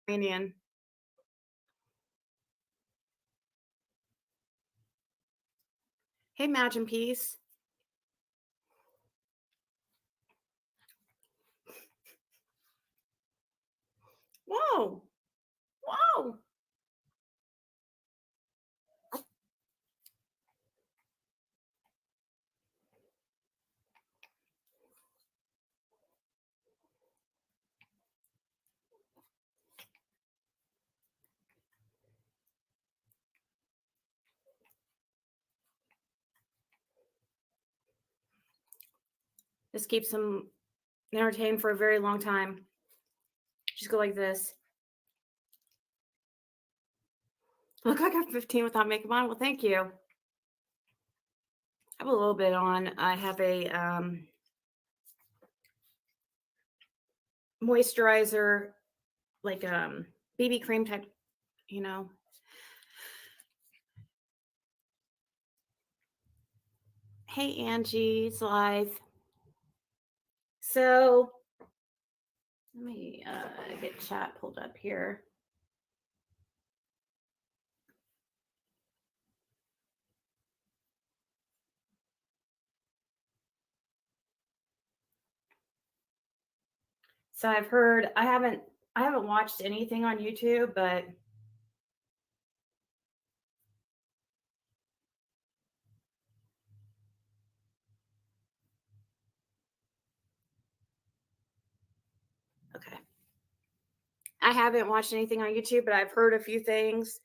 Iranian. Hey, Imagine Peace. Whoa. Whoa. This keeps them entertained for a very long time. Just go like this. Look like I'm 15 without makeup on. Well, thank you. I have a little bit on. I have a moisturizer, like BB cream type, you know. Hey, Angie, it's live. So let me get chat pulled up here. So I've heard I haven't watched anything on YouTube, but okay. I haven't watched anything on YouTube, but I've heard a few things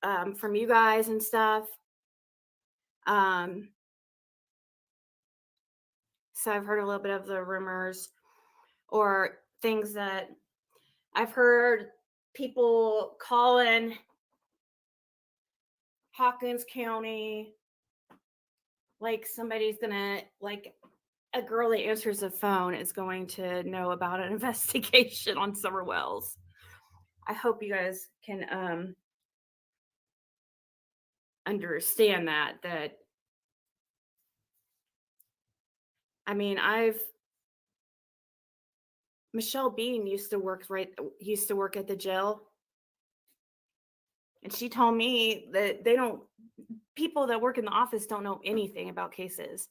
from you guys and stuff. So I've heard a little bit of the rumors or things that I've heard people calling Hawkins County like somebody's gonna, like a girl that answers the phone is going to know about an investigation on Summer Wells. I hope you guys can understand that I mean, Michelle Bean used to work at the jail, and she told me that people that work in the office don't know anything about cases.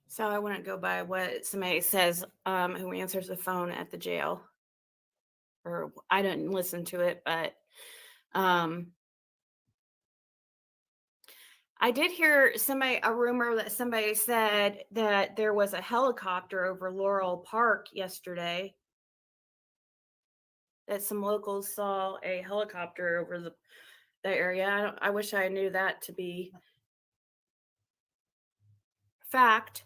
So I wouldn't go by what somebody says who answers the phone at the jail. Or I didn't listen to it, but I did hear a rumor that somebody said that there was a helicopter over Laurel Park yesterday. That some locals saw a helicopter over the area. I wish I knew that to be fact.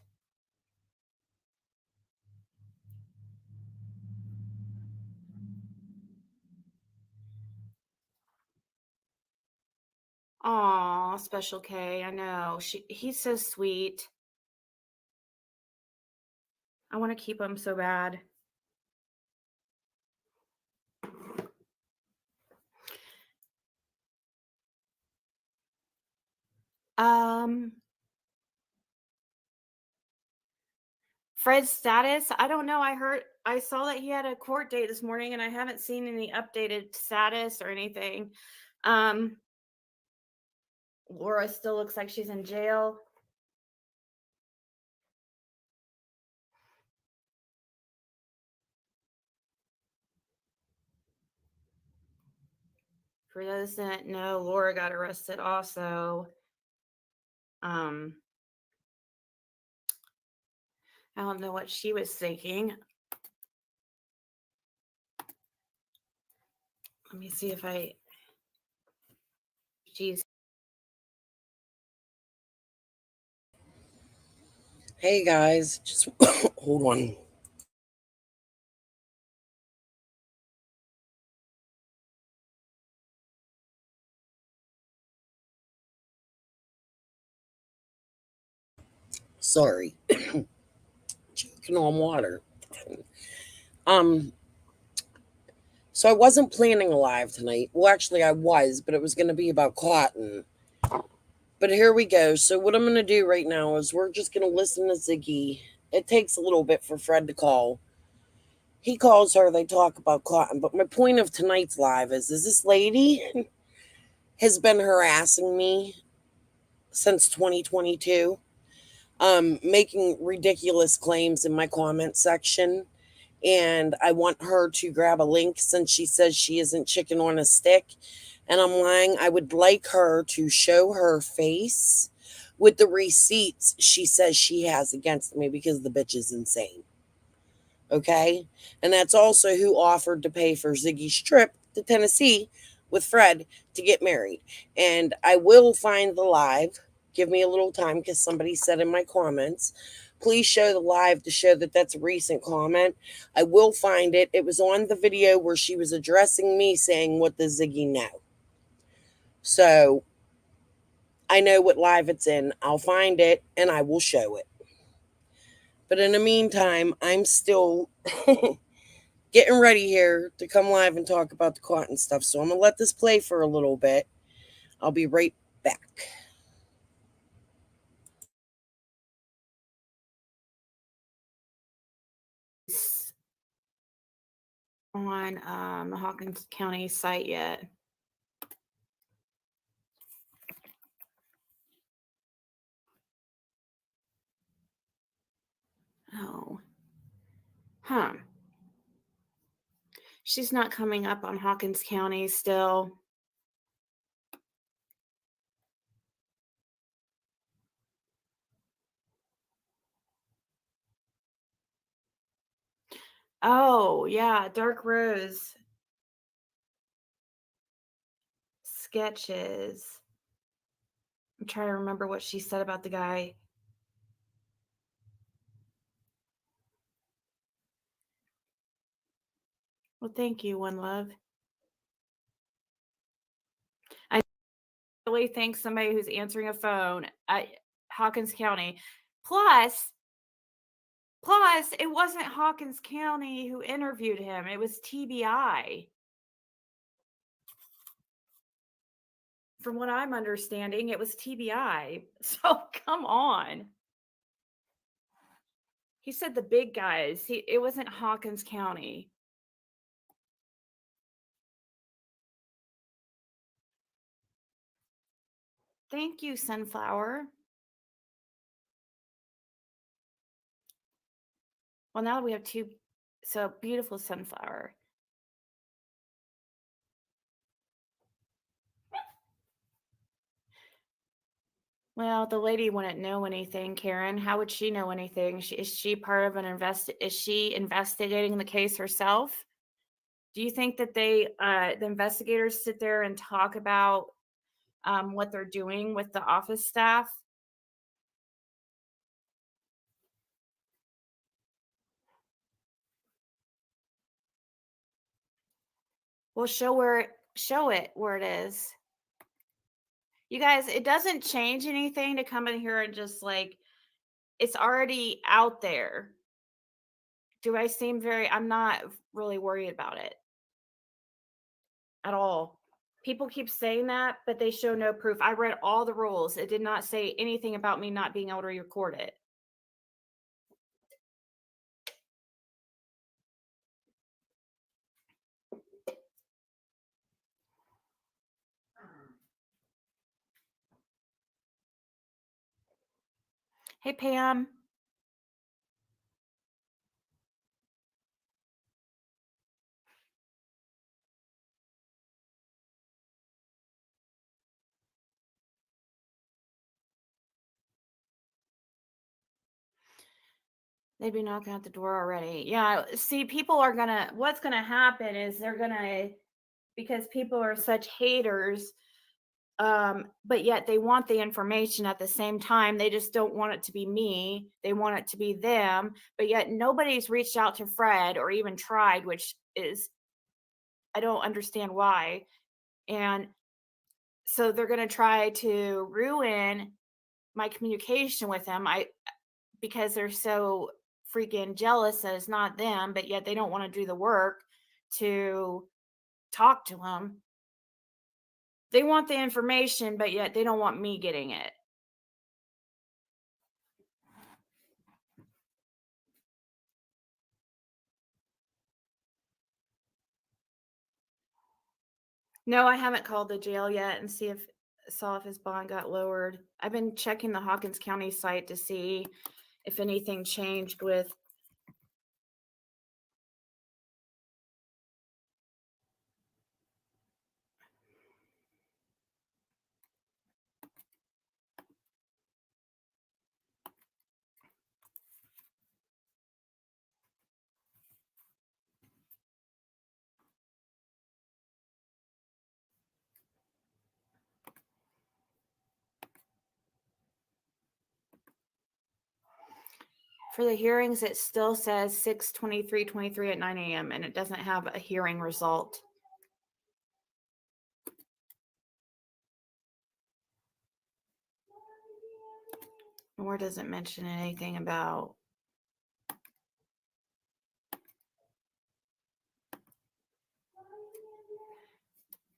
Aw, Special K. I know. He's so sweet. I want to keep him so bad. Fred's status, I don't know. I saw that he had a court date this morning and I haven't seen any updated status or anything. Laura still looks like she's in jail. For those that know, Laura got arrested also. I don't know what she was thinking. Let me see if she's. Hey guys, just hold on. Sorry. Choking on water. Um So I wasn't planning a live tonight. Well, actually, I was, but it was going to be about cotton. But here we go. So what I'm going to do right now is we're just going to listen to Ziggy. It takes a little bit for Fred to call. He calls her, they talk about cotton. But my point of tonight's live is this lady has been harassing me since 2022, making ridiculous claims in my comment section. And I want her to grab a link since she says she isn't chicken on a stick. And I'm lying. I would like her to show her face with the receipts she says she has against me because the bitch is insane. Okay? And that's also who offered to pay for Ziggy's trip to Tennessee with Fred to get married. And I will find the live. Give me a little time because somebody said in my comments, please show the live to show that that's a recent comment. I will find it. It was on the video where she was addressing me saying, what does Ziggy know? So I know what live it's in. I'll find it and I will show it. But in the meantime, I'm still getting ready here to come live and talk about the cotton stuff. So I'm going to let this play for a little bit. I'll be right back. On the Hawkins County site yet. Oh. Huh. She's not coming up on Hawkins County still. Oh, yeah, Dark Rose sketches. I'm trying to remember what she said about the guy. Well, thank you, One Love. I really think somebody who's answering a phone at Hawkins County. Plus, it wasn't Hawkins County who interviewed him. It was TBI. From what I'm understanding, it was TBI. So come on. He said the big guys. It wasn't Hawkins County. Thank you, Sunflower. Well, now we have two. So beautiful, Sunflower. Well, the lady wouldn't know anything, Karen. How would she know anything? Is she part of is she investigating the case herself? Do you think that the investigators sit there and talk about what they're doing with the office staff? Well, show it where it is. You guys, it doesn't change anything to come in here and just like it's already out there. Do I seem I'm not really worried about it at all. People keep saying that, but they show no proof. I read all the rules. It did not say anything about me not being able to record it. Hey, Pam. They'd be knocking at the door already. Yeah. See, what's going to happen is because people are such haters, but yet they want the information at the same time. They just don't want it to be me. They want it to be them. But yet nobody's reached out to Fred or even tried, which is, I don't understand why. And so they're going to try to ruin my communication with them. Because they're so freaking jealous that it's not them, but yet they don't want to do the work to talk to them. They want the information, but yet they don't want me getting it. No, I haven't called the jail yet and saw if his bond got lowered. I've been checking the Hawkins County site to see if anything changed with. For the hearings, it still says 6/23/23 at 9 a.m. and it doesn't have a hearing result. Nor does it mention anything about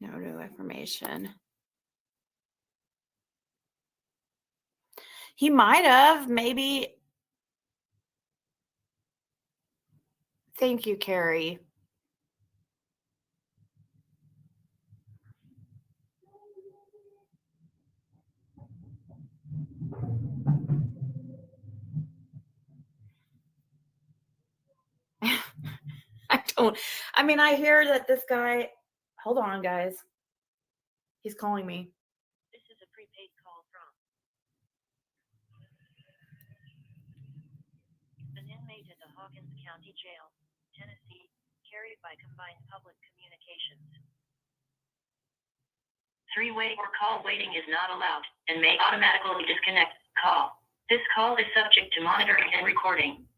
no new information. He might have, maybe. Thank you, Carrie. I hear that this guy, hold on, guys. He's calling me. This is a prepaid call from an inmate at the Hawkins County Jail, Tennessee, carried by Combined Public Communications. Three-way or call waiting is not allowed and may automatically disconnect call. This call is subject to monitoring and recording.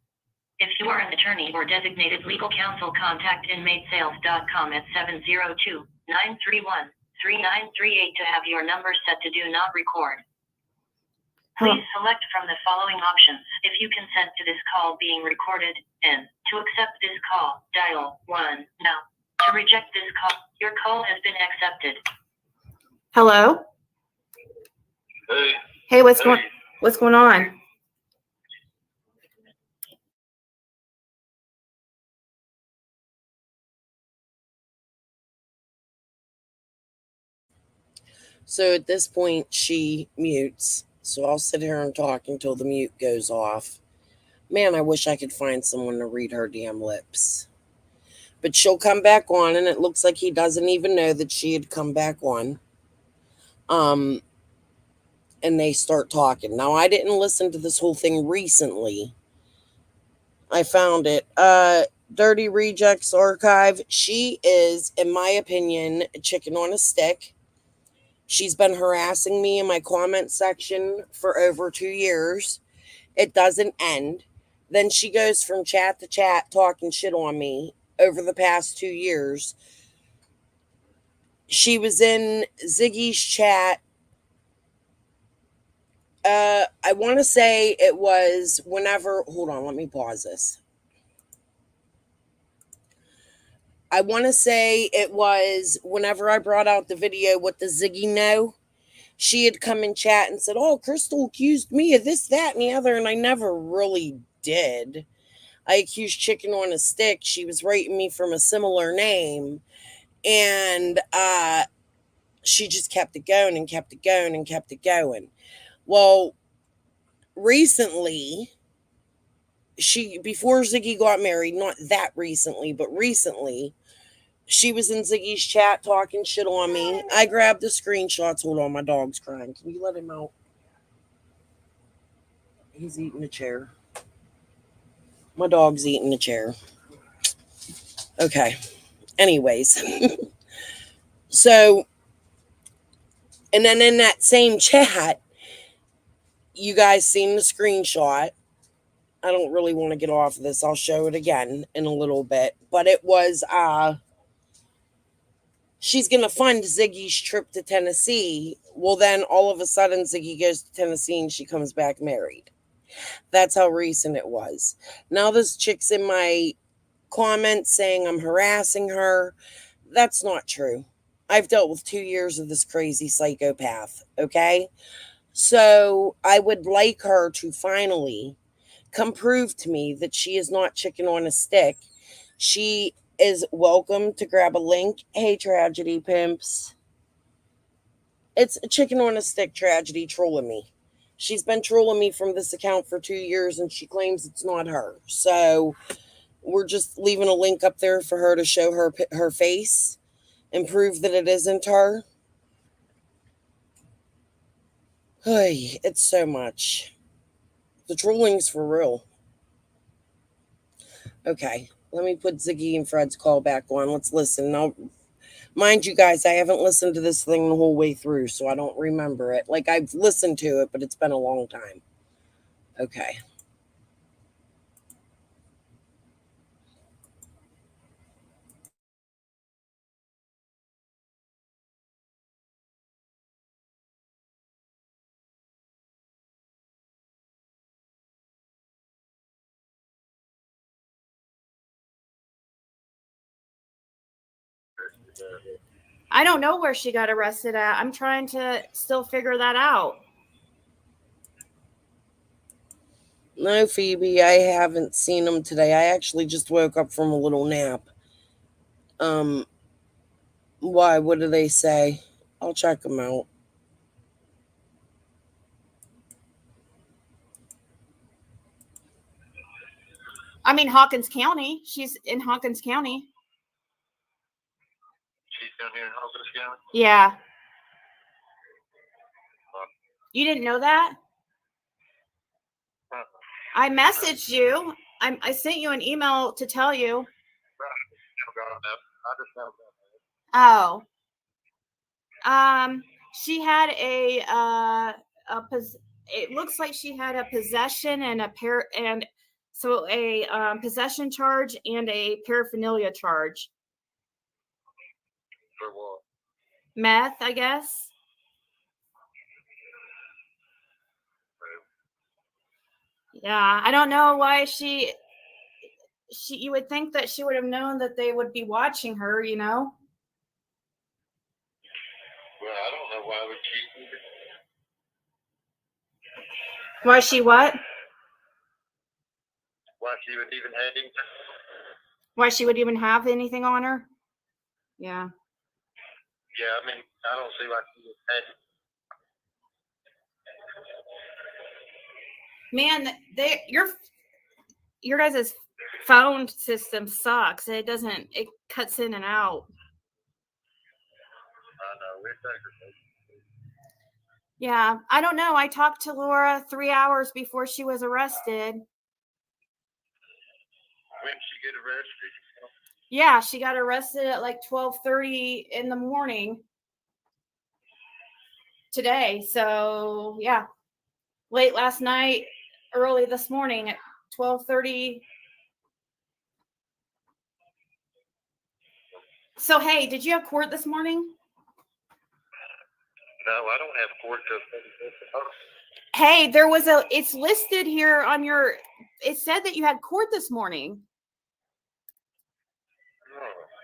If you are an attorney or designated legal counsel, contact inmatesales.com at 702-931-3938 to have your number set to do not record. Please select from the following options if you consent to this call being recorded, and to accept this call, dial 1 now. To reject this call, your call has been accepted. Hello? Hey, what's going on? So at this point, she mutes. So I'll sit here and talk until the mute goes off. Man, I wish I could find someone to read her damn lips. But she'll come back on, and it looks like he doesn't even know that she had come back on. And they start talking. Now, I didn't listen to this whole thing recently. I found it. Dirty Rejects Archive. She is, in my opinion, a chicken on a stick. She's been harassing me in my comment section for over 2 years. It doesn't end. Then she goes from chat to chat talking shit on me over the past 2 years. She was in Ziggy's chat. I want to say it was whenever... Hold on, let me pause this. I want to say it was whenever I brought out the video with the Ziggy no. She had come in chat and said, oh, Crystal accused me of this, that, and the other. And I never really did. I accused Chicken on a Stick. She was writing me from a similar name. And she just kept it going and kept it going and kept it going. Well, recently, before Ziggy got married, not that recently, but recently, she was in Ziggy's chat talking shit on me. I grabbed the screenshots. Hold on, my dog's crying. Can you let him out? He's eating a chair. My dog's eating a chair. Okay. Anyways. So, and then in that same chat, you guys seen the screenshot. I don't really want to get off of this. I'll show it again in a little bit. But it was, she's going to fund Ziggy's trip to Tennessee. Well, then all of a sudden, Ziggy goes to Tennessee and she comes back married. That's how recent it was. Now this chick's in my comments saying I'm harassing her. That's not true. I've dealt with 2 years of this crazy psychopath. Okay. So I would like her to finally come prove to me that she is not chicken on a stick. She is welcome to grab a link. Hey, tragedy pimps. It's a chicken on a stick tragedy trolling me. She's been trolling me from this account for 2 years and she claims it's not her. So we're just leaving a link up there for her to show her face and prove that it isn't her. Hey, it's so much. The trolling's for real. Okay, let me put Ziggy and Fred's call back on. Let's listen. Now, mind you guys, I haven't listened to this thing the whole way through, so I don't remember it. Like, I've listened to it, but it's been a long time. Okay. I don't know where she got arrested at. I'm trying to still figure that out. No, Phoebe, I haven't seen them today. I actually just woke up from a little nap. Why? What do they say? I'll check them out. I mean, Hawkins County. She's in Hawkins County. She's down here in Hawkins County? Yeah. You didn't know that? I messaged you. I sent you an email to tell you. Oh. She had it looks like she had a possession and a possession charge and a paraphernalia charge. For what? Meth, I guess. Yeah, I don't know why you would think that she would have known that they would be watching her, you know? Well, I don't know why would she. Why she what? Why she would even have him. Why she would even have anything on her? Yeah. Yeah, I mean, I don't see why she would have. Man, your guys' phone system sucks. It cuts in and out. I know, it's aggravating. Yeah, I don't know. I talked to Laura 3 hours before she was arrested. When did she get arrested? Yeah, she got arrested at like 12:30 in the morning today. So, yeah. Late last night, early this morning at 12:30. So, hey, did you have court this morning? No, I don't have court till. Hey, it's listed here on it said that you had court this morning.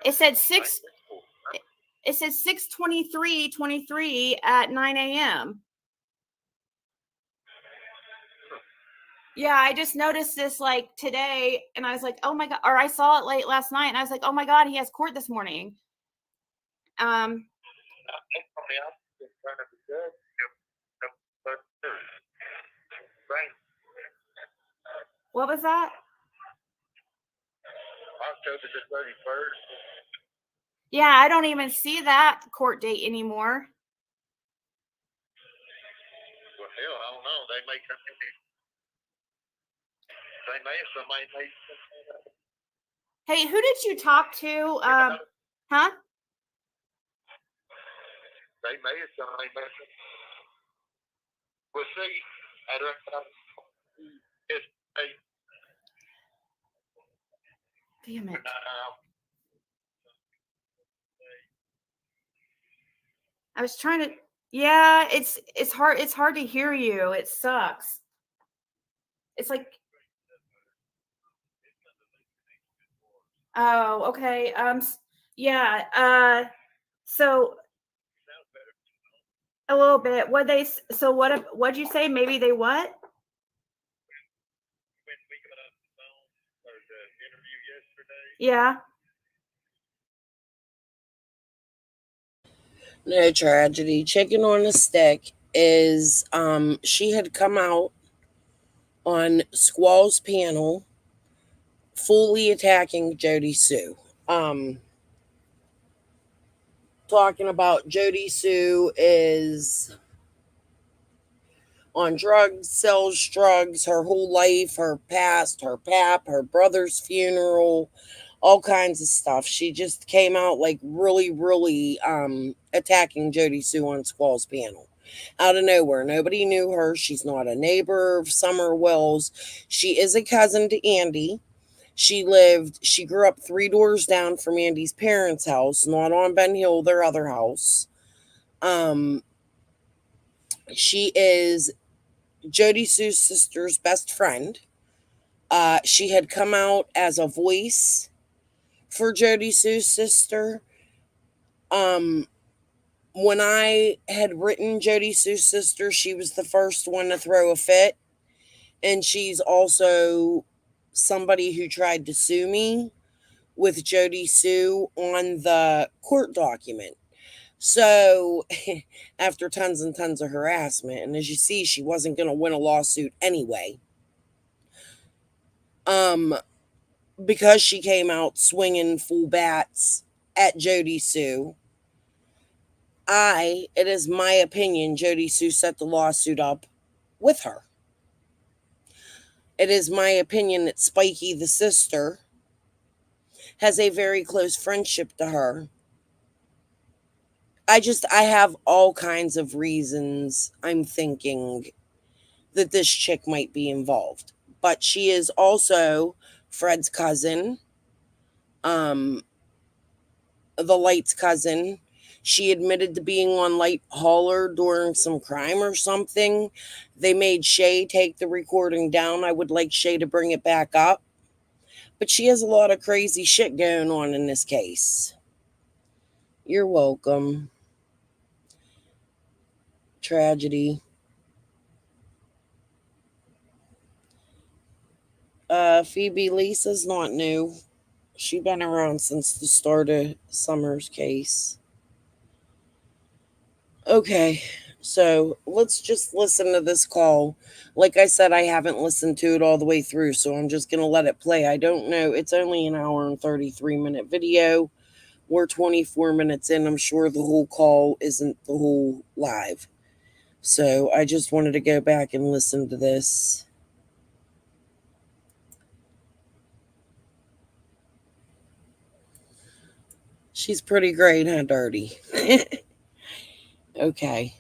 It said 6:23 at 9 a.m. Yeah, I just noticed this like today and I was like, oh my God, or I saw it late last night and I was like, oh my God, he has court this morning. What was that? October the 31st. Yeah, I don't even see that court date anymore. Well, hell, I don't know. They may come in. They may have somebody may. Hey, who did you talk to? Huh? They may have somebody may. We'll see. Damn it. I was trying to. Yeah, it's hard. It's hard to hear you. It sucks. It's like. Oh, okay. Yeah. So a little bit. What'd you say? Maybe they what? When we got off the phone or the interview yesterday, Yeah. No tragedy. Chicken on a stick is she had come out on Squall's panel fully attacking Jody Sue. Talking about Jody Sue is on drugs, sells drugs her whole life, her past, her pap, her brother's funeral, all kinds of stuff. She just came out like really attacking Jody Sue on Squall's panel. Out of nowhere. Nobody knew her. She's not a neighbor of Summer Wells. She is a cousin to Andy. She grew up 3 doors down from Andy's parents' house, not on Ben Hill, their other house. She is Jody Sue's sister's best friend. She had come out as a voice for Jody Sue's sister. When I had written Jody Sue's sister, she was the first one to throw a fit. And she's also somebody who tried to sue me with Jody Sue on the court document. So, after tons and tons of harassment, and as you see, she wasn't going to win a lawsuit anyway. Because she came out swinging full bats at Jody Sue, it is my opinion, Jody Sue set the lawsuit up with her. It is my opinion that Spiky, the sister, has a very close friendship to her. I have all kinds of reasons I'm thinking that this chick might be involved. But she is also Fred's cousin, the Light's cousin. She admitted to being on Light Hauler during some crime or something. They made Shay take the recording down. I would like Shay to bring it back up. But she has a lot of crazy shit going on in this case. You're welcome. Tragedy. Phoebe Lisa's not new. She's been around since the start of Summer's case. Okay, so let's just listen to this call. Like I said, I haven't listened to it all the way through, so I'm just going to let it play. I don't know. It's only an hour and 33-minute video. We're 24 minutes in. I'm sure the whole call isn't the whole live. So I just wanted to go back and listen to this. She's pretty great, huh, Dirty? Okay.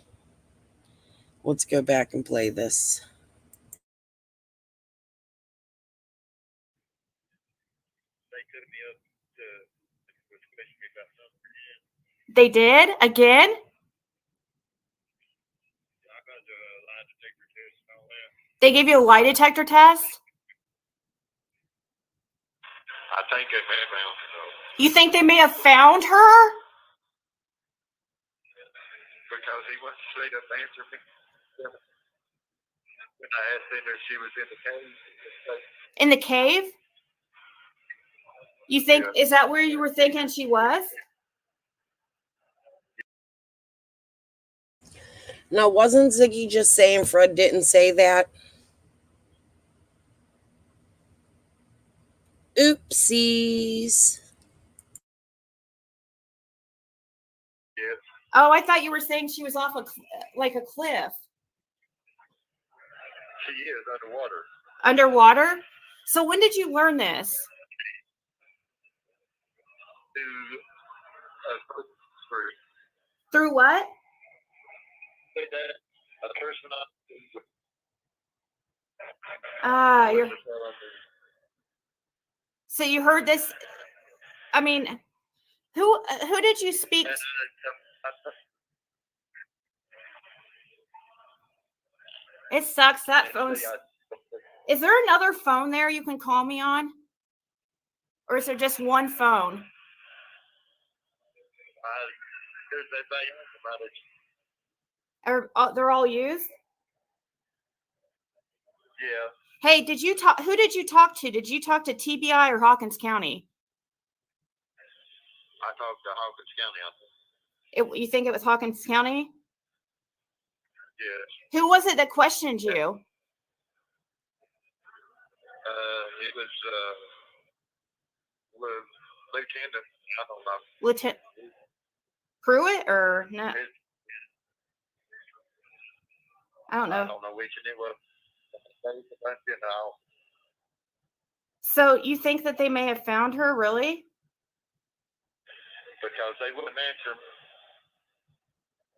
Let's go back and play this. they took me up to was questioning me about something again. They did again? I got the lie detector test and all that. They gave you a lie detector test? I think they may have found her, You think they may have found her? because he went straight up and answered me. When I asked him if she was in the cave, In the cave? You think, is that where you were thinking she was? Now, wasn't Ziggy just saying Fred didn't say that? Oopsies. yes, Oh, I thought you were saying she was off like a cliff. she is underwater. Underwater? So when did you learn this? To through Through what? a person So you heard this. I mean, who did you speak? It sucks. That phone's. Is there another phone there you can call me on? Or is there just one phone? there's that thing about it. They're all used? Yeah. Hey, who did you talk to? Did you talk to TBI or Hawkins County? I talked to Hawkins County. You think it was Hawkins County? Yes. Who was it that questioned you? It was Lieutenant. I don't know. Lieutenant Pruitt or no? I don't know. I don't know which one it was. You know. So you think that they may have found her, really? Because they wouldn't answer.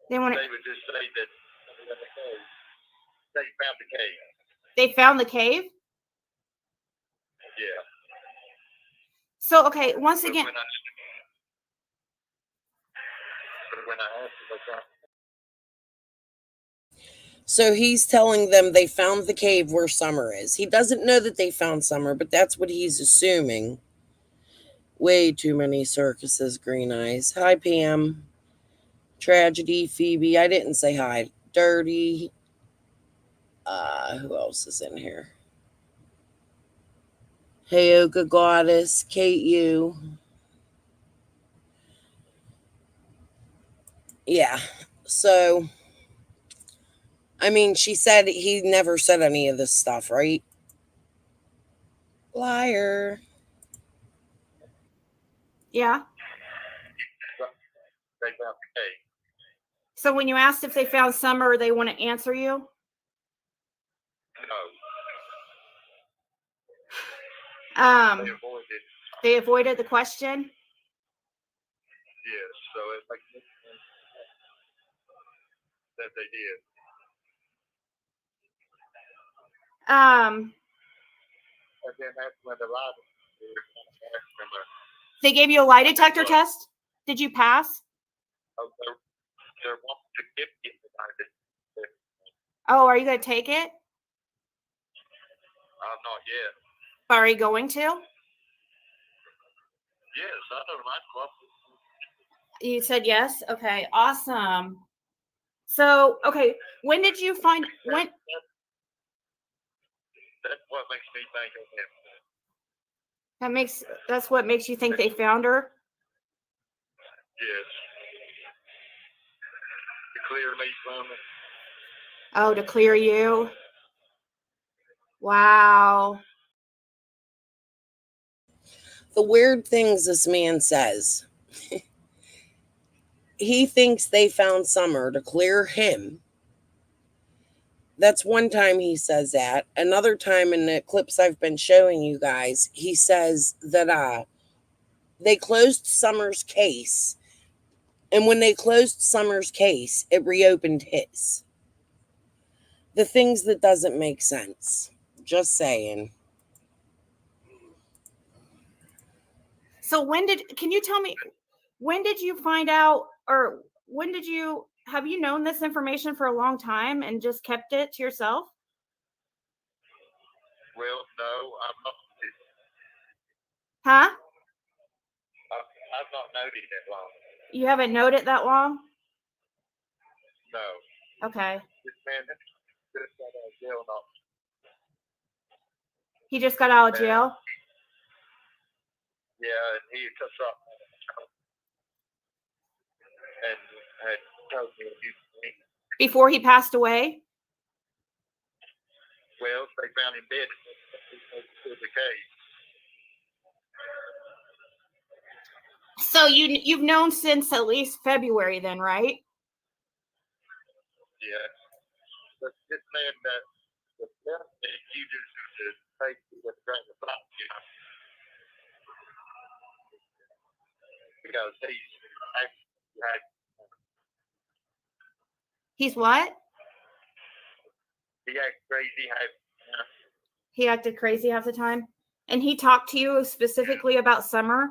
They would just say that they found the cave. They found the cave? Yeah. So, okay, once again. When I asked them, they found. So he's telling them they found the cave where Summer is. He doesn't know that they found Summer, but that's what he's assuming. Way too many circuses, Green Eyes. Hi, Pam. Tragedy, Phoebe. I didn't say hi. Dirty. Who else is in here? Heyoka Goddess. Kate U. Yeah. So, I mean, she said he never said any of this stuff, right? Liar. Yeah. They found the cave. So when you asked if they found Summer, they want to answer you? No. They avoided the question? Yes, so it makes sense that they did. And then that's when the lie. They gave you a lie detector test? Did you pass? They're wanting to give you the lie detector. Oh, are you going to take it? Not yet. Are you going to? Yes, I don't mind. You said yes? Okay, awesome. So, okay, when did you find when? That's what makes me think of him. That's what makes you think they found her? Yes. To clear me from it. Oh, to clear you? Wow. The weird things this man says. He thinks they found Summer to clear him. That's one time he says that. Another time in the clips I've been showing you guys, he says that they closed Summer's case. And when they closed Summer's case, it reopened his. The things that doesn't make sense. Just saying. So can you tell me, when did you find out, or have you known this information for a long time and just kept it to yourself? Well, no, I'm not. Huh? I've not known it that long. You haven't known it that long? No. Okay. This man just got out of jail not. He just got out of jail? Yeah, and he took something and had told me a few things. Before he passed away? Well, they found him dead in the cave. So you've known since at least February then, right? Yeah. But this man that you just take with a grain of salt, you know. Because He's what? he acts crazy. He acted crazy half the time? And he talked to you specifically about Summer?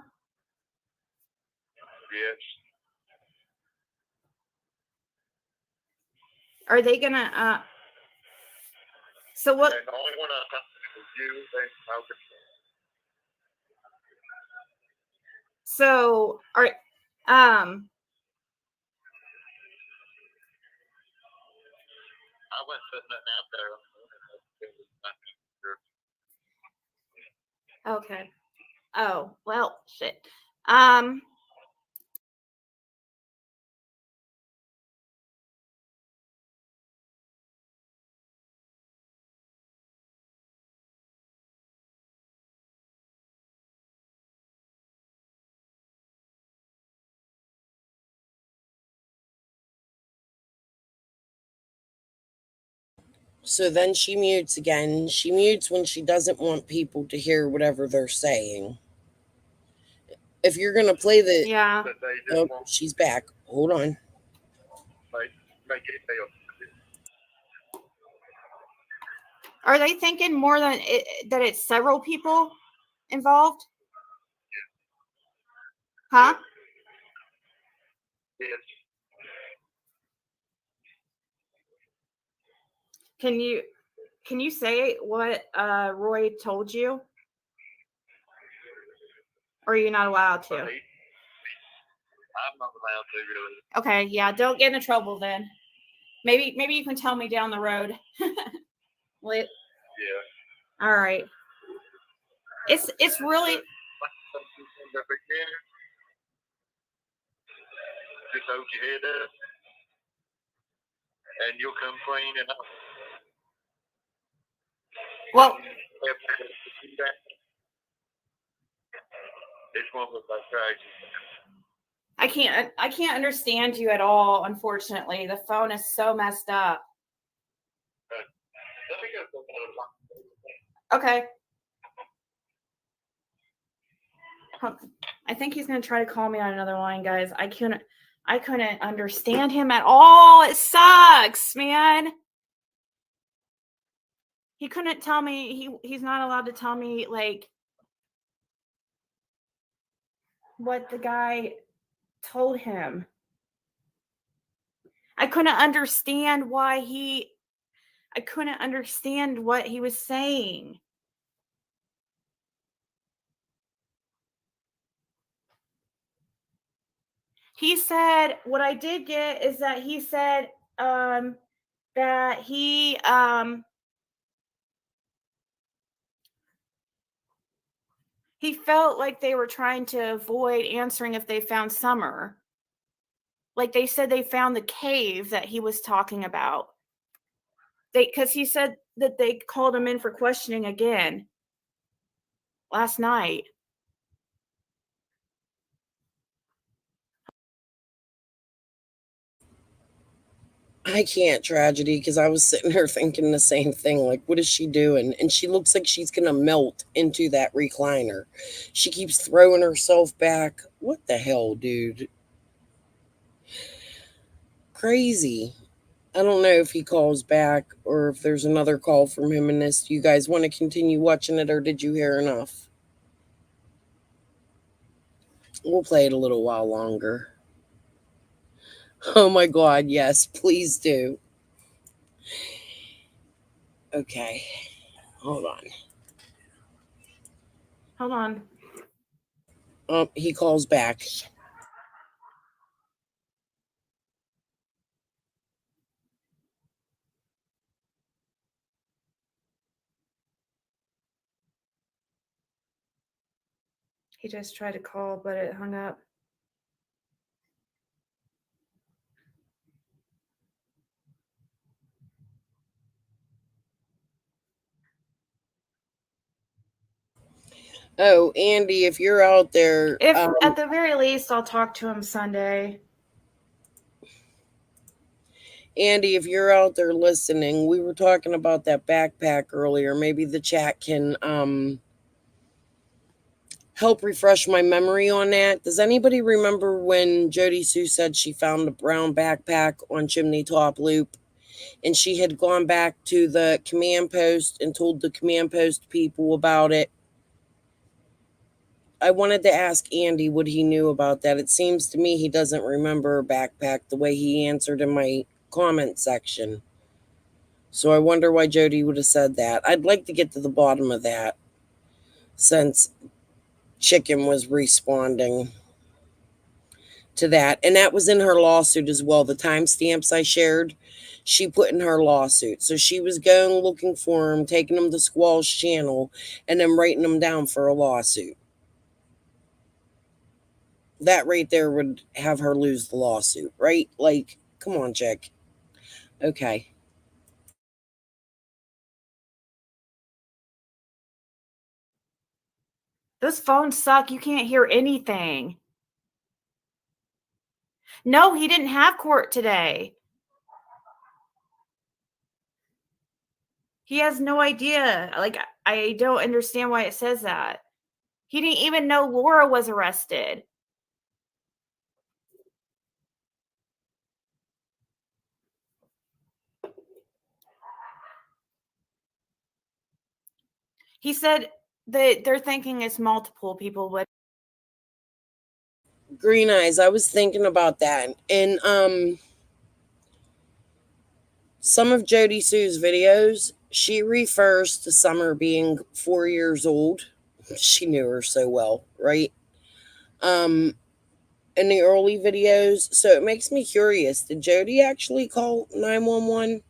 Yes. Are they gonna so what? And the only one I talked to was you and Malcolm. So I wouldn't put nothing out there. Okay. Oh, well, shit. So then she mutes again. She mutes when she doesn't want people to hear whatever they're saying. If you're going to play the... Yeah. But they just Oh, won't she's back. Hold on. make it fail. Are they thinking more than that it's several people involved? Huh? Yes. Can you say what Roy told you? Or are you not allowed to? I'm not allowed to really. Okay, yeah, don't get into trouble then. Maybe you can tell me down the road. Yeah. All right. It's really In the beginning, just hold your head up, and you'll come clean and up. well. This one was like crazy. I can't understand you at all. Unfortunately, the phone is so messed up. Let me go for another one. Okay. I think he's gonna try to call me on another line, guys. I couldn't understand him at all. It sucks, man. He couldn't tell me he's not allowed to tell me like what the guy told him. I couldn't understand what he was saying. He said, what I did get is that he said that he felt like they were trying to avoid answering if they found Summer. Like they said they found the cave that he was talking about. Because he said that they called him in for questioning again last night. I can't, Tragedy, because I was sitting here thinking the same thing. Like, what is she doing? And she looks like she's going to melt into that recliner. She keeps throwing herself back. What the hell, dude? Crazy. I don't know if he calls back or if there's another call from him in this. Do you guys want to continue watching it, or did you hear enough? We'll play it a little while longer. Oh my God, yes, please do. Okay, hold on. Hold on. Oh, he calls back. He just tried to call, but it hung up. Oh, Andy, if you're out there, If at the very least, I'll talk to him Sunday. Andy, if you're out there listening, we were talking about that backpack earlier. Maybe the chat can help refresh my memory on that. Does anybody remember when Jody Sue said she found a brown backpack on Chimney Top Loop, and she had gone back to the command post and told the command post people about it? I wanted to ask Andy what he knew about that. It seems to me he doesn't remember a backpack the way he answered in my comment section. So I wonder why Jody would have said that. I'd like to get to the bottom of that, since Chicken was responding to that. And that was in her lawsuit as well. The timestamps I shared, she put in her lawsuit. So she was going looking for him, taking him to Squall's channel, and then writing him down for a lawsuit. That right there would have her lose the lawsuit, right? Like, come on, chick. Okay. Those phones suck. You can't hear anything. No, he didn't have court today. He has no idea. Like, I don't understand why it says that. He didn't even know Laura was arrested. He said that they're thinking it's multiple people, but Green Eyes, I was thinking about that. And some of Jody Sue's videos, she refers to Summer being 4 years old. She knew her so well, right? In the early videos. So it makes me curious. Did Jody actually call 911?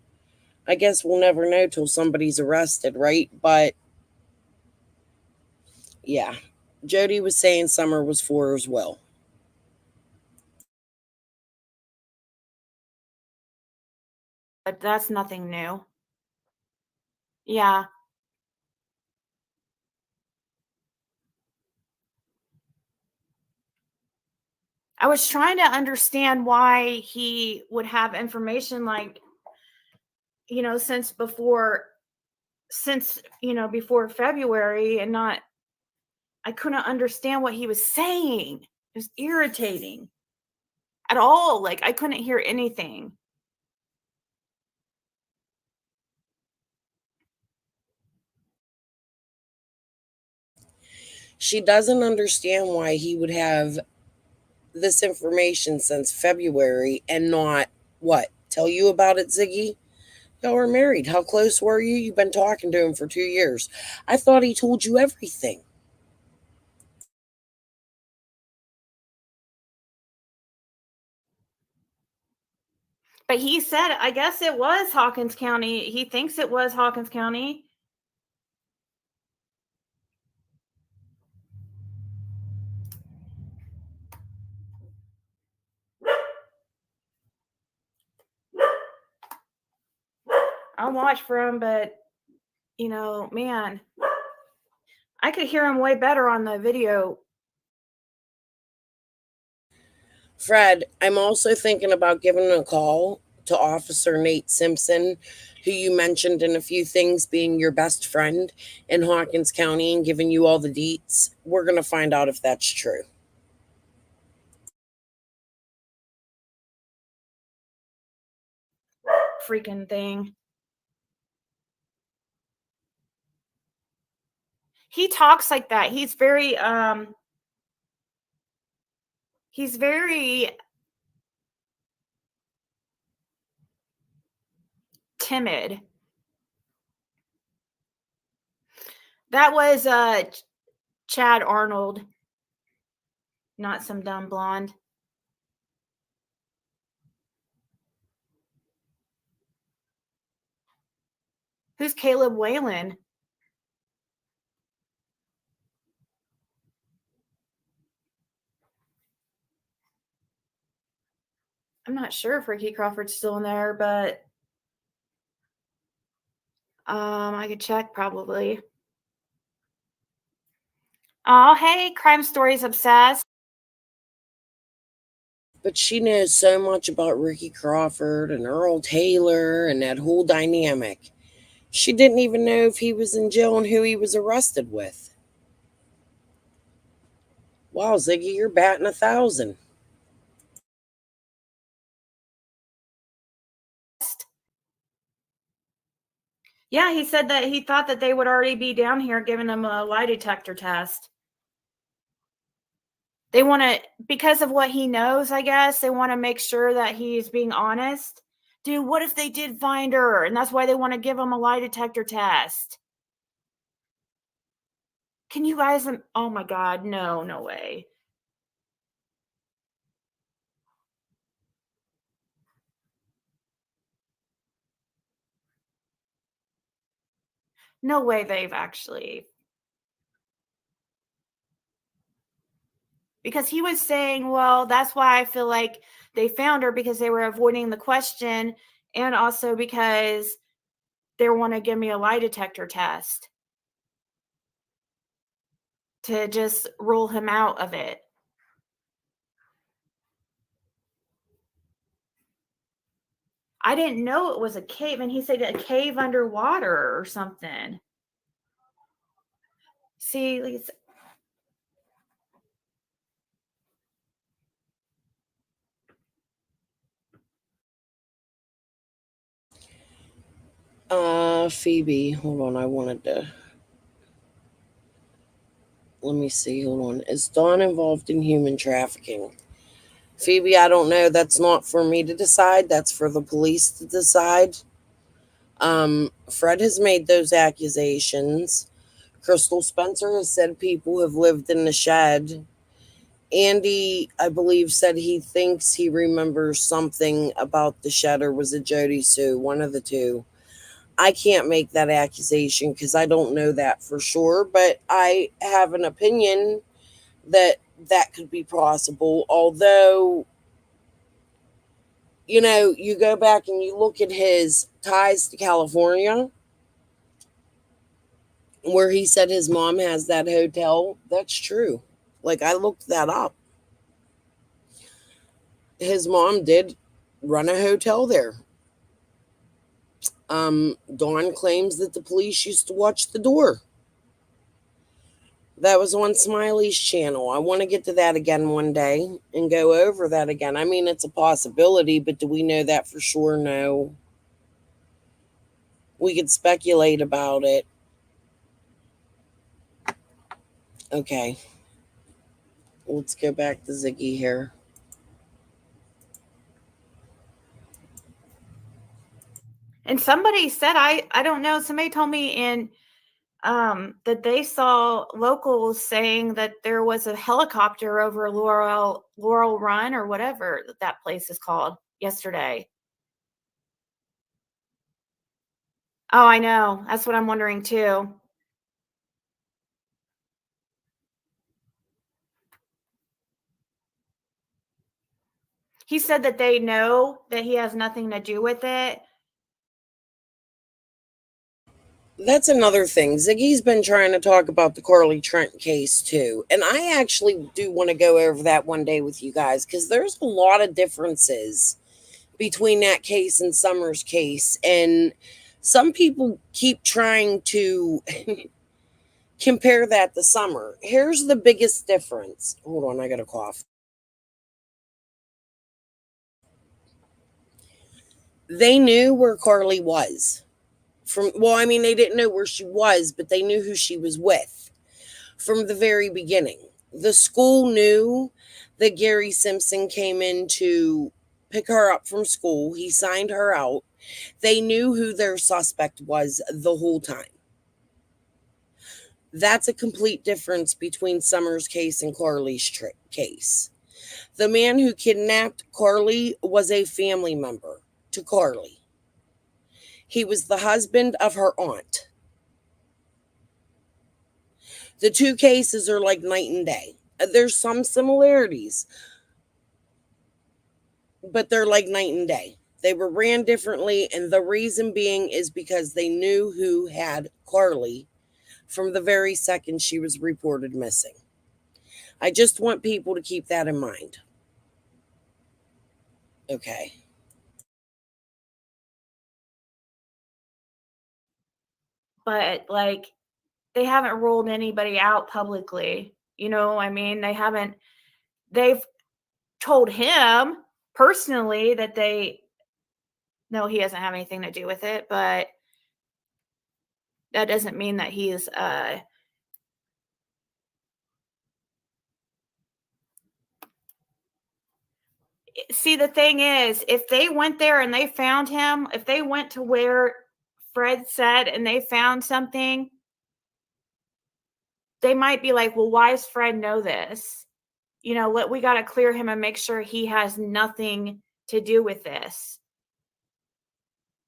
I guess we'll never know till somebody's arrested, right? But yeah, Jody was saying Summer was 4 as well. that's nothing new. Yeah. I was trying to understand why he would have information like, since before February and not, I couldn't understand what he was saying. It was irritating at all. Like, I couldn't hear anything. She doesn't understand why he would have this information since February and not what? Tell you about it, Ziggy? Y'all were married. How close were you? You've been talking to him for 2 years. I thought he told you everything. But he said, I guess it was Hawkins County. He thinks it was Hawkins County. I'll watch for him, but man, I could hear him way better on the video. Fred, I'm also thinking about giving a call to Officer Nate Simpson, who you mentioned in a few things being your best friend in Hawkins County and giving you all the deets. We're going to find out if that's true. Freaking thing. He talks like that. He's very timid. That was Chad Arnold, not some dumb blonde. Who's Caleb Whalen? I'm not sure if Ricky Crawford's still in there, but I could check probably. Oh, hey, Crime Stories Obsessed. But she knows so much about Ricky Crawford and Earl Taylor and that whole dynamic. She didn't even know if he was in jail and who he was arrested with. Wow, Ziggy, you're batting 1,000. Yeah, he said that he thought that they would already be down here giving him a lie detector test. They want to, because of what he knows, I guess, they want to make sure that he's being honest. Dude, what if they did find her? And that's why they want to give him a lie detector test. Can you guys, oh my God, no way. No way they've actually. Because he was saying, well, that's why I feel like they found her, because they were avoiding the question, and also because they want to give me a lie detector test to just rule him out of it. I didn't know it was a cave, and he said a cave underwater or something. See, it's, Phoebe, hold on. I wanted to. Let me see. Hold on. Is Dawn involved in human trafficking? Phoebe, I don't know. That's not for me to decide. That's for the police to decide. Fred has made those accusations. Crystal Spencer has said people have lived in the shed. Andy, I believe, said he thinks he remembers something about the shed, or was it Jody Sue? One of the two. I can't make that accusation because I don't know that for sure, but I have an opinion that that could be possible. Although, you go back and you look at his ties to California, where he said his mom has that hotel. That's true. Like, I looked that up. His mom did run a hotel there. Dawn claims that the police used to watch the door. That was on Smiley's channel. I want to get to that again one day and go over that again. I mean, it's a possibility, but do we know that for sure? No. We could speculate about it. Okay. Let's go back to Ziggy here. and somebody said, I don't know, somebody told me in that they saw locals saying that there was a helicopter over Laurel Run, or whatever that place is called, yesterday. Oh, I know. That's what I'm wondering too. He said that they know that he has nothing to do with it. That's another thing. Ziggy's been trying to talk about the Carly Trent case too. And I actually do want to go over that one day with you guys, because there's a lot of differences between that case and Summer's case. And some people keep trying to compare that to Summer. Here's the biggest difference. Hold on, I got a cough. They knew where Carly was. They didn't know where she was, but they knew who she was with from the very beginning. The school knew that Gary Simpson came in to pick her up from school. He signed her out. They knew who their suspect was the whole time. That's a complete difference between Summer's case and Carly's case. The man who kidnapped Carly was a family member to Carly. He was the husband of her aunt. The two cases are like night and day. There's some similarities, but they're like night and day. They were ran differently, and the reason being is because they knew who had Carly from the very second she was reported missing. I just want people to keep that in mind. Okay. But like, they haven't ruled anybody out publicly. They've told him personally that no, he doesn't have anything to do with it, but that doesn't mean that he's see, the thing is, if they went there and they found him, if they went to where Fred said and they found something, they might be like, well, why does Fred know this? We got to clear him and make sure he has nothing to do with this.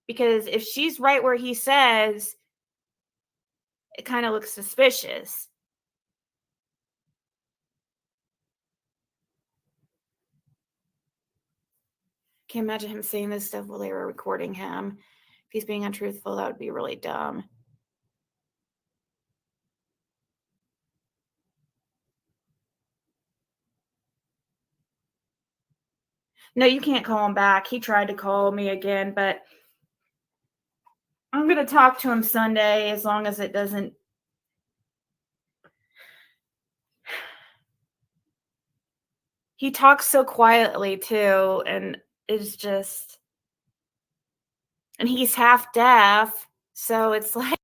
Because if she's right where he says, it kind of looks suspicious. Can't imagine him saying this stuff while they were recording him. If he's being untruthful, that would be really dumb. No, you can't call him back. He tried to call me again, but I'm going to talk to him Sunday as long as it doesn't. He talks so quietly too, and it's just, and he's half deaf, so it's like.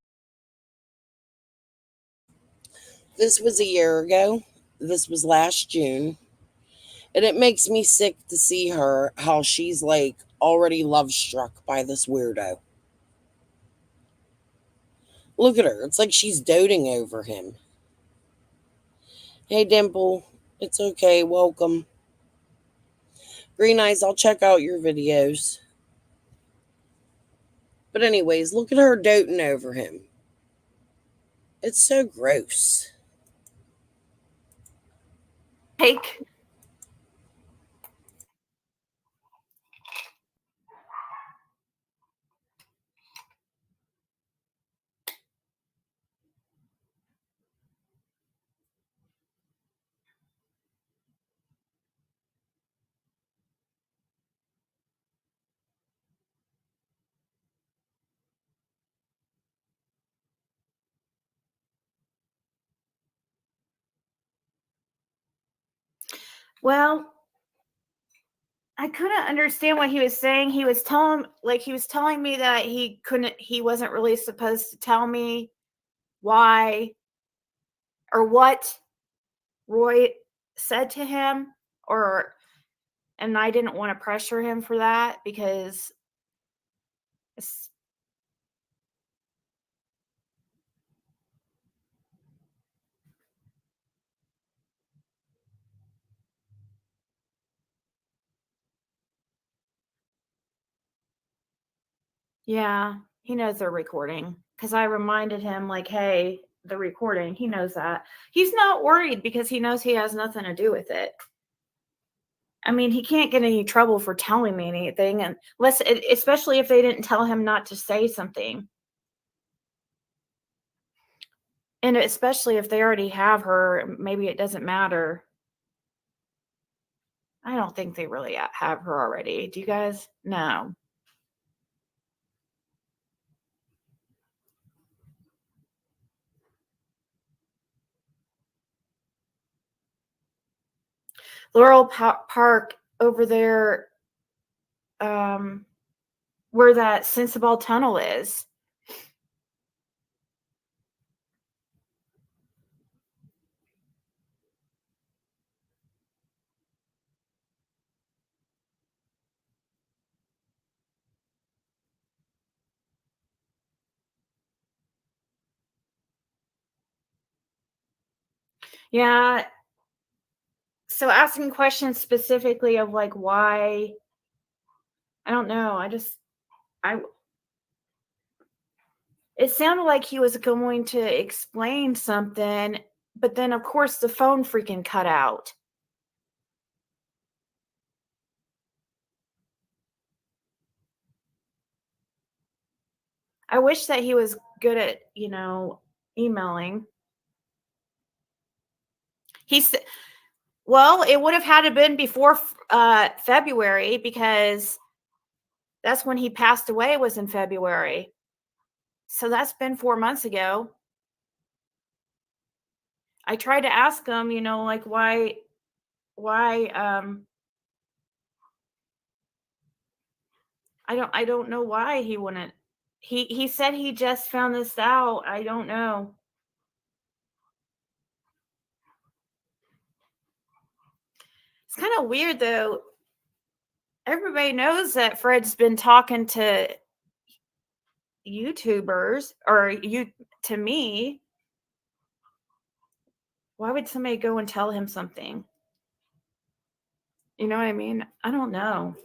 This was a year ago. This was last June. And it makes me sick to see her, how she's like already love struck by this weirdo. Look at her. It's like she's doting over him. Hey, Dimple. It's okay. Welcome. Green Eyes, I'll check out your videos. But anyways, look at her doting over him. It's so gross. Like, well, I couldn't understand what he was saying. He was telling me that he wasn't really supposed to tell me why or what Roy said to him, and I didn't want to pressure him for that because yeah, he knows they're recording because I reminded him, like, hey, the recording. He knows that. He's not worried because he knows he has nothing to do with it. I mean, he can't get any trouble for telling me anything, especially if they didn't tell him not to say something. And especially if they already have her, maybe it doesn't matter. I don't think they really have her already. Do you guys? No. Laurel Park over there, where that Sensible Tunnel is. Yeah. So asking questions specifically of like why, I don't know. It sounded like he was going to explain something, but then of course the phone freaking cut out. I wish that he was good at, emailing. Well, it would have had to been before February because that's when he passed away, was in February. So that's been 4 months ago. I tried to ask him, like why I don't know why he wouldn't. He said he just found this out. I don't know. It's kind of weird though. Everybody knows that Fred's been talking to YouTubers or to me. Why would somebody go and tell him something? You know what I mean? I don't know.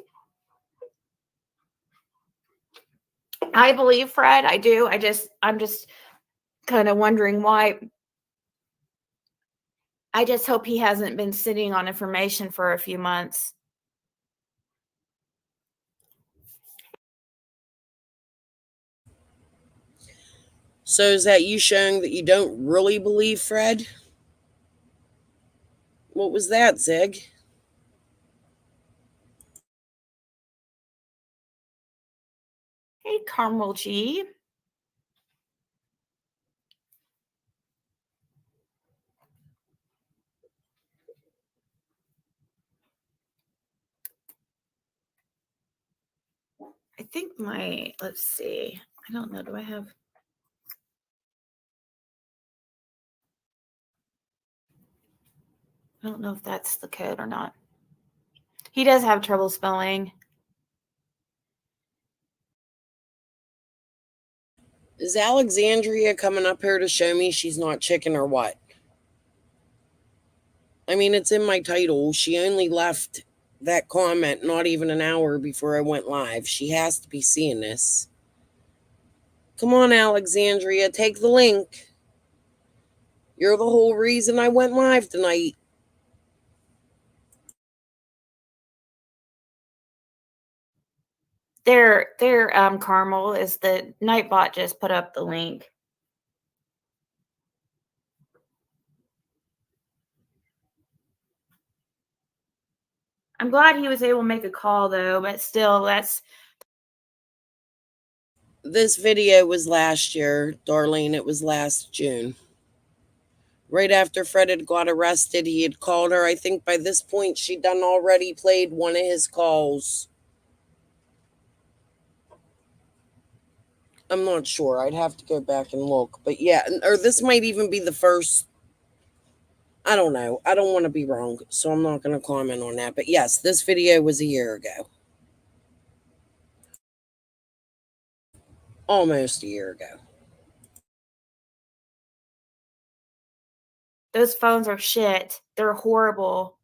I believe Fred. I do. I'm just kind of wondering why. I just hope he hasn't been sitting on information for a few months. So is that you showing that you don't really believe Fred? What was that, Zig? Hey, Carmel G. I think let's see. I don't know. Do I have? I don't know if that's the code or not. He does have trouble spelling. Is Alexandria coming up here to show me she's not chicken or what? I mean, it's in my title. She only left that comment not even an hour before I went live. She has to be seeing this. Come on, Alexandria, take the link. You're the whole reason I went live tonight. Their Carmel is the Nightbot just put up the link. I'm glad he was able to make a call though, but still, This video was last year, Darlene. It was last June. Right after Fred had got arrested, he had called her. I think by this point, she'd done already played one of his calls. I'm not sure. I'd have to go back and look. But yeah, or this might even be the first. I don't know. I don't want to be wrong, so I'm not going to comment on that. But yes, this video was a year ago. Almost a year ago. those phones are shit. They're horrible.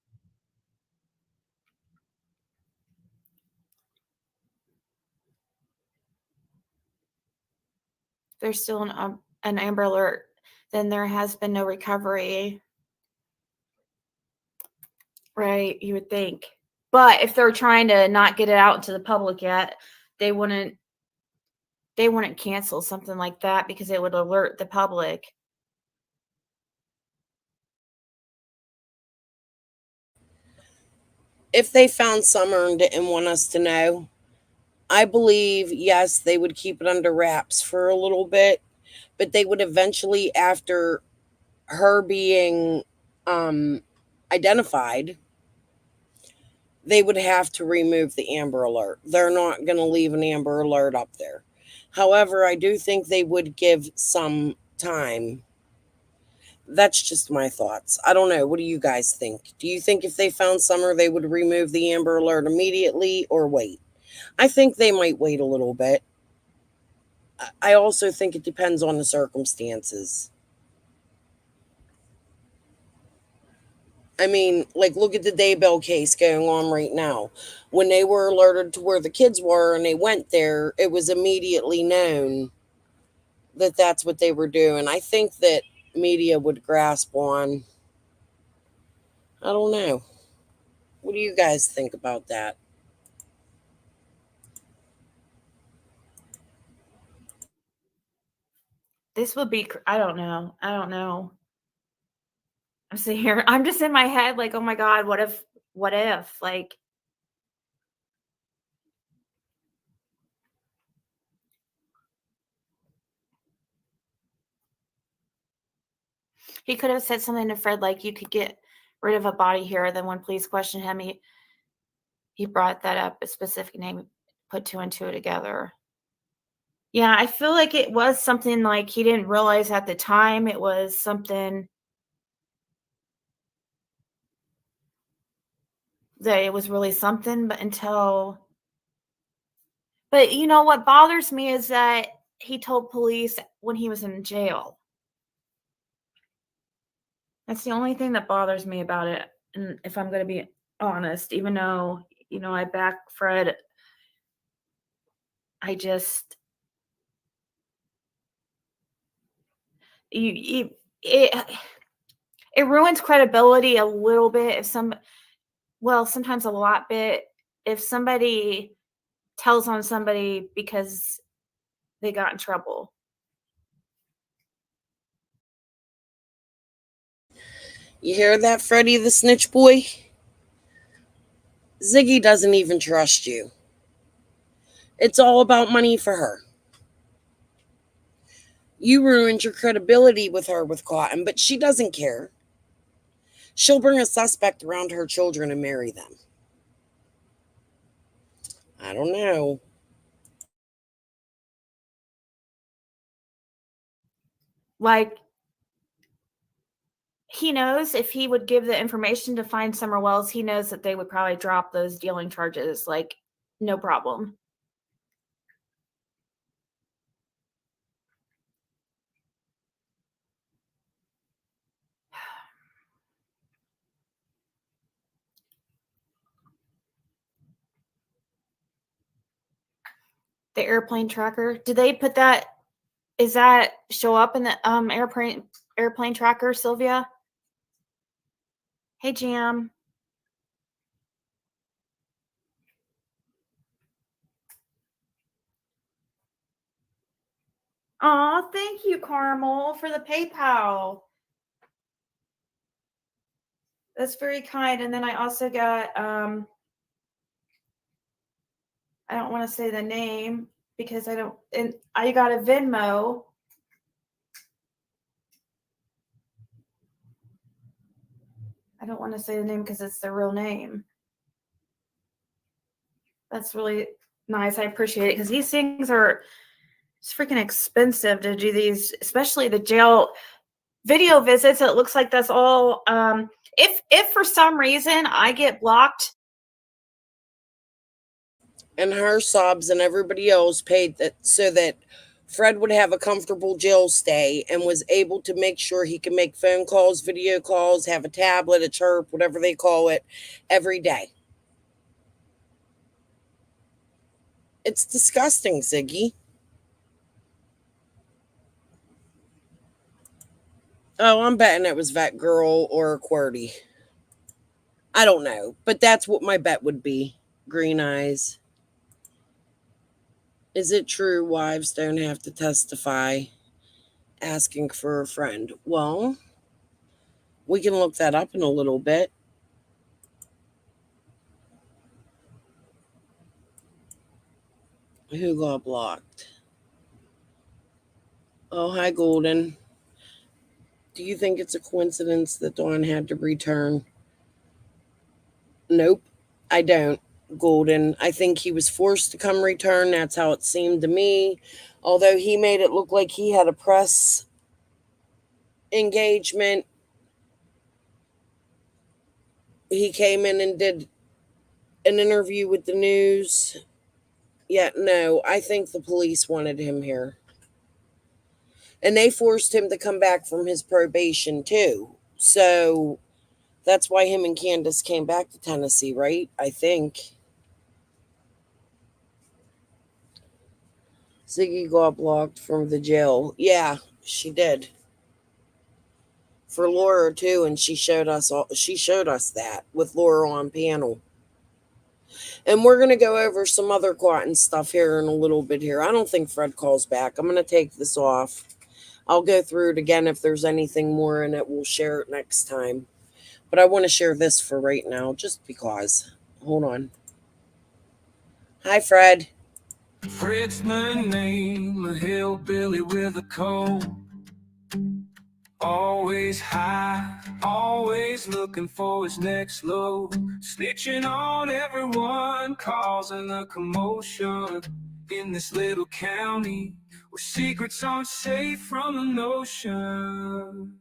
There's still an Amber Alert. Then there has been no recovery. Right, you would think. But if they're trying to not get it out into the public yet, they wouldn't cancel something like that because it would alert the public. If they found Summer and didn't want us to know, I believe, yes, they would keep it under wraps for a little bit, but they would eventually, after her being identified, they would have to remove the Amber Alert. They're not going to leave an Amber Alert up there. However, I do think they would give some time. That's just my thoughts. I don't know. What do you guys think? Do you think if they found Summer, they would remove the Amber Alert immediately or wait? I think they might wait a little bit. I also think it depends on the circumstances. I mean, like, look at the Daybell case going on right now. When they were alerted to where the kids were and they went there, it was immediately known that that's what they were doing. I think that media would grasp on. I don't know. What do you guys think about that? This would be, I don't know. I'm sitting here, I'm just in my head like, oh my God, what if, like, he could have said something to Fred like, you could get rid of a body here. Then when police questioned him, he brought that up, a specific name, put two and two together. Yeah, I feel like it was something like he didn't realize at the time it was something that it was really something, but you know what bothers me is that he told police when he was in jail. That's the only thing that bothers me about it. And if I'm going to be honest, even though, I back Fred, I just, it ruins credibility a little bit if sometimes a lot bit, if somebody tells on somebody because they got in trouble. You hear that, Freddie the snitch boy? Ziggy doesn't even trust you. It's all about money for her. You ruined your credibility with her with Cotton, but she doesn't care. She'll bring a suspect around her children and marry them. I don't know. Like, he knows if he would give the information to find Summer Wells, he knows that they would probably drop those dealing charges, like, no problem. The airplane tracker. Did they put that? Is that show up in the airplane tracker, Sylvia? Hey, Jam. Aw, thank you, Carmel, for the PayPal. That's very kind. And then I also got I don't want to say the name because I got a Venmo. I don't want to say the name because it's their real name. That's really nice. I appreciate it because these things are it's freaking expensive to do these, especially the jail video visits. It looks like that's all. If for some reason I get blocked, And her sobs and everybody else paid that so that Fred would have a comfortable jail stay and was able to make sure he can make phone calls, video calls, have a tablet, a chirp, whatever they call it, every day. It's disgusting, Ziggy. Oh, I'm betting it was Vet Girl or QWERTY. I don't know, but that's what my bet would be. Green eyes. Is it true wives don't have to testify asking for a friend? Well, we can look that up in a little bit. Who got blocked? Oh, hi, Golden. Do you think it's a coincidence that Dawn had to return? Nope, I don't, Golden. I think he was forced to come return. That's how it seemed to me. Although he made it look like he had a press engagement. He came in and did an interview with the news. Yeah, no, I think the police wanted him here. And they forced him to come back from his probation, too. So that's why him and Candace came back to Tennessee, right? I think. Ziggy got blocked from the jail. Yeah, she did. For Laura, too, and she showed us that with Laura on panel. And we're going to go over some other Cotton stuff here in a little bit here. I don't think Fred calls back. I'm going to take this off. I'll go through it again. If there's anything more in it, we'll share it next time. But I want to share this for right now, just because. Hold on. Hi, Fred. Fred's my name, a hillbilly with a cold. Always high, always looking for his next load. Snitching on everyone, causing a commotion. In this little county, where secrets aren't safe from the notion.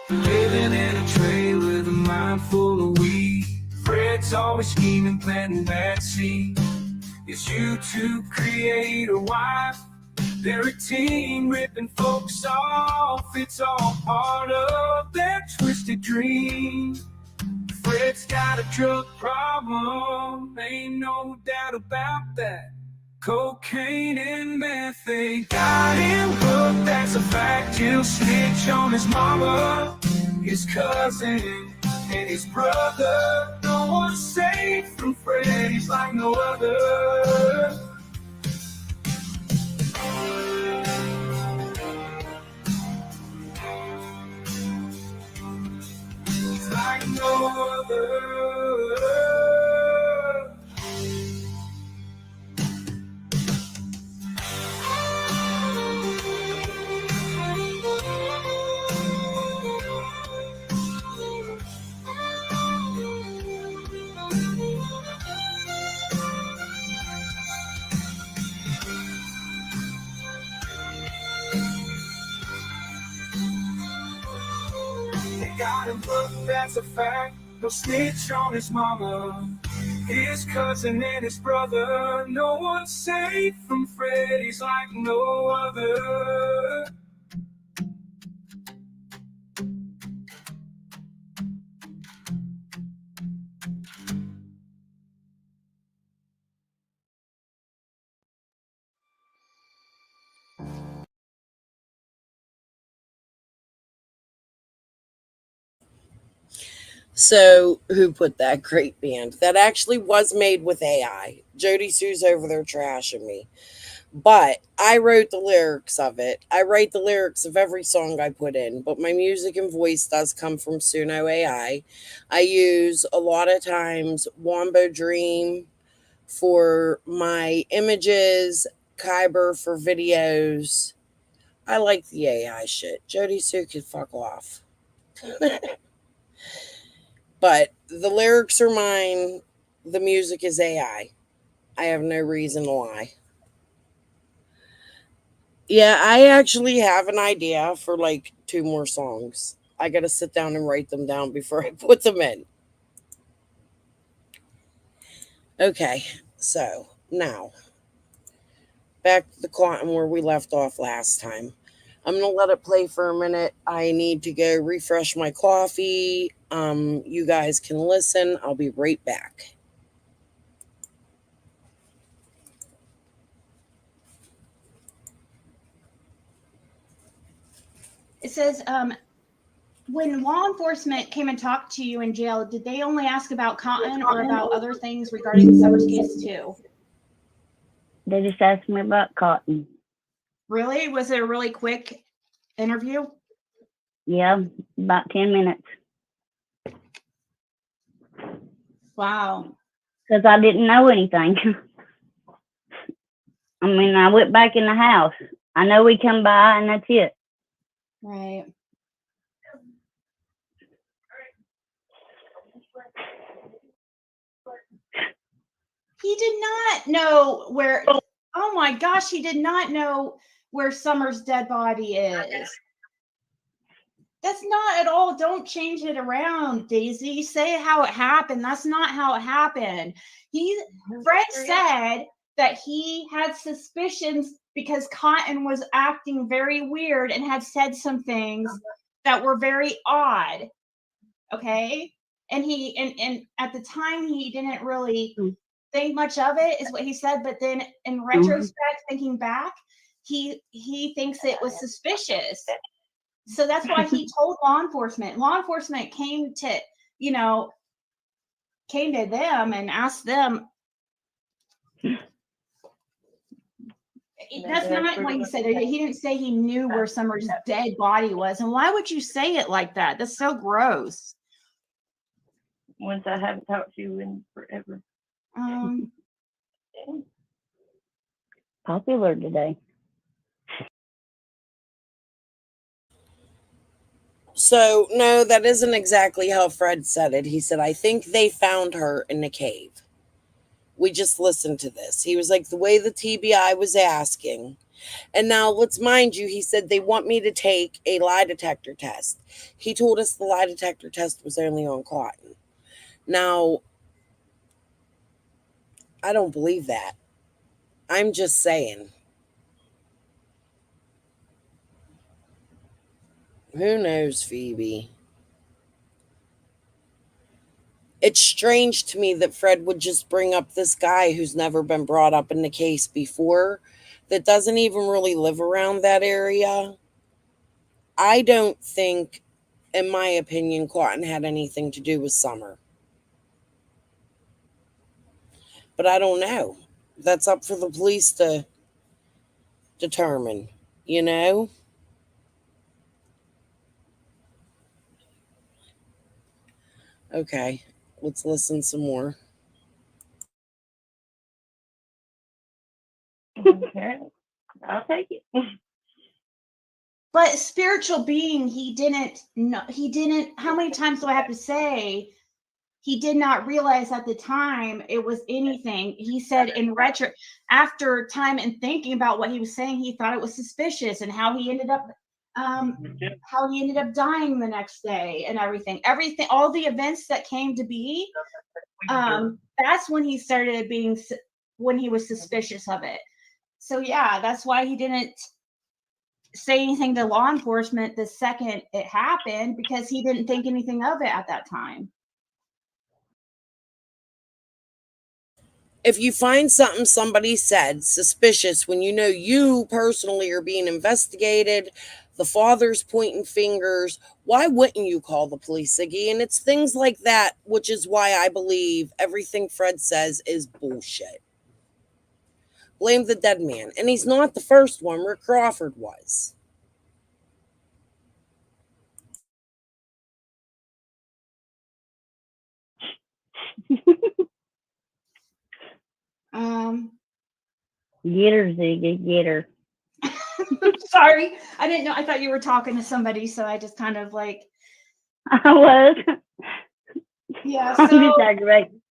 Living in a trailer with a mind full of weed. Fred's always scheming, planting bad seeds. It's you to create a wife. They're a team ripping folks off. It's all part of their twisted dream. Fred's got a drug problem, ain't no doubt about that. Cocaine and meth, they got him hooked, that's a fact. He'll snitch on his mama, his cousin, and his brother. No one's safe from Freddy's like no other. He's like no other. They got him hooked, that's a fact. No snitch on his mama, his cousin and his brother. No one's safe from Freddy's like no other. So, who put that great band? That actually was made with AI. Jody Sue's over there trashing me. But I wrote the lyrics of it. I write the lyrics of every song I put in, but my music and voice does come from Suno AI. I use a lot of times Wombo Dream for my images, Kyber for videos. I like the AI shit. Jody Sue could fuck off. But the lyrics are mine. The music is AI. I have no reason to lie. Yeah, I actually have an idea for like 2 more songs. I got to sit down and write them down before I put them in. Okay, so now back to the cotton where we left off last time. I'm going to let it play for a minute. I need to go refresh my coffee. You guys can listen. I'll be right back. It says, when law enforcement came and talked to you in jail, did they only ask about Cotton or about other things regarding Summer's case too? They just asked me about Cotton. Really? Was it a really quick interview? Yeah, about 10 minutes. Wow. Because I didn't know anything. I mean, I went back in the house. I know we come by and that's it. Right. He did not know where, oh my gosh, he did not know where Summer's dead body is. That's not at all. Don't change it around, Daisy. Say how it happened. That's not how it happened. Fred said that he had suspicions because Cotton was acting very weird and had said some things that were very odd. Okay. And and at the time he didn't really think much of it, is what he said. But then in retrospect, thinking back, he thinks it was suspicious. So that's why he told law enforcement. Law enforcement came to them and asked them. That's not what he said. He didn't say he knew where Summer's dead body was. And why would you say it like that? That's so gross. Once I haven't talked to you in forever. Popular today. So, no, that isn't exactly how Fred said it. He said, I think they found her in the cave. We just listened to this. He was like, the way the TBI was asking. And now, let's mind you, he said they want me to take a lie detector test. He told us the lie detector test was only on Cotton. Now, I don't believe that. I'm just saying. Who knows, Phoebe? It's strange to me that Fred would just bring up this guy who's never been brought up in the case before, that doesn't even really live around that area. I don't think, in my opinion, Cotton had anything to do with Summer. But I don't know. That's up for the police to determine, you know? Okay, let's listen some more. Okay. I'll take it. But spiritual being, he didn't know. He didn't. How many times do I have to say? He did not realize at the time it was anything. He said in retro, after time and thinking about what he was saying, he thought it was suspicious, and how he ended up dying the next day, and everything, all the events that came to be. That's when he started when he was suspicious of it. So yeah, that's why he didn't say anything to law enforcement the second it happened, because he didn't think anything of it at that time. If you find something somebody said suspicious when you know you personally are being investigated, the father's pointing fingers, why wouldn't you call the police, Siggy? And it's things like that, which is why I believe everything Fred says is bullshit. Blame the dead man. And he's not the first one. Rick Crawford was. Get her, Ziggy, get her. Sorry, I didn't know. I thought you were talking to somebody, so I just kind of like. I was. Yeah. I'm just aggravated.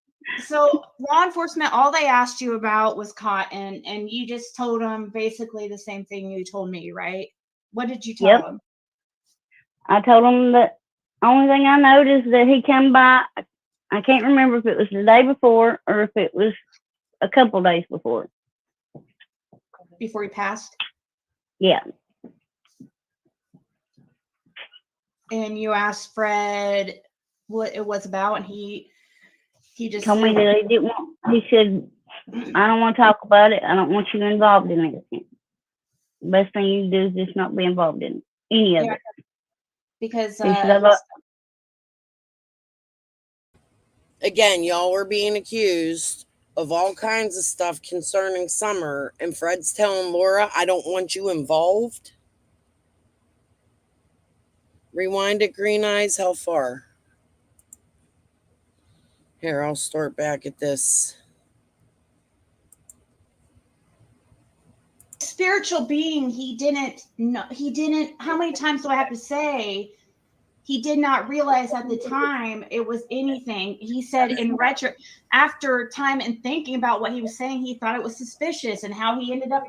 So law enforcement, all they asked you about was Cotton, and you just told them basically the same thing you told me, right? What did you tell them? I told him that only thing I noticed that he come by. I can't remember if it was the day before or if it was a couple days before. Before he passed? Yeah. And you asked Fred what it was about, and he just told me that he didn't want. He said, "I don't want to talk about it. I don't want you involved in anything. The best thing you can do is just not be involved in any of it." Because he said, again, y'all were being accused of all kinds of stuff concerning Summer, and Fred's telling Laura, I don't want you involved. Rewind it, Green Eyes. How far? Here, I'll start back at this. Spiritual being, he didn't know. He didn't. How many times do I have to say? He did not realize at the time it was anything. He said in retro, after time and thinking about what he was saying, he thought it was suspicious, and how he ended up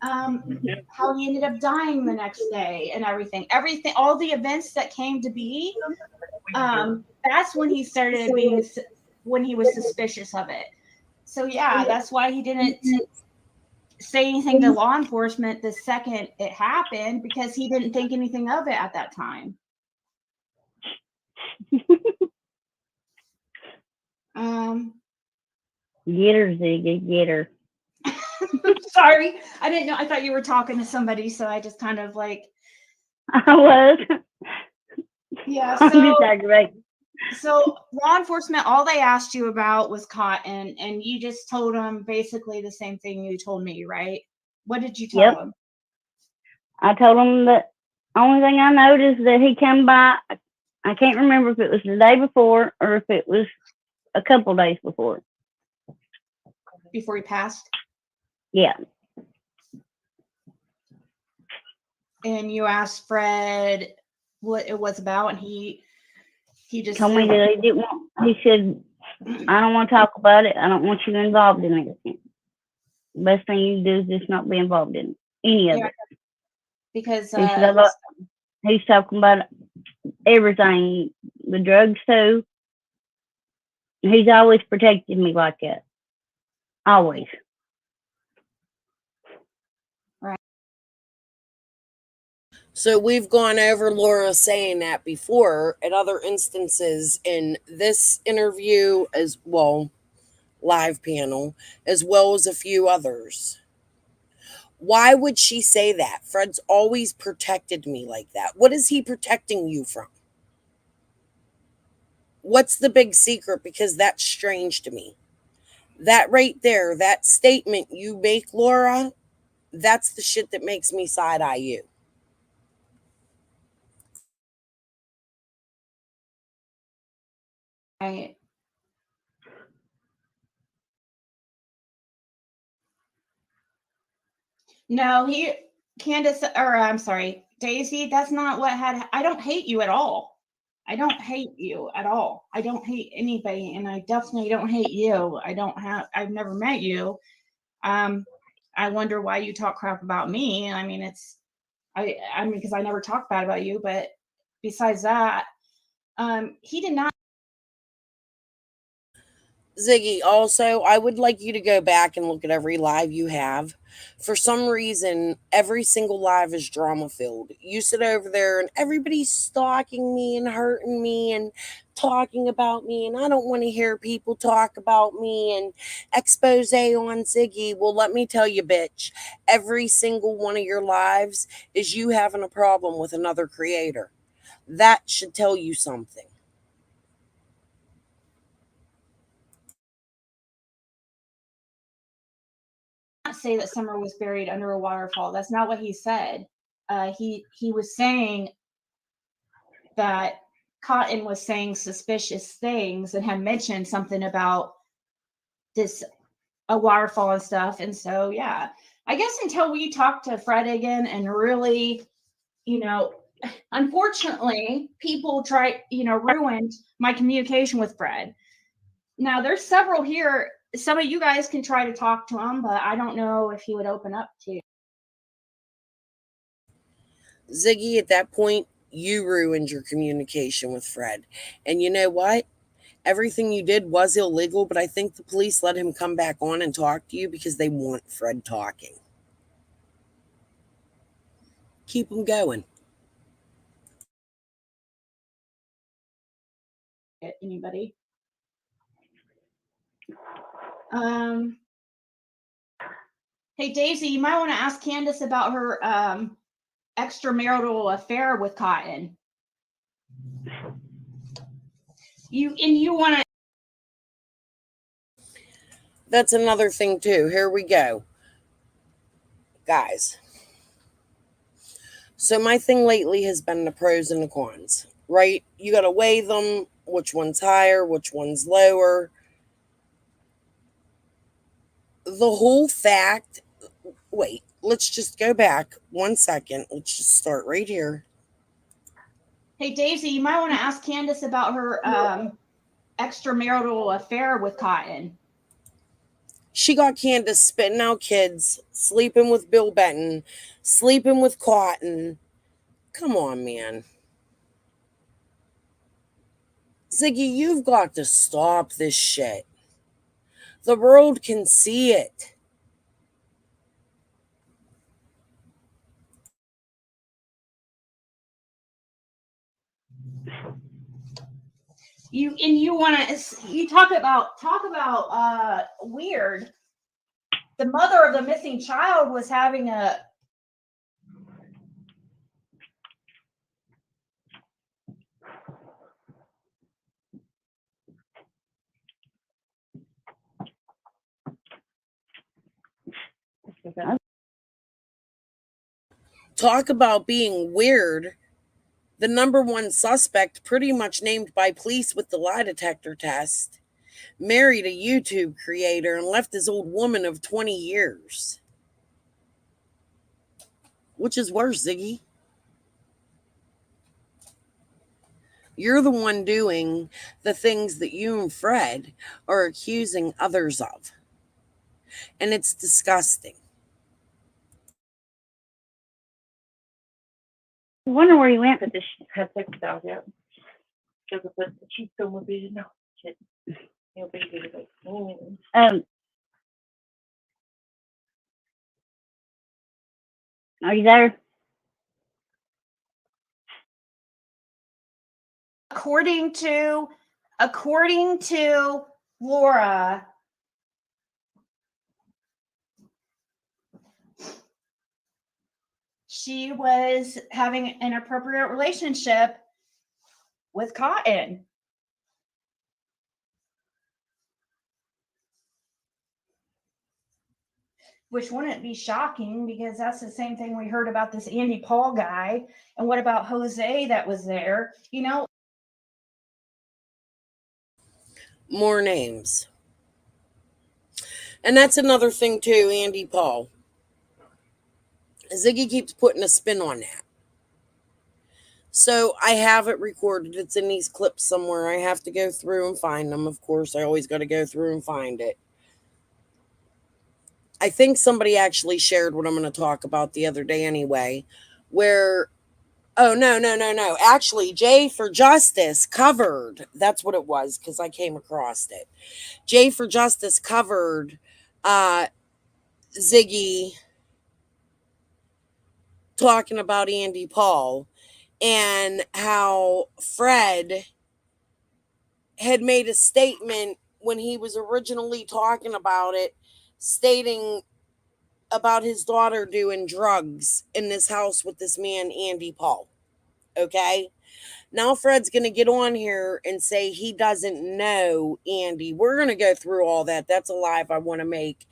dying the next day, and everything, all the events that came to be. That's when he started when he was suspicious of it. So yeah, that's why he didn't say anything to law enforcement the second it happened, because he didn't think anything of it at that time. Get her, Ziggy, get her. Sorry, I didn't know. I thought you were talking to somebody, so I just kind of like. I was. Yeah. I'm just aggravated. So law enforcement, all they asked you about was Cotton, and you just told them basically the same thing you told me, right? What did you tell them? I told him that only thing I noticed that he come by. I can't remember if it was the day before or if it was a couple days before. Before he passed? Yeah. And you asked Fred what it was about, and he just told me that he didn't want. He said, "I don't want to talk about it. I don't want you involved in anything. The best thing you can do is just not be involved in any of it." Because he said, he's talking about everything, the drugs too. He's always protected me like that. Always. Right. So we've gone over Laura saying that before at other instances in this interview as well, live panel, as well as a few others. Why would she say that? Fred's always protected me like that. What is he protecting you from? What's the big secret? Because that's strange to me. That right there, that statement you make, Laura, that's the shit that makes me side eye you. Right. No, Candace, or I'm sorry, Daisy, that's not what I don't hate you at all. I don't hate you at all. I don't hate anybody, and I definitely don't hate you. I've never met you. I wonder why you talk crap about me. I mean, I mean, because I never talk bad about you, but besides that, he did not. Ziggy, also, I would like you to go back and look at every live you have. For some reason, every single live is drama filled. You sit over there and everybody's stalking me and hurting me and talking about me, and I don't want to hear people talk about me and expose on Ziggy. Well, let me tell you, bitch, every single one of your lives is you having a problem with another creator. That should tell you something. Say that Summer was buried under a waterfall. That's not what he said. He was saying that Cotton was saying suspicious things and had mentioned something about a waterfall and stuff. And so, yeah, I guess until we talk to Fred again and really, unfortunately, people ruined my communication with Fred. Now, there's several here. Some of you guys can try to talk to him, but I don't know if he would open up to you. Ziggy, at that point, you ruined your communication with Fred. And you know what? Everything you did was illegal, but I think the police let him come back on and talk to you because they want Fred talking. Keep him going. Anybody? Hey, Daisy, you might want to ask Candace about her extramarital affair with Cotton. You want to. That's another thing, too. Here we go. Guys. So my thing lately has been the pros and the cons, right? You got to weigh them. Which one's higher? Which one's lower? The whole fact. Wait, let's just go back 1 second. Let's just start right here. Hey, Daisy, you might want to ask Candace about her extramarital affair with Cotton. She got Candace spitting out kids, sleeping with Bill Benton, sleeping with Cotton. Come on, man. Ziggy, you've got to stop this shit. The world can see it. You want to you talk about weird. The mother of the missing child was having a Talk about being weird. The number one suspect, pretty much named by police with the lie detector test, married a YouTube creator and left his old woman of 20 years. Which is worse, Ziggy? You're the one doing the things that you and Fred are accusing others of. And it's disgusting. I wonder where he went with this shit. Are you there? according to Laura, she was having an inappropriate relationship with Cotton. Which wouldn't be shocking because that's the same thing we heard about this Andy Paul guy. And what about Jose that was there? You know, more names. And that's another thing too, Andy Paul. Ziggy keeps putting a spin on that. So I have it recorded. It's in these clips somewhere. I have to go through and find them. Of course, I always got to go through and find it. I think somebody actually shared what I'm going to talk about the other day anyway, where, oh, no. Actually, Jay for Justice covered, that's what it was, because I came across it. Jay for Justice covered Ziggy talking about Andy Paul and how Fred had made a statement when he was originally talking about it, stating about his daughter doing drugs in this house with this man, Andy Paul. Okay? Now Fred's going to get on here and say he doesn't know Andy. We're going to go through all that. That's a live I want to make.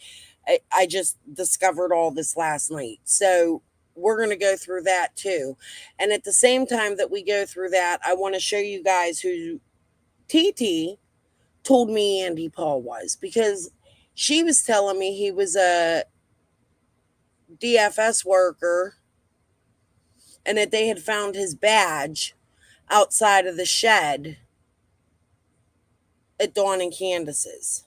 I just discovered all this last night. So we're going to go through that too. And at the same time that we go through that, I want to show you guys who TT told me Andy Paul was, because she was telling me he was a DFS worker and that they had found his badge outside of the shed at Dawn and Candace's.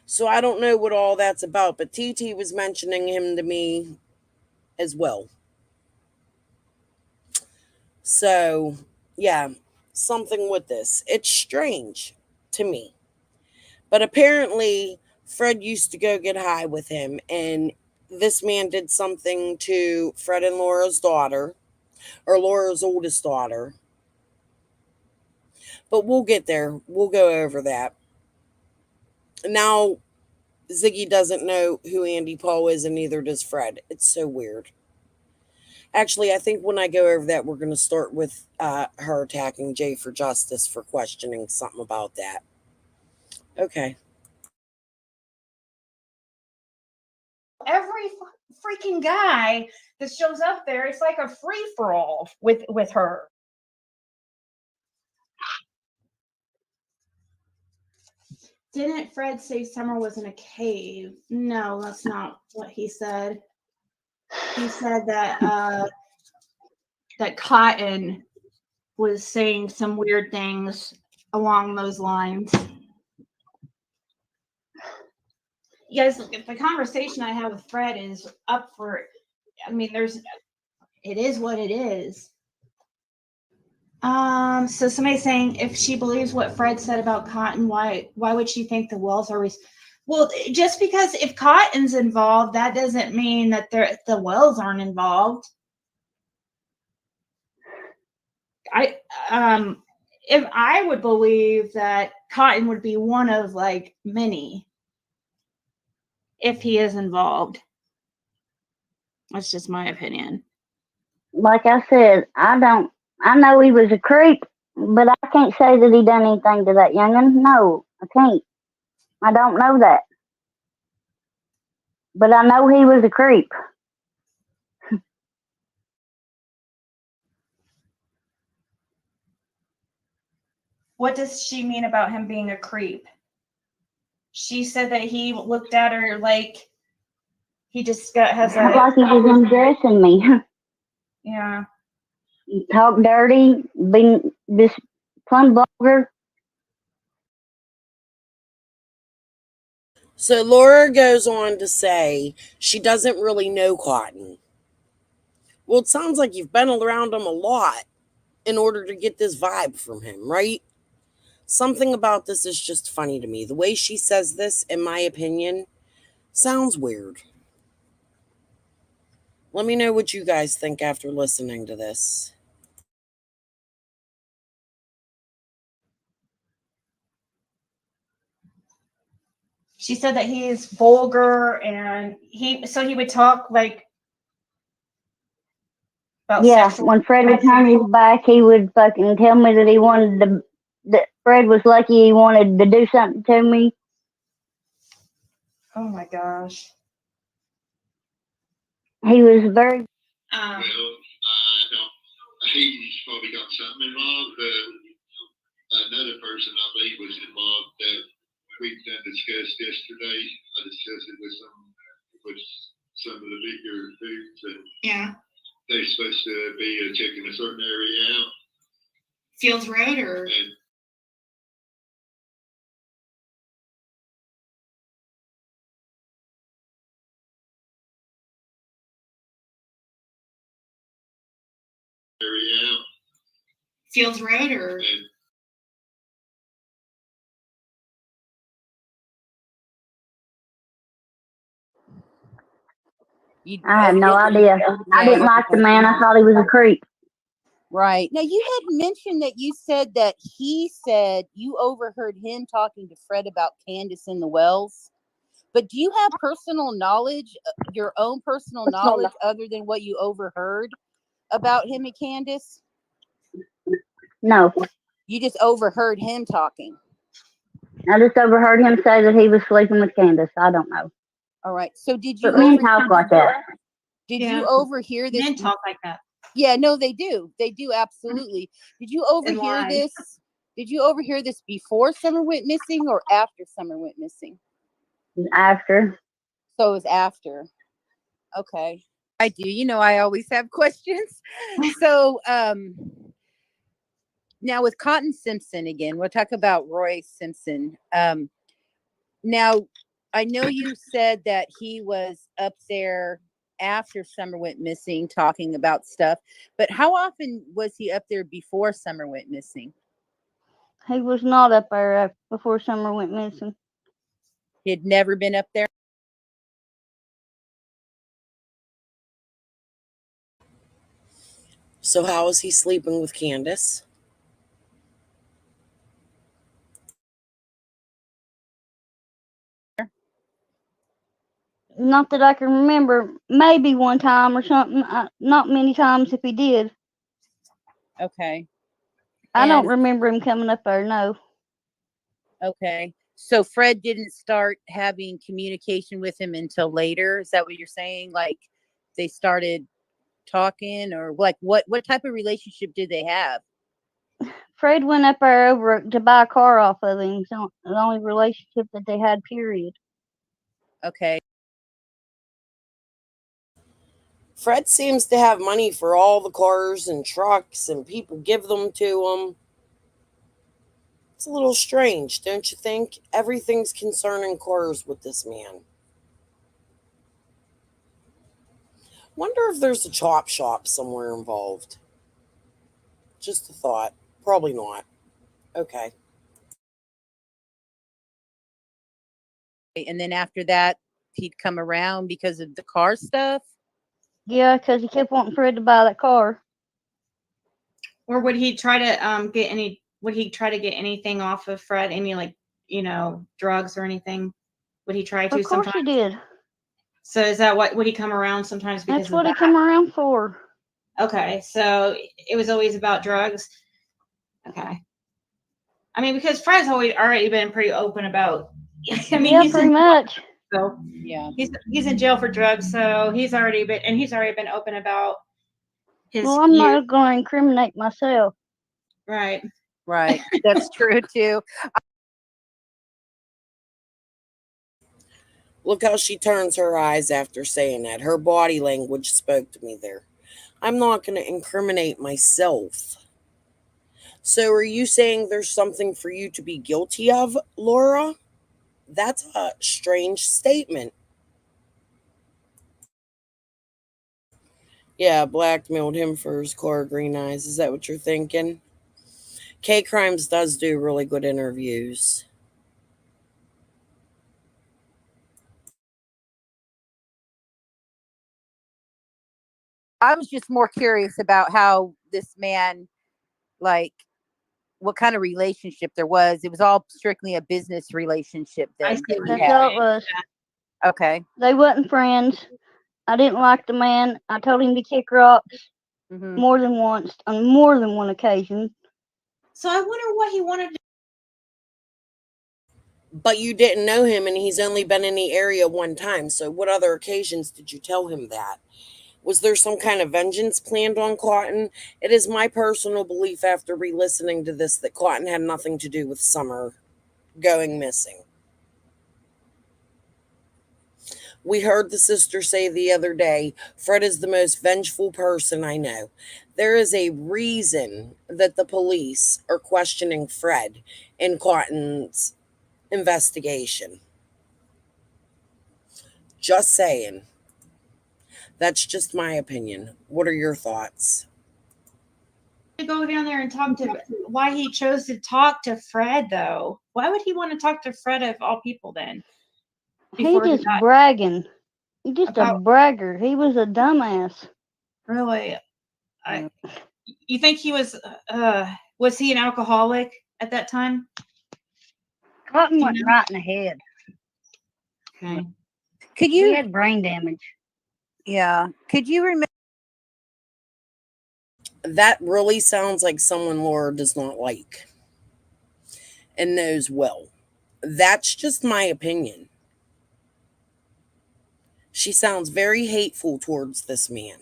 So I don't know what all that's about, but TT was mentioning him to me as well. So, yeah, something with this. It's strange to me. But apparently, Fred used to go get high with him, and this man did something to Fred and Laura's daughter, or Laura's oldest daughter. But we'll get there. We'll go over that. Now, Ziggy doesn't know who Andy Paul is, and neither does Fred. It's so weird. Actually, I think when I go over that, we're going to start with her attacking Jay for Justice for questioning something about that. Okay. every freaking guy that shows up there, it's like a free-for-all with her. Didn't Fred say Summer was in a cave? No, that's not what he said. He said that that Cotton was saying some weird things along those lines. Yes, the conversation I have with Fred is up for, I mean, it is what it is. So somebody's saying if she believes what Fred said about Cotton, why would she think the wells are well, just because if Cotton's involved, that doesn't mean that the wells aren't involved. If I would believe that Cotton would be one of like many if he is involved. That's just my opinion. Like I said, I know he was a creep, but I can't say that he done anything to that young'un. No, I can't. I don't know that. But I know he was a creep. What does she mean about him being a creep? She said that he looked at her like he just has a... Like he was undressing me. Yeah. Talk dirty, being this plumb vulgar. So Laura goes on to say she doesn't really know Cotton. Well, it sounds like you've been around him a lot in order to get this vibe from him, right? Something about this is just funny to me. The way she says this, in my opinion, sounds weird. Let me know what you guys think after listening to this. she said that he is vulgar and he would talk like about sexual. When Fred would turn his back, he would fucking tell me that he wanted to. That Fred was lucky he wanted to do something to me. Oh my gosh. He was very. Well, he's probably got something involved. Another person I believe was involved that we discussed yesterday. I discussed it with some of the bigger dudes, and Yeah. they're supposed to be checking a certain area out. Fields Road or And area out. Fields Road or And I had no idea. I didn't like the man. I thought he was a creep. Right. Now, you had mentioned that you said that he said you overheard him talking to Fred about Candace in the wells. But do you have personal knowledge, your own personal knowledge, other than what you overheard about him and Candace? No. You just overheard him talking. I just overheard him say that he was sleeping with Candace. I don't know. All right. So did you But men talk like that. Did Yeah. you overhear this? men talk like that. Yeah, no, they do. They do, absolutely. Did you overhear lie. this? Did you overhear this before Summer went missing or after Summer went missing? After. So it was after. Okay. I do. You know, I always have questions. So, now with Cotton Simpson again, we'll talk about Roy Simpson. Now, I know you said that he was up there after Summer went missing talking about stuff, but how often was he up there before Summer went missing? He was not up there before Summer went missing. He had never been up there? So how is he sleeping with Candace? Not that I can remember. Maybe one time or something. Not many times if he did. Okay. I don't remember him coming up there, no. Okay. So Fred didn't start having communication with him until later. Is that what you're saying? Like they started talking, or like what type of relationship did they have? Fred went up there over to buy a car off of him. So the only relationship that they had, period. Okay. Fred seems to have money for all the cars and trucks, and people give them to him. It's a little strange, don't you think? Everything's concerning cars with this man. Wonder if there's a chop shop somewhere involved. Just a thought. Probably not. Okay. And then after that, he'd come around because of the car stuff? Yeah, because he kept wanting Fred to buy that car. Or would he try to get anything off of Fred? Any drugs or anything? Would he try to? Of course he did. So is that what would he come around sometimes because that's what he come around for? Okay, so it was always about drugs. Okay. I mean, because Fred's already been pretty open about. I mean, yeah, pretty much. So yeah, he's in jail for drugs, so he's already been open about his. Well, I'm not going to incriminate myself. Right. Right. That's true too. Look how she turns her eyes after saying that. Her body language spoke to me there. I'm not going to incriminate myself. So are you saying there's something for you to be guilty of, Laura? That's a strange statement. Yeah, blackmailed him for his car green eyes. Is that what you're thinking? K Crimes does do really good interviews. I was just more curious about how this man, like, what kind of relationship there was. It was all strictly a business relationship I that see you what you're That's had. all it was. Okay. They wasn't friends. I didn't like the man. I told him to kick rocks Hmm. more than once on more than one occasion. So I wonder what he wanted to. But you didn't know him and he's only been in the area one time. So what other occasions did you tell him that? Was there some kind of vengeance planned on Cotton? It is my personal belief after re-listening to this that Cotton had nothing to do with Summer going missing. We heard the sister say the other day, Fred is the most vengeful person I know. There is a reason that the police are questioning Fred in Cotton's investigation. Just saying. That's just my opinion. What are your thoughts? Go down there and talk to why he chose to talk to Fred though. Why would he want to talk to Fred of all people then? He Before he just got bragging. He just a about bragger. He was a dumbass. really you think he was he an alcoholic at that time? Cotton You went know? right in the head. Okay. Could He you? had brain damage. Yeah. Could you remember? That really sounds like someone Laura does not like and knows well. That's just my opinion. She sounds very hateful towards this man.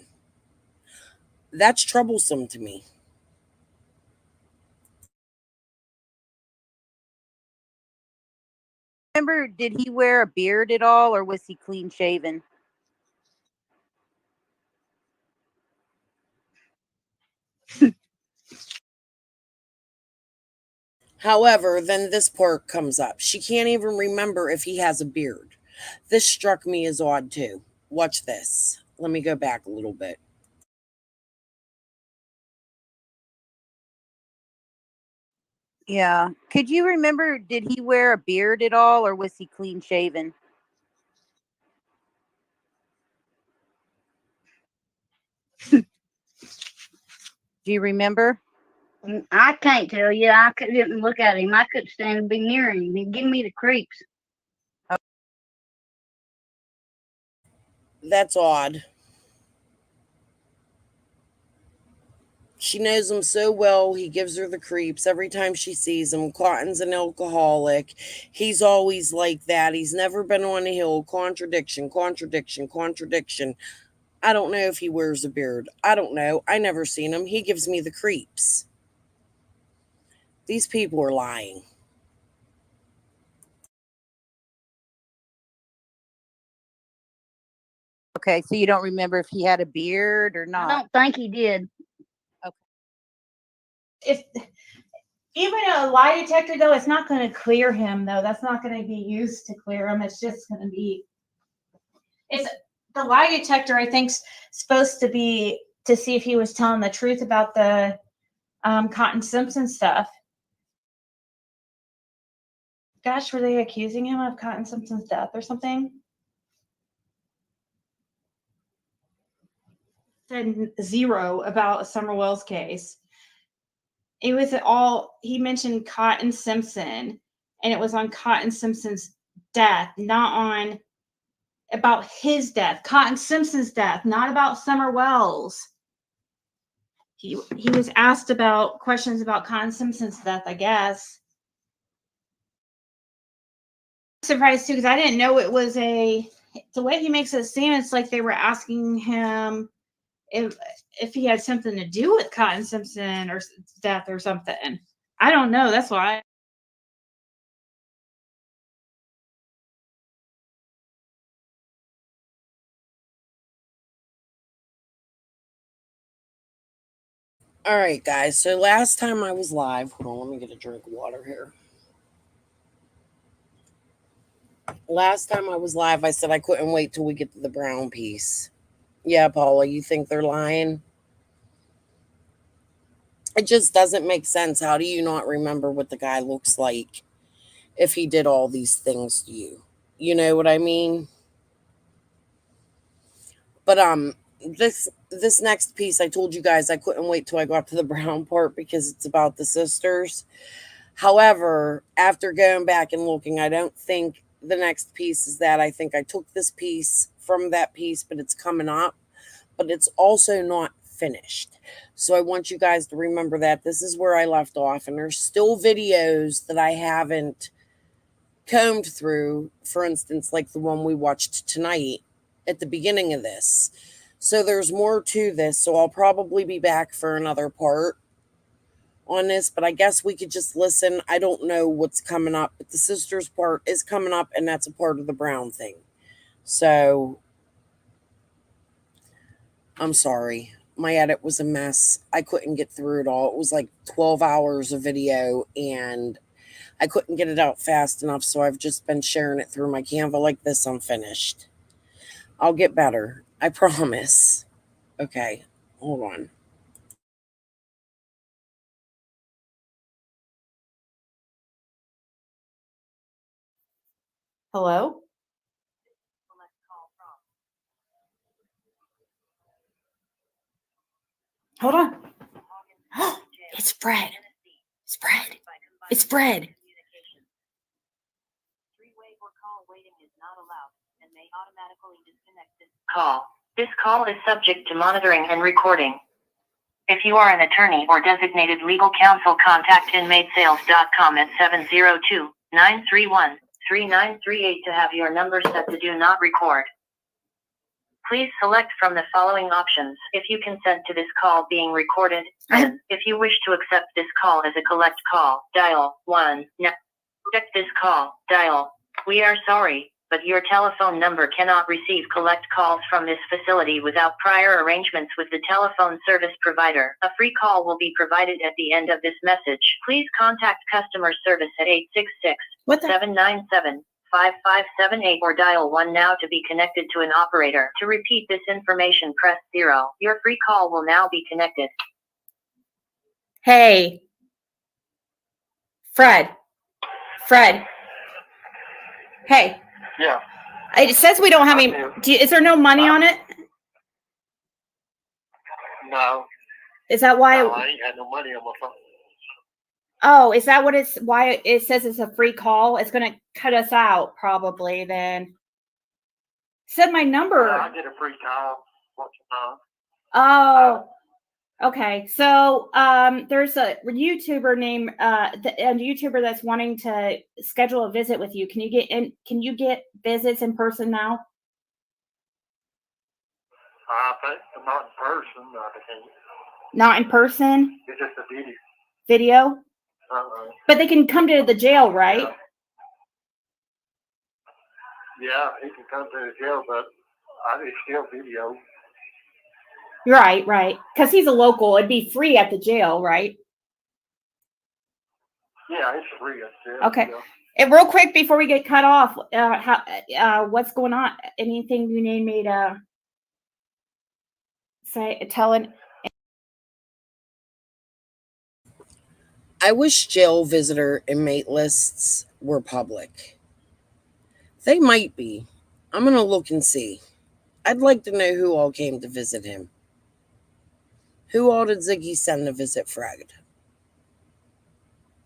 That's troublesome to me. Remember? Did he wear a beard at all, or was he clean shaven? However, then this part comes up. She can't even remember if he has a beard. This struck me as odd too. Watch this. Let me go back a little bit. Yeah. Could you remember? Did he wear a beard at all, or was he clean shaven? Do you remember? I can't tell you. Didn't look at him. I couldn't stand to be near him. He'd give me the creeps. That's odd. She knows him so well. He gives her the creeps every time she sees him. Cotton's an alcoholic. He's always like that. He's never been on a hill. Contradiction, contradiction, contradiction. I don't know if he wears a beard. I don't know. I never seen him. He gives me the creeps. These people are lying. Okay, so you don't remember if he had a beard or I not? don't think he did. If even a lie detector though, it's not going to clear him though. That's not going to be used to clear him. It's just going to be. It's the lie detector. I think's supposed to be to see if he was telling the truth about the Cotton Simpson stuff. Gosh, were they accusing him of Cotton Simpson's death or something? Said zero about Summer Wells' case. It was all he mentioned Cotton Simpson, and it was on Cotton Simpson's death, not on about his death, Cotton Simpson's death, not about Summer Wells. He was asked about questions about Cotton Simpson's death, I guess. I'm surprised too, because I didn't know it was the way he makes it seem, it's like they were asking him if he had something to do with Cotton Simpson or death or something. I don't know. That's why. All right, guys. So last time I was live, hold on, let me get a drink of water here. Last time I was live, I said I couldn't wait till we get to the brown piece. Yeah, Paula, you think they're lying? It just doesn't make sense. How do you not remember what the guy looks like if he did all these things to you? You know what I mean? But this next piece, I told you guys I couldn't wait till I got to the brown part because it's about the sisters. However, after going back and looking, I don't think the next piece is that. I think I took this piece from that piece, but it's coming up, but it's also not finished. So I want you guys to remember that this is where I left off, and there's still videos that I haven't combed through, for instance, like the one we watched tonight at the beginning of this. So there's more to this, so I'll probably be back for another part on this, but I guess we could just listen. I don't know what's coming up, but the sisters part is coming up, and that's a part of the brown thing. So I'm sorry. My edit was a mess. I couldn't get through it all. It was like 12 hours of video, and I couldn't get it out fast enough, so I've just been sharing it through my Canva like this unfinished. I'll get better. I promise. Okay, hold on. Hello? Hold on. It's Fred. It's Fred. It's Fred. Three-way or call waiting is not allowed and may automatically disconnect this call. This call is subject to monitoring and recording. If you are an attorney or designated legal counsel, contact inmatesales.com at 702-931-3938 to have your number set to do not record. Please select from the following options. If you consent to this call being recorded, and if you wish to accept this call as a collect call, dial 1. Now, reject this call, dial. We are sorry, but your telephone number cannot receive collect calls from this facility without prior arrangements with the telephone service provider. A free call will be provided at the end of this message. Please contact customer service at 866-797-5578 or dial 1 now to be connected to an operator. To repeat this information, press 0. Your free call will now be connected. Hey. Fred. Fred. Hey. Yeah. It says we don't have any. Is there no money on it? No. Is that why? No, I ain't had no money on my phone. Oh, is that what it's why it says it's a free call? It's going to cut us out probably then. Said my number. Yeah, I get a free call once a month. Oh, okay. So there's a YouTuber named a YouTuber that's wanting to schedule a visit with you. Can you get in? Can you get visits in person now? I think not in person. I think Not in person. it's just a video. Video. But they can come to the jail, right? Yeah, he can come to the jail, but it's still video. Right, right. Because he's a local. It'd be free at the jail, right? Yeah, it's free at the jail. Okay. Yeah. And real quick before we get cut off, what's going on? Anything you need me to say? Telling. I wish jail visitor inmate lists were public. They might be. I'm going to look and see. I'd like to know who all came to visit him. Who all did Ziggy send to visit Fred?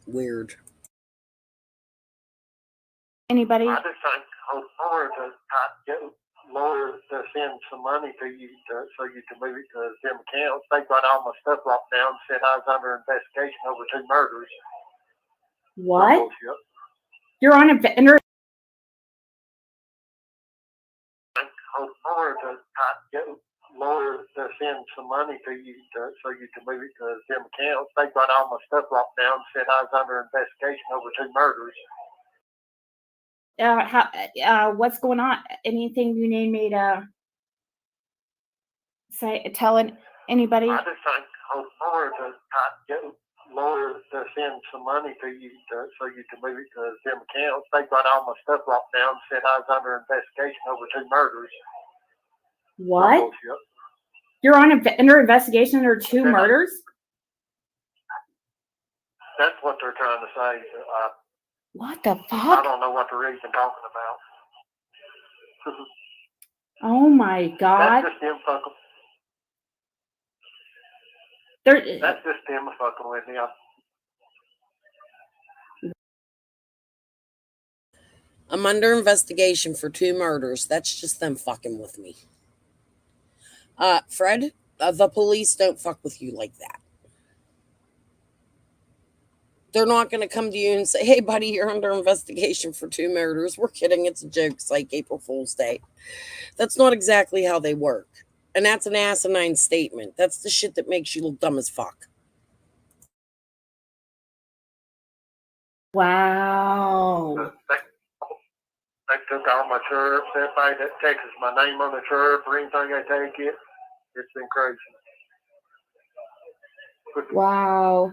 Weird. Anybody? I just think Lord to get lawyers to send some money to you so you can move it to them accounts. They got all my stuff locked down and said I was under investigation over 2 murders. What? You're on a vendor. Lord to get lawyers to send some money to you so you can move it to them accounts. They got all my stuff locked down and said I was under investigation over 2 murders. What's going on? Anything you need me to say? Telling anybody? I just think Lord to get lawyers to send some money to you so you can move it to them accounts. They got all my stuff locked down and said I was under investigation over 2 murders. What? You're on under investigation under 2 murders? That's what they're trying to say. What the I fuck? don't know what they're even talking about. Oh my God. That's just them fucking. That's just them fucking with me. I'm under investigation for 2 murders. That's just them fucking with me. Fred, the police don't fuck with you like that. They're not going to come to you and say, hey, buddy, you're under investigation for 2 murders. We're kidding. It's a joke. It's like April Fool's Day. That's not exactly how they work. And that's an asinine statement. That's the shit that makes you look dumb as fuck. Wow. They took all my shirts. Everybody that takes my name on the shirt for anything they take it. It's been crazy. Wow.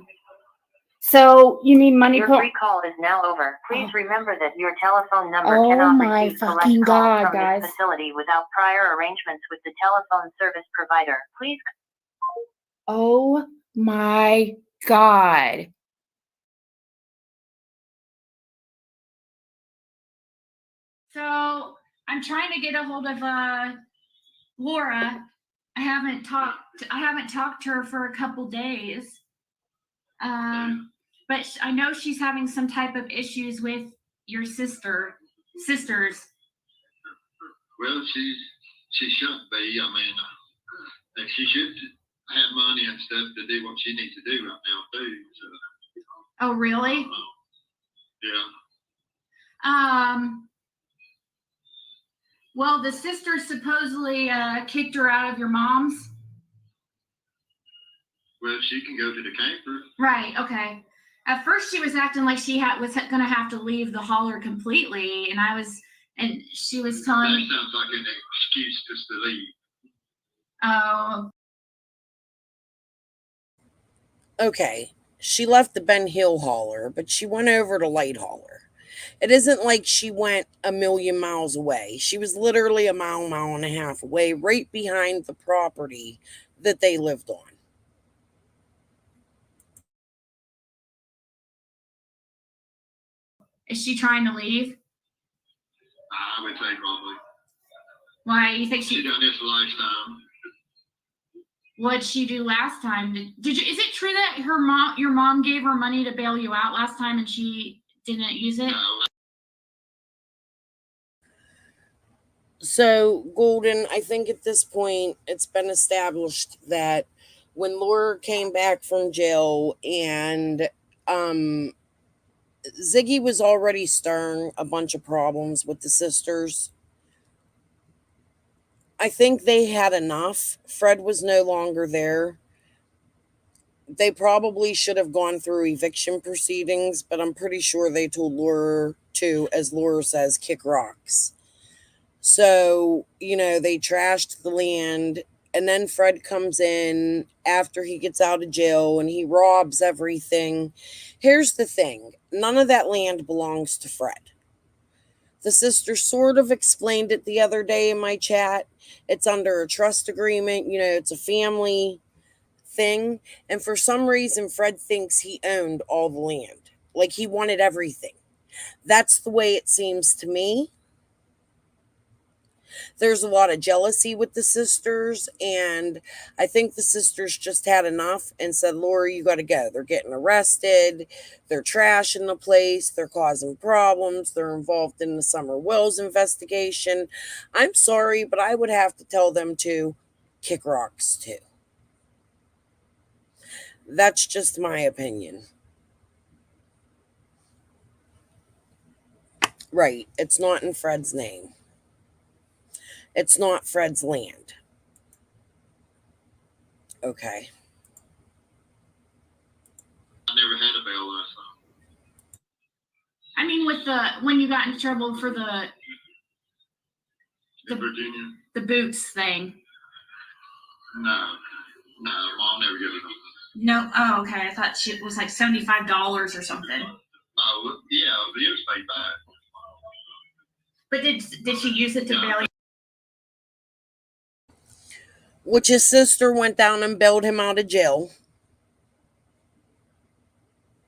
So you need money Your put. free call is now over. Please remember that your telephone number Oh cannot my receive collect fucking calls God, from guys. this facility without prior arrangements with the telephone service provider. Please. Oh my God. So I'm trying to get a hold of Laura. I haven't talked to her for a couple days. But I know she's having some type of issues with your sisters. Well, she shouldn't be. I mean, she should have money and stuff to do what she needs to do right now too. So. Oh, really? Yeah. Well, the sister supposedly kicked her out of your mom's. Well, she can go to the camper. Right. Okay. At first, she was acting like she was going to have to leave the holler completely, and she was telling me. That sounds like an excuse just to leave. Oh. Okay, she left the Ben Hill holler, but she went over to Light Holler. It isn't like she went a million miles away. She was literally a mile and a half away, right behind the property that they lived on. Is she trying to leave? I would say probably. Why you think She done this a lifetime. What'd she do last time? Did you? Is it true that your mom gave her money to bail you out last time and she didn't use it? No. So, Golden, I think at this point it's been established that when Laura came back from jail and Ziggy was already stirring a bunch of problems with the sisters. I think they had enough. Fred was no longer there. They probably should have gone through eviction proceedings, but I'm pretty sure they told Laura to, as Laura says, kick rocks. So, they trashed the land, and then Fred comes in after he gets out of jail and he robs everything. Here's the thing. None of that land belongs to Fred. The sister sort of explained it the other day in my chat. It's under a trust agreement. It's a family thing. And for some reason, Fred thinks he owned all the land. Like he wanted everything. That's the way it seems to me. There's a lot of jealousy with the sisters, and I think the sisters just had enough and said, Laura, you got to go. They're getting arrested. They're trashing the place. They're causing problems. They're involved in the Summer Wells investigation. I'm sorry, but I would have to tell them to kick rocks too. That's just my opinion. Right. It's not in Fred's name. It's not Fred's land. Okay. I never had a bail last time. I mean, when you got in trouble for the Virginia? The boots thing. No, Mom never gave it up. No, oh, okay. I thought it was like $75 or something. Oh, yeah, the years paid back. But did she use it to bail you? Which his sister went down and bailed him out of jail.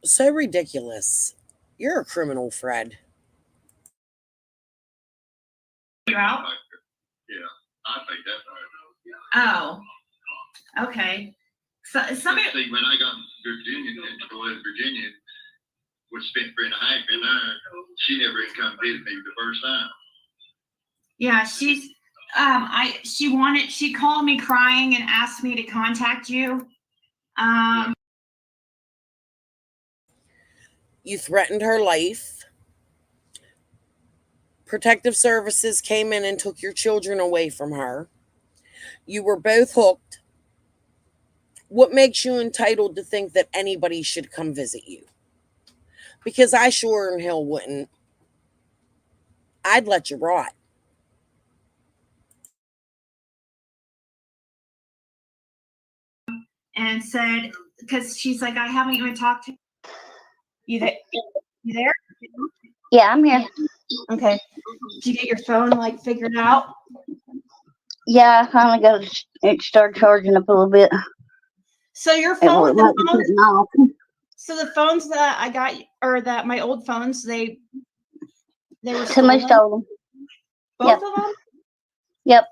So ridiculous. You're a criminal, Fred. You're out? Yeah, I think that's right. Oh, okay. Somebody, See, when I got to West Virginia, was spent 3.5 years in there, she never even come visit me the first time. yeah, she called me crying and asked me to contact you. You threatened her life. Protective services came in and took your children away from her. You were both hooked. What makes you entitled to think that anybody should come visit you? Because I sure in hell wouldn't. I'd let you rot. And said, because she's like, I haven't even talked to you. You there? Yeah, I'm here. Okay. Did you get your phone like figured out? Yeah, I finally got it started charging up a little bit. So your It phone, might be getting off. so the phones that I got, or that my old phones, they were Somebody stolen. stole them. Both of them? Yep.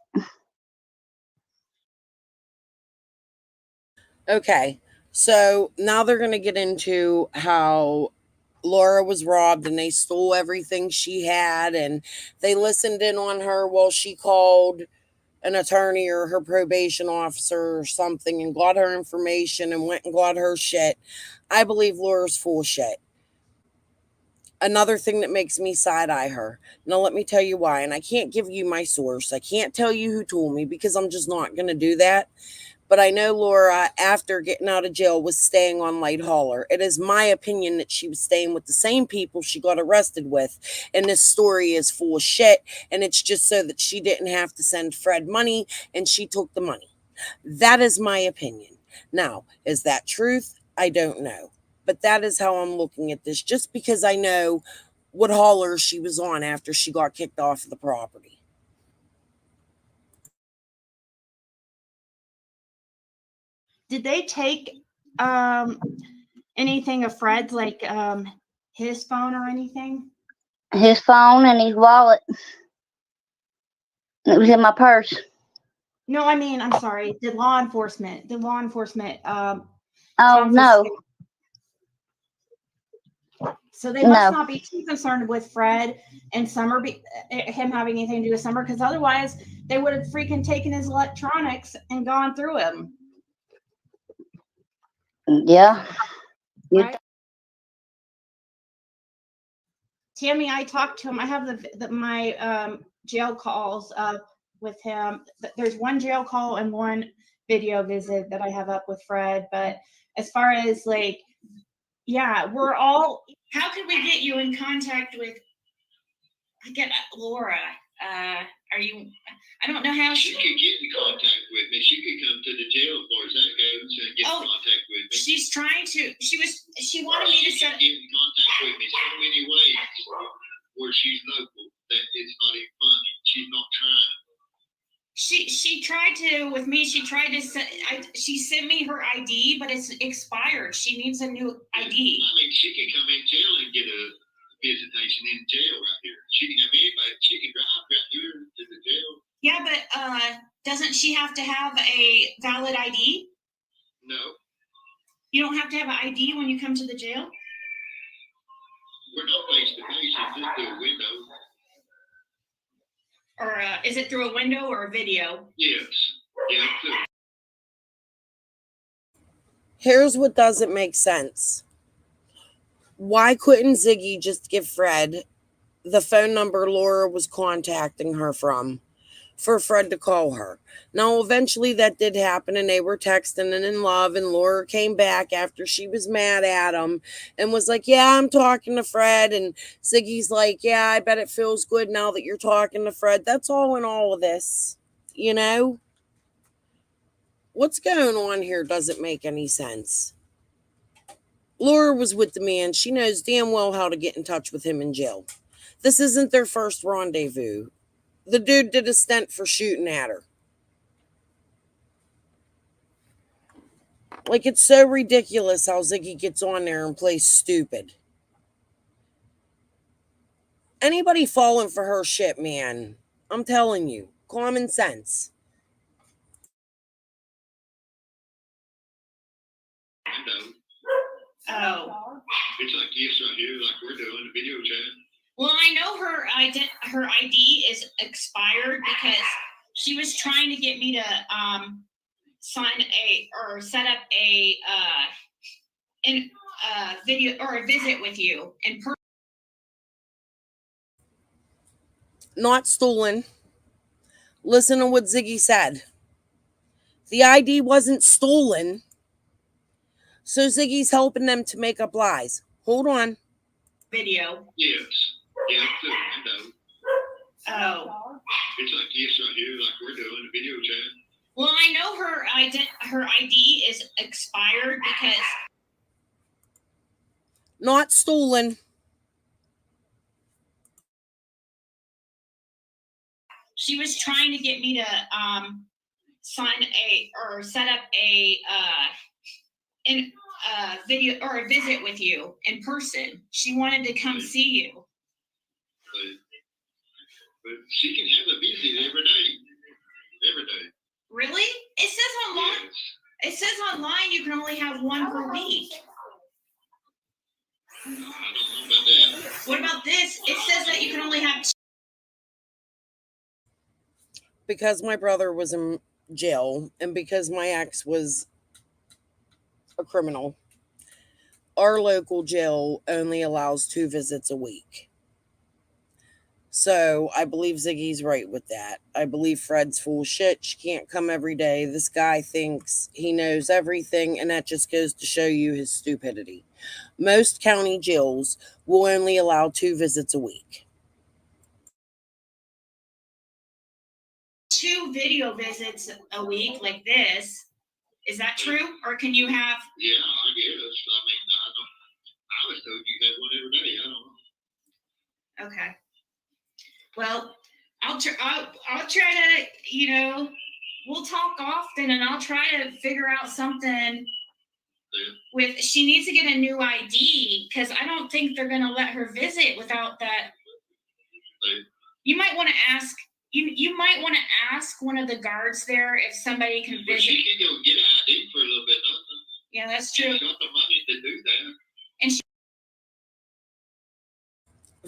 Okay, so now they're going to get into how Laura was robbed and they stole everything she had, and they listened in on her while she called an attorney or her probation officer or something and got her information and went and got her shit. I believe Laura's full of shit. Another thing that makes me side-eye her. Now, let me tell you why. And I can't give you my source. I can't tell you who told me because I'm just not going to do that. But I know Laura, after getting out of jail, was staying on Light Hauler. It is my opinion that she was staying with the same people she got arrested with. And this story is full of shit. And it's just so that she didn't have to send Fred money and she took the money. That is my opinion. Now, is that truth? I don't know. But that is how I'm looking at this, just because I know what hauler she was on after she got kicked off of the property. Did they take anything of Fred's, like his phone or anything? His phone and his wallet. It was in my purse. No, I mean, I'm sorry. Did law enforcement? Oh, no. So they must not be too concerned with Fred and Summer, him having anything to do with Summer, because otherwise they would have freaking taken his electronics and gone through him. Yeah. Right? Tammy, I talked to him. I have my jail calls with him. There's one jail call and one video visit that I have up with Fred. But as far as like, yeah, we're all. How could we get you in contact with? Laura. Are you? I don't know how she could get in contact with me. She could come to the jail as far as that goes and get in contact with me. She's trying to. She wanted me to get in contact with me so many ways where she's local that it's not even funny. She's not trying. She tried to with me. She tried to she sent me her ID, but it's expired. She needs a new ID. I mean, she can come in jail and get a visitation in jail right here. She can have anybody. She can drive right here to the jail. Yeah, but doesn't she have to have a valid ID? No. You don't have to have an ID when you come to the jail? We're not face to face. It's just through a window. Or is it through a window or a video? Yes. Yeah, too. Here's what doesn't make sense. Why couldn't Ziggy just give Fred the phone number Laura was contacting her from for Fred to call her? Now, eventually that did happen and they were texting and in love, and Laura came back after she was mad at him and was like, yeah, I'm talking to Fred. And Ziggy's like, yeah, I bet it feels good now that you're talking to Fred. That's all in all of this, you know? What's going on here doesn't make any sense. Laura was with the man. She knows damn well how to get in touch with him in jail. This isn't their first rendezvous. The dude did a stunt for shooting at her. Like, it's so ridiculous how Ziggy gets on there and plays stupid. Anybody falling for her shit, man, I'm telling you, common sense. know. Oh. It's like this right here, like we're doing a video chat. Well, I know her ID is expired because she was trying to get me to set up a video or a visit with you in person. Not stolen. Listen to what Ziggy said. The ID wasn't stolen. So Ziggy's helping them to make up lies. Hold on. Video. Yes. Yeah, I know. Oh. It's like this right here, like we're doing a video chat. Well, I know her ID is expired because Not stolen. she was trying to get me to set up a video or a visit with you in person. She wanted to come see you. But she can have a visit every day. Every day. Really? It says online. Yes. It says online you can only have one per week. I don't know about that. What about this? It says that you can only have two. Because my brother was in jail and because my ex was a criminal, our local jail only allows 2 visits a week. So I believe Ziggy's right with that. I believe Fred's full of shit. She can't come every day. This guy thinks he knows everything, and that just goes to show you his stupidity. Most county jails will only allow 2 visits a week. 2 video visits a week like this. Is that true? Or can you have? Yeah, I guess. I mean, I was told you had one every day. I don't know. Okay. Well, I'll try to, we'll talk often and I'll try to figure out something with, she needs to get a new ID because I don't think they're going to let her visit without that. You might want to ask, you might want to ask one of the guards there if somebody can But visit. she can go get an ID for a little bit, nothing. Yeah, that's true. She's got the money to do that. And she,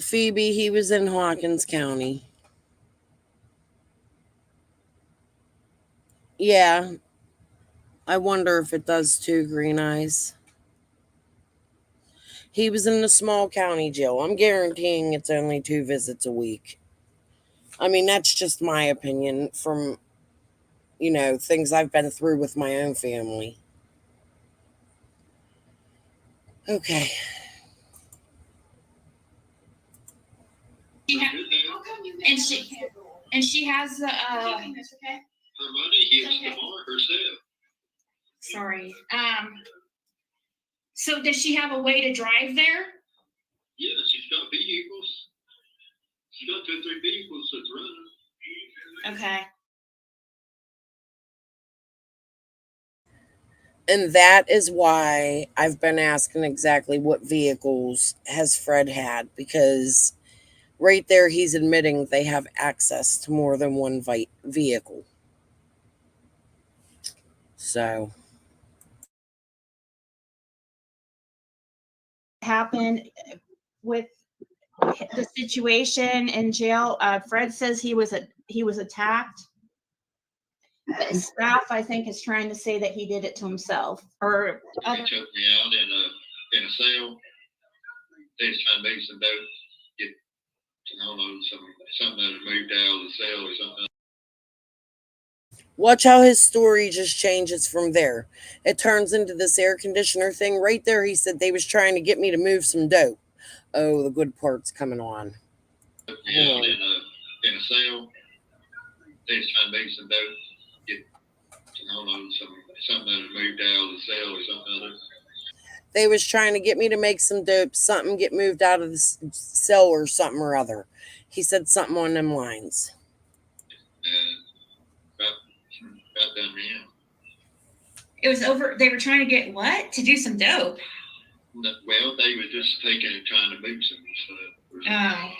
Phoebe, he was in Hawkins County. Yeah. I wonder if it does too, Green Eyes. He was in a small county jail. I'm guaranteeing it's only 2 visits a week. I mean, that's just my opinion from, things I've been through with my own family. Okay. and she has the Her money hits the mark herself. sorry. So does she have a way to drive there? Yeah, she's got vehicles. She's got 2 or 3 vehicles that's running. Okay. And that is why I've been asking exactly what vehicles has Fred had, because right there he's admitting they have access to more than one vehicle. So Happened with the situation in jail. Fred says he was attacked. Staff, I think, is trying to say that he did it to himself. Or He took me out in a cell. They was trying to make some dope. Get, I don't know, something that moved out of the cell or something. watch how his story just changes from there. It turns into this air conditioner thing. Right there he said they was trying to get me to move some dope. Oh, the good part's coming on. Took me out in a cell. They was trying to make some dope. Get, I don't know, something that moved out of the cell or something other. They was trying to get me to make some dope, something get moved out of the cell or something or other. He said something on them lines. About done me in. it was over. They were trying to get what? To do some dope. Well, they were just taking and trying to move some stuff. Oh.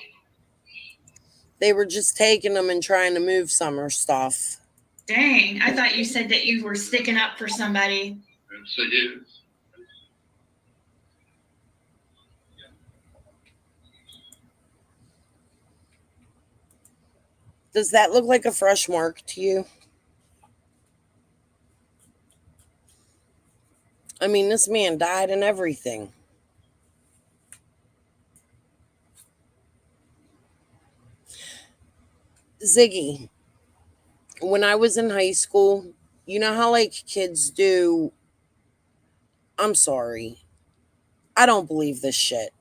They were just taking them and trying to move some or stuff. Dang. I thought you said that you were sticking up for somebody. So yeah. Does that look like a fresh mark to you? I mean, this man died and everything. Ziggy, when I was in high school, you know how like kids do, I'm sorry, I don't believe this shit.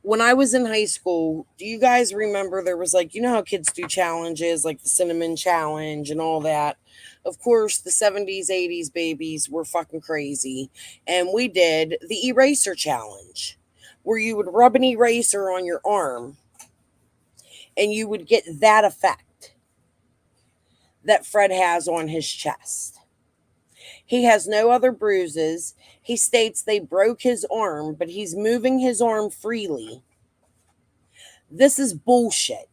When I was in high school, do you guys remember there was like, you know how kids do challenges, like the cinnamon challenge and all that? Of course, the 70s, 80s babies were fucking crazy. And we did the eraser challenge, where you would rub an eraser on your arm and you would get that effect that Fred has on his chest. He has no other bruises. He states they broke his arm, but he's moving his arm freely. This is bullshit,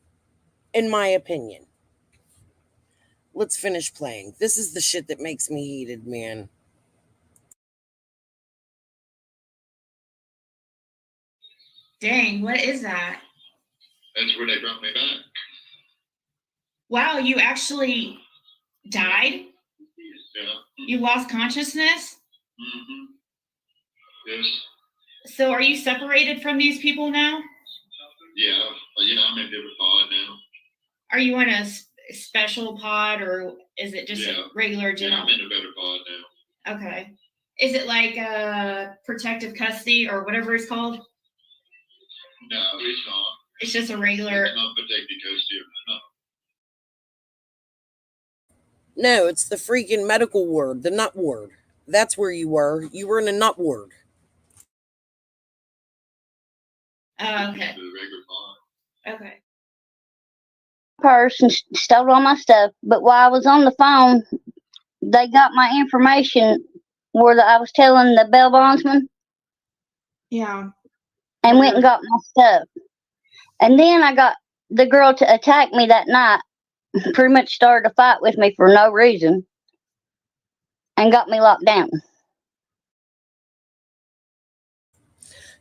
in my opinion. Let's finish playing. This is the shit that makes me heated, man. Dang, what is that? That's where they brought me back. Wow, you actually died? Yeah. You lost consciousness? Mm-hmm. Yes. So are you separated from these people now? Yeah. Yeah, I'm in a different pod now. Are you in a special pod, or is it just Yeah. a regular Yeah, general? I'm in a better pod now. Okay. Is it like protective custody or whatever it's called? No, it's not. It's just a regular. It's not protected custody. No. No, it's the freaking medical ward, the nut ward. That's where you were. You were in a nut ward. Okay. The regular pod. Okay. Purse and stole all my stuff. But while I was on the phone, they got my information where I was telling the bail bondsman Yeah. and went and got my stuff. And then I got the girl to attack me that night, pretty much started a fight with me for no reason and got me locked down.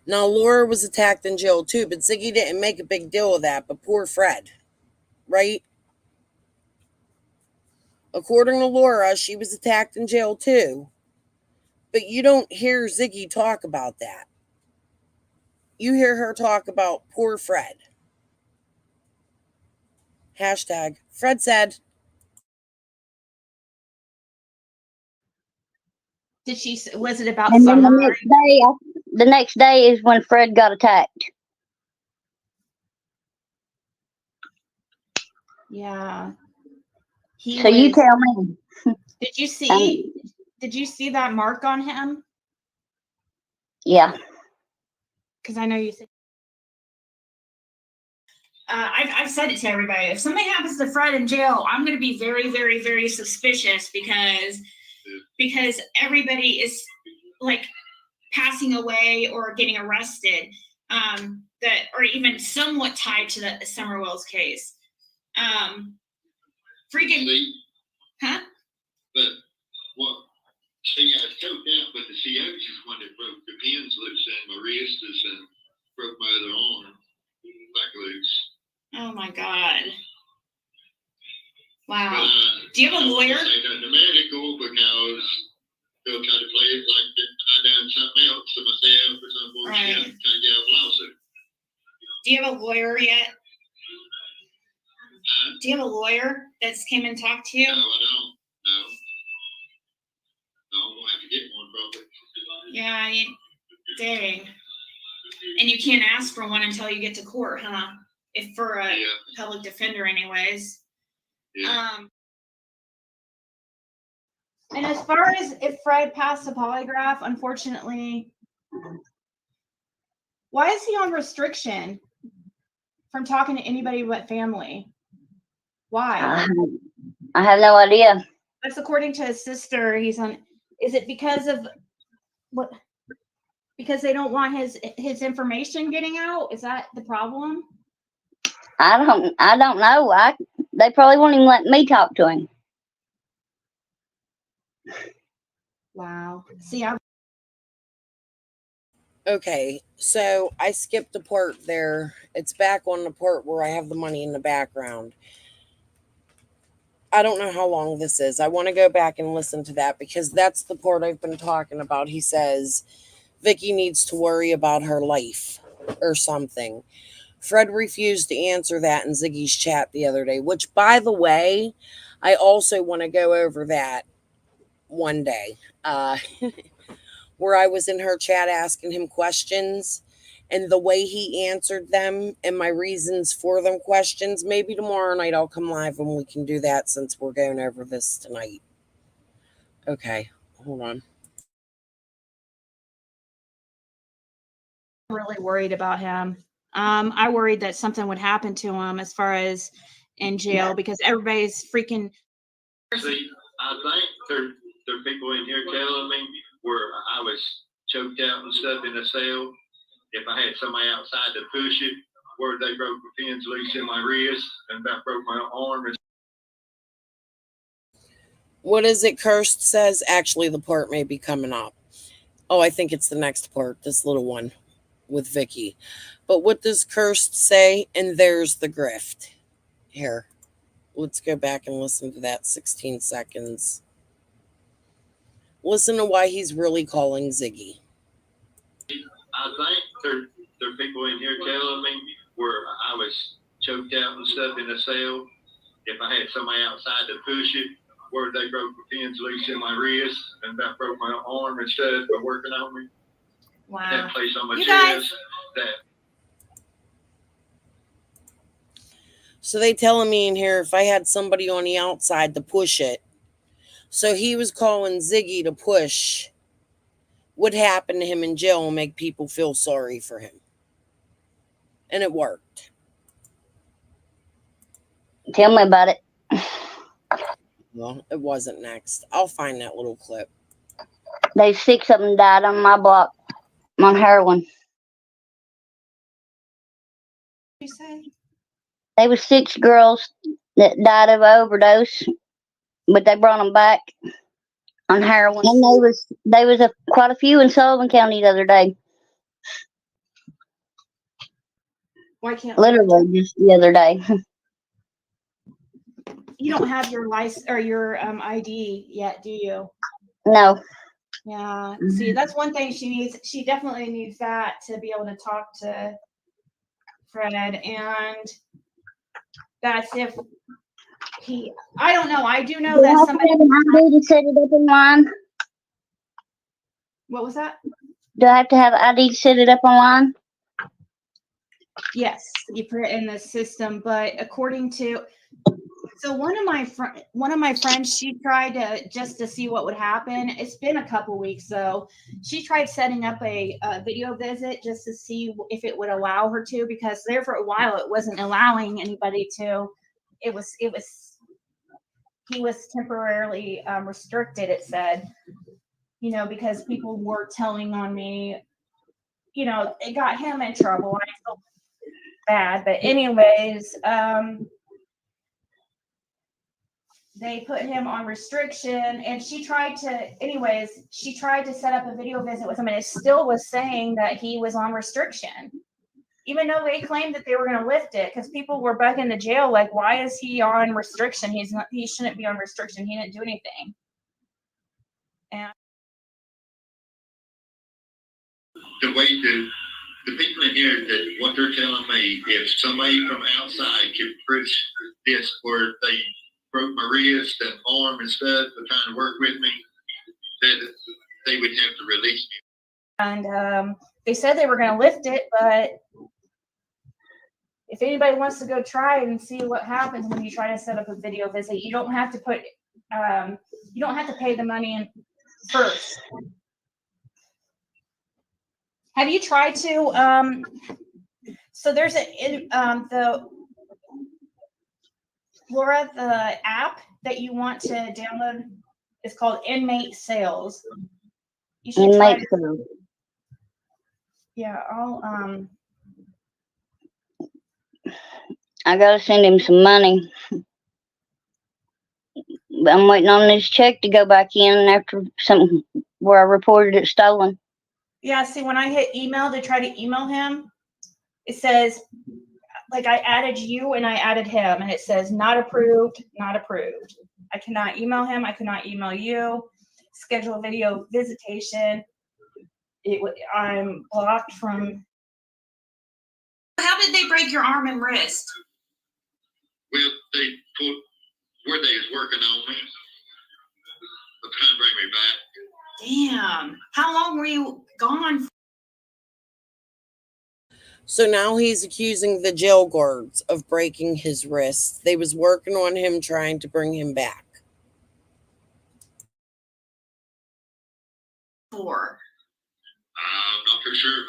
Now, Laura was attacked in jail too, but Ziggy didn't make a big deal of that. But poor Fred, right? According to Laura, she was attacked in jail too. But you don't hear Ziggy talk about that. You hear her talk about poor Fred. Hashtag Fred said. Did she? Was it about And then summer? the next day is when Fred got attacked. Yeah. So you tell me. Did you see? Did you see that mark on him? Yeah. Because I know you said. I've said it to everybody. If something happens to Fred in jail, I'm going to be very, very, very suspicious because everybody is like passing away or getting arrested that are even somewhat tied to the Summer Wells case. Freaking, See, huh? but what? See, I choked out, but the CO's is one that broke the pins loose and my wrist and broke my other arm back loose. Oh my God. Wow. But, do you have a lawyer? I don't say nothing medical because they'll try to play it like that I done something else to myself or some bullshit. Right. Trying to get out of a lawsuit. Do you have a lawyer yet? Do you have a lawyer that's came and talked to you? No, I don't. No. No, I'm gonna have to get one probably. Yeah, dang. And you can't ask for one until you get to court, huh? If for a public defender anyways. Yeah. And as far as if Fred passed a polygraph, unfortunately, why is he on restriction from talking to anybody but family? Why? I have no idea. That's according to his sister. He's on. Is it because of what? Because they don't want his information getting out? Is that the problem? I don't know. They probably won't even let me talk to him. Wow. See, Okay, so I skipped a part there. It's back on the part where I have the money in the background. I don't know how long this is. I want to go back and listen to that because that's the part I've been talking about. He says Vicky needs to worry about her life or something. Fred refused to answer that in Ziggy's chat the other day, which, by the way, I also want to go over that one day, where I was in her chat asking him questions and the way he answered them and my reasons for them questions. Maybe tomorrow night I'll come live and we can do that since we're going over this tonight. Okay, hold on. I'm really worried about him. I worried that something would happen to him as far as in jail because everybody's freaking. See, I think there are people in here telling me where I was choked out and stuff in a cell. If I had somebody outside to push it, where they broke the pins loose in my wrist and about broke my arm. What is it Cursed says? Actually, the part may be coming up. Oh, I think it's the next part, this little one with Vicky. But what does Cursed say? And there's the grift. Here, let's go back and listen to that 16 seconds. Listen to why he's really calling Ziggy. I think there are people in here telling me where I was choked out and stuff in a cell. If I had somebody outside to push it, where they broke the pins loose in my wrist and about broke my arm and stuff by working on me. Wow. That place on my You chest. So they telling me in here if I had somebody on the outside to push it. So he was calling Ziggy to push what happened to him in jail and make people feel sorry for him. And it worked. Tell me about it. Well, it wasn't next. I'll find that little clip. There's 6 of them died on my block on heroin. You say? There was 6 girls that died of overdose, but they brought them back on heroin. And there was quite a few in Sullivan County the other day. Why can't Literally just the other day. you don't have your license or your ID yet, do you? No. Yeah. See, that's one thing she needs. She definitely needs that to be able to talk to Fred, and that's if he. I don't know. I do know that somebody. Do I have to have an ID to set it up online? What was that? Do I have to have an ID to set it up online? Yes, you put it in the system, but according to one of my friends, she tried to see what would happen. It's been a couple weeks, so she tried setting up a video visit just to see if it would allow her to, because there for a while it wasn't allowing anybody to. He was temporarily restricted. It said, because people were telling on me, it got him in trouble. I felt bad, but anyways, they put him on restriction, and she tried to set up a video visit with him, and it still was saying that he was on restriction, even though they claimed that they were going to lift it, because people were bugging the jail like, why is he on restriction? He shouldn't be on restriction. He didn't do anything. And The way the people in here, that what they're telling me, if somebody from outside could push this where they broke my wrist and arm and stuff, they're trying to work with me, that they would have to release me. And they said they were going to lift it, but if anybody wants to go try and see what happens when you try to set up a video visit, you don't have to pay the money in first. Have you tried to? So there's the Laura, the app that you want to download is called Inmate Sales. You should try it. Yeah, I gotta send him some money. I'm waiting on this check to go back in after something where I reported it stolen. Yeah, see, when I hit email to try to email him, it says, like, I added you and I added him, and it says not approved, not approved. I cannot email him. I cannot email you. Schedule a video visitation. I'm blocked from. How did they break your arm and wrist? Well, they put where they was working on me. They're trying to bring me back. Damn. How long were you gone? So now he's accusing the jail guards of breaking his wrist. They was working on him, trying to bring him back. For. I'm not for sure.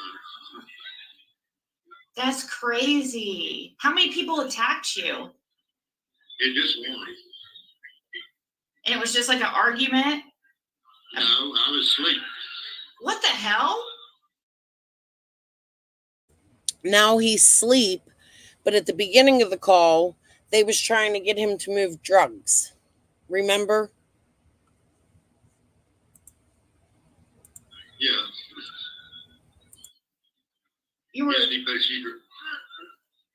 That's crazy. How many people attacked you? It just one. And it was just like an argument? No, I was asleep. What the hell? Now he's asleep, but at the beginning of the call, they was trying to get him to move drugs. Remember? Yeah. You were. Yeah, because you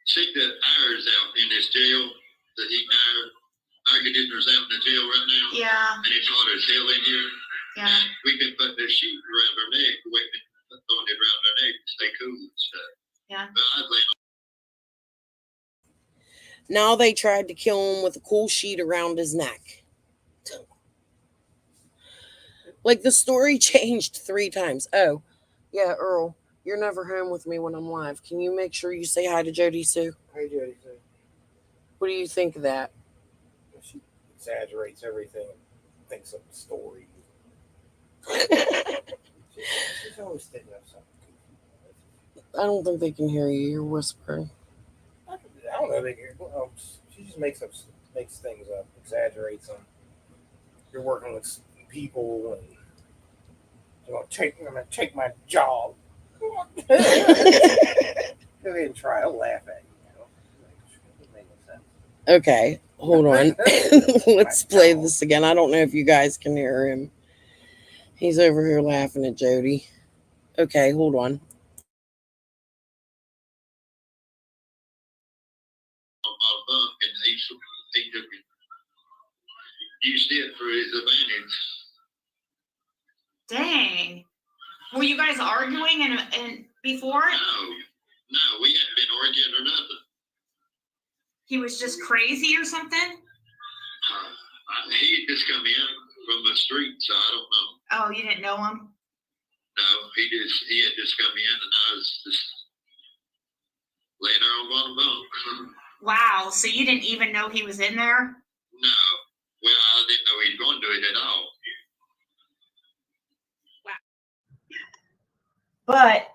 see the hours out in this jail, the heat air conditioners out in the jail right now. Yeah. And it's hot as hell in here. Yeah. And we've been putting this sheet around our neck, waiting, throwing it around our neck to stay cool and stuff. Yeah. But I lay on. Now they tried to kill him with a cool sheet around his neck. Like the story changed 3 times. Oh, yeah, Earl, you're never home with me when I'm live. Can you make sure you say hi to Jody Sue? Hey, Jody Sue. What do you think of that? She exaggerates everything and thinks of the story. She's always thinking of something. I don't think they can hear you. You're whispering. I don't know. She just makes things up, exaggerates them. You're working with people, and I'm gonna take my job. Go ahead and try. I'll laugh at you. It makes no sense. Okay, hold on. Let's play this again. I don't know if you guys can hear him. He's over here laughing at Jody. Okay, hold on. Bunk, and he took it, used it for his advantage. Dang. Were you guys arguing and before? No, we hadn't been arguing or nothing. He was just crazy or something? He had just come in from the street, so I don't know. Oh, you didn't know him? No, he had just come in, and I was just laying there on bottom bunk. Wow, so you didn't even know he was in there? No, well, I didn't know he was going to do it at all. But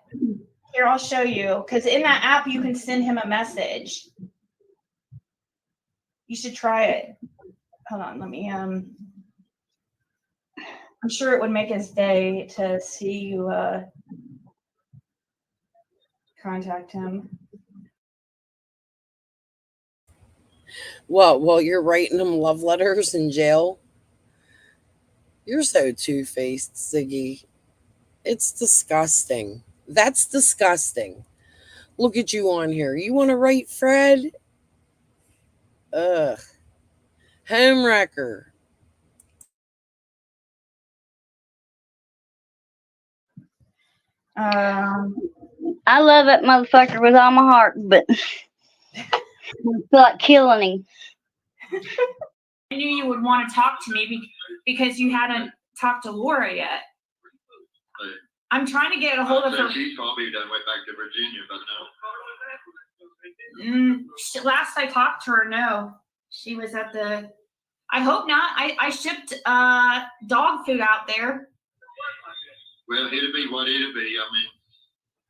here, I'll show you, because in that app you can send him a message. You should try it. Hold on, let me I'm sure it would make his day to see you contact him. What, while you're writing him love letters in jail? You're so two-faced, Ziggy. It's disgusting. That's disgusting. Look at you on here. You want to write Fred? Ugh. Homewrecker. I love that motherfucker with all my heart, but I feel like killing him. I knew you would want to talk to me because you hadn't talked to Laura yet. I'm trying to get a hold of her. She's probably done way back to Virginia, but no. Last I talked to her, no. She was at the. I hope not. I shipped dog food out there. Well, it'll be what it'll be. I mean,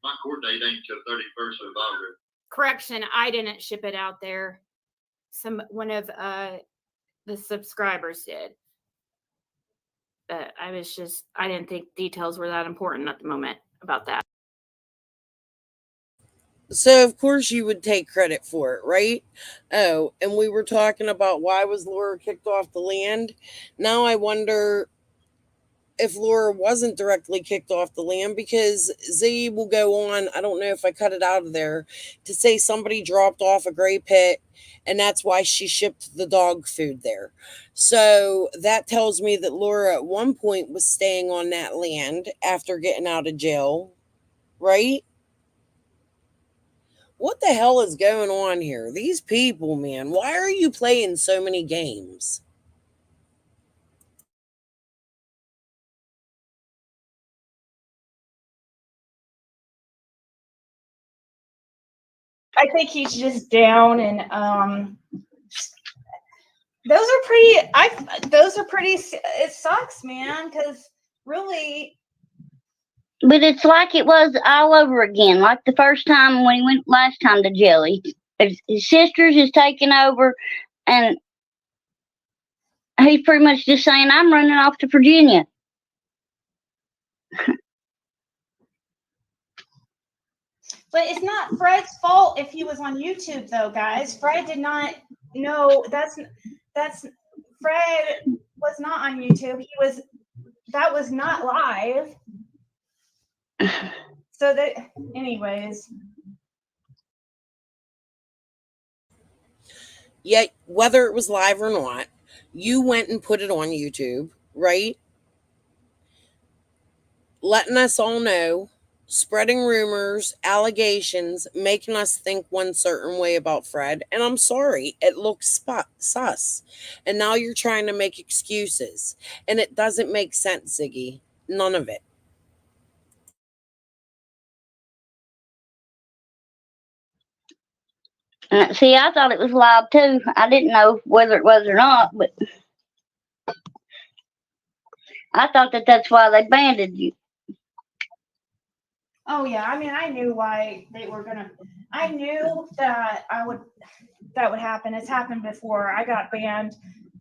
my court date ain't till 31st of August. Correction, I didn't ship it out there. One of the subscribers did. But I didn't think details were that important at the moment about that. So, of course, you would take credit for it, right? Oh, and we were talking about why was Laura kicked off the land. Now I wonder if Laura wasn't directly kicked off the land, because Z will go on, I don't know if I cut it out of there, to say somebody dropped off a gray pit and that's why she shipped the dog food there. So that tells me that Laura at one point was staying on that land after getting out of jail, right? What the hell is going on here? These people, man, why are you playing so many games? I think he's just down, and those are pretty. It sucks, man, because really, But it's like it was all over again, like the first time when he went last time to jail. His sisters is taking over, and he's pretty much just saying, "I'm running off to Virginia." but it's not Fred's fault if he was on YouTube, though, guys. Fred did not know. That's Fred was not on YouTube. That was not live. So that, anyways. Yet, whether it was live or not, you went and put it on YouTube, right? Letting us all know, spreading rumors, allegations, making us think one certain way about Fred. And I'm sorry, it looks sus. And now you're trying to make excuses. And it doesn't make sense, Ziggy. None of it. See, I thought it was live too. I didn't know whether it was or not, but I thought that's why they banned you. Oh yeah, I mean, I knew why they were gonna. I knew that that would happen. It's happened before. I got banned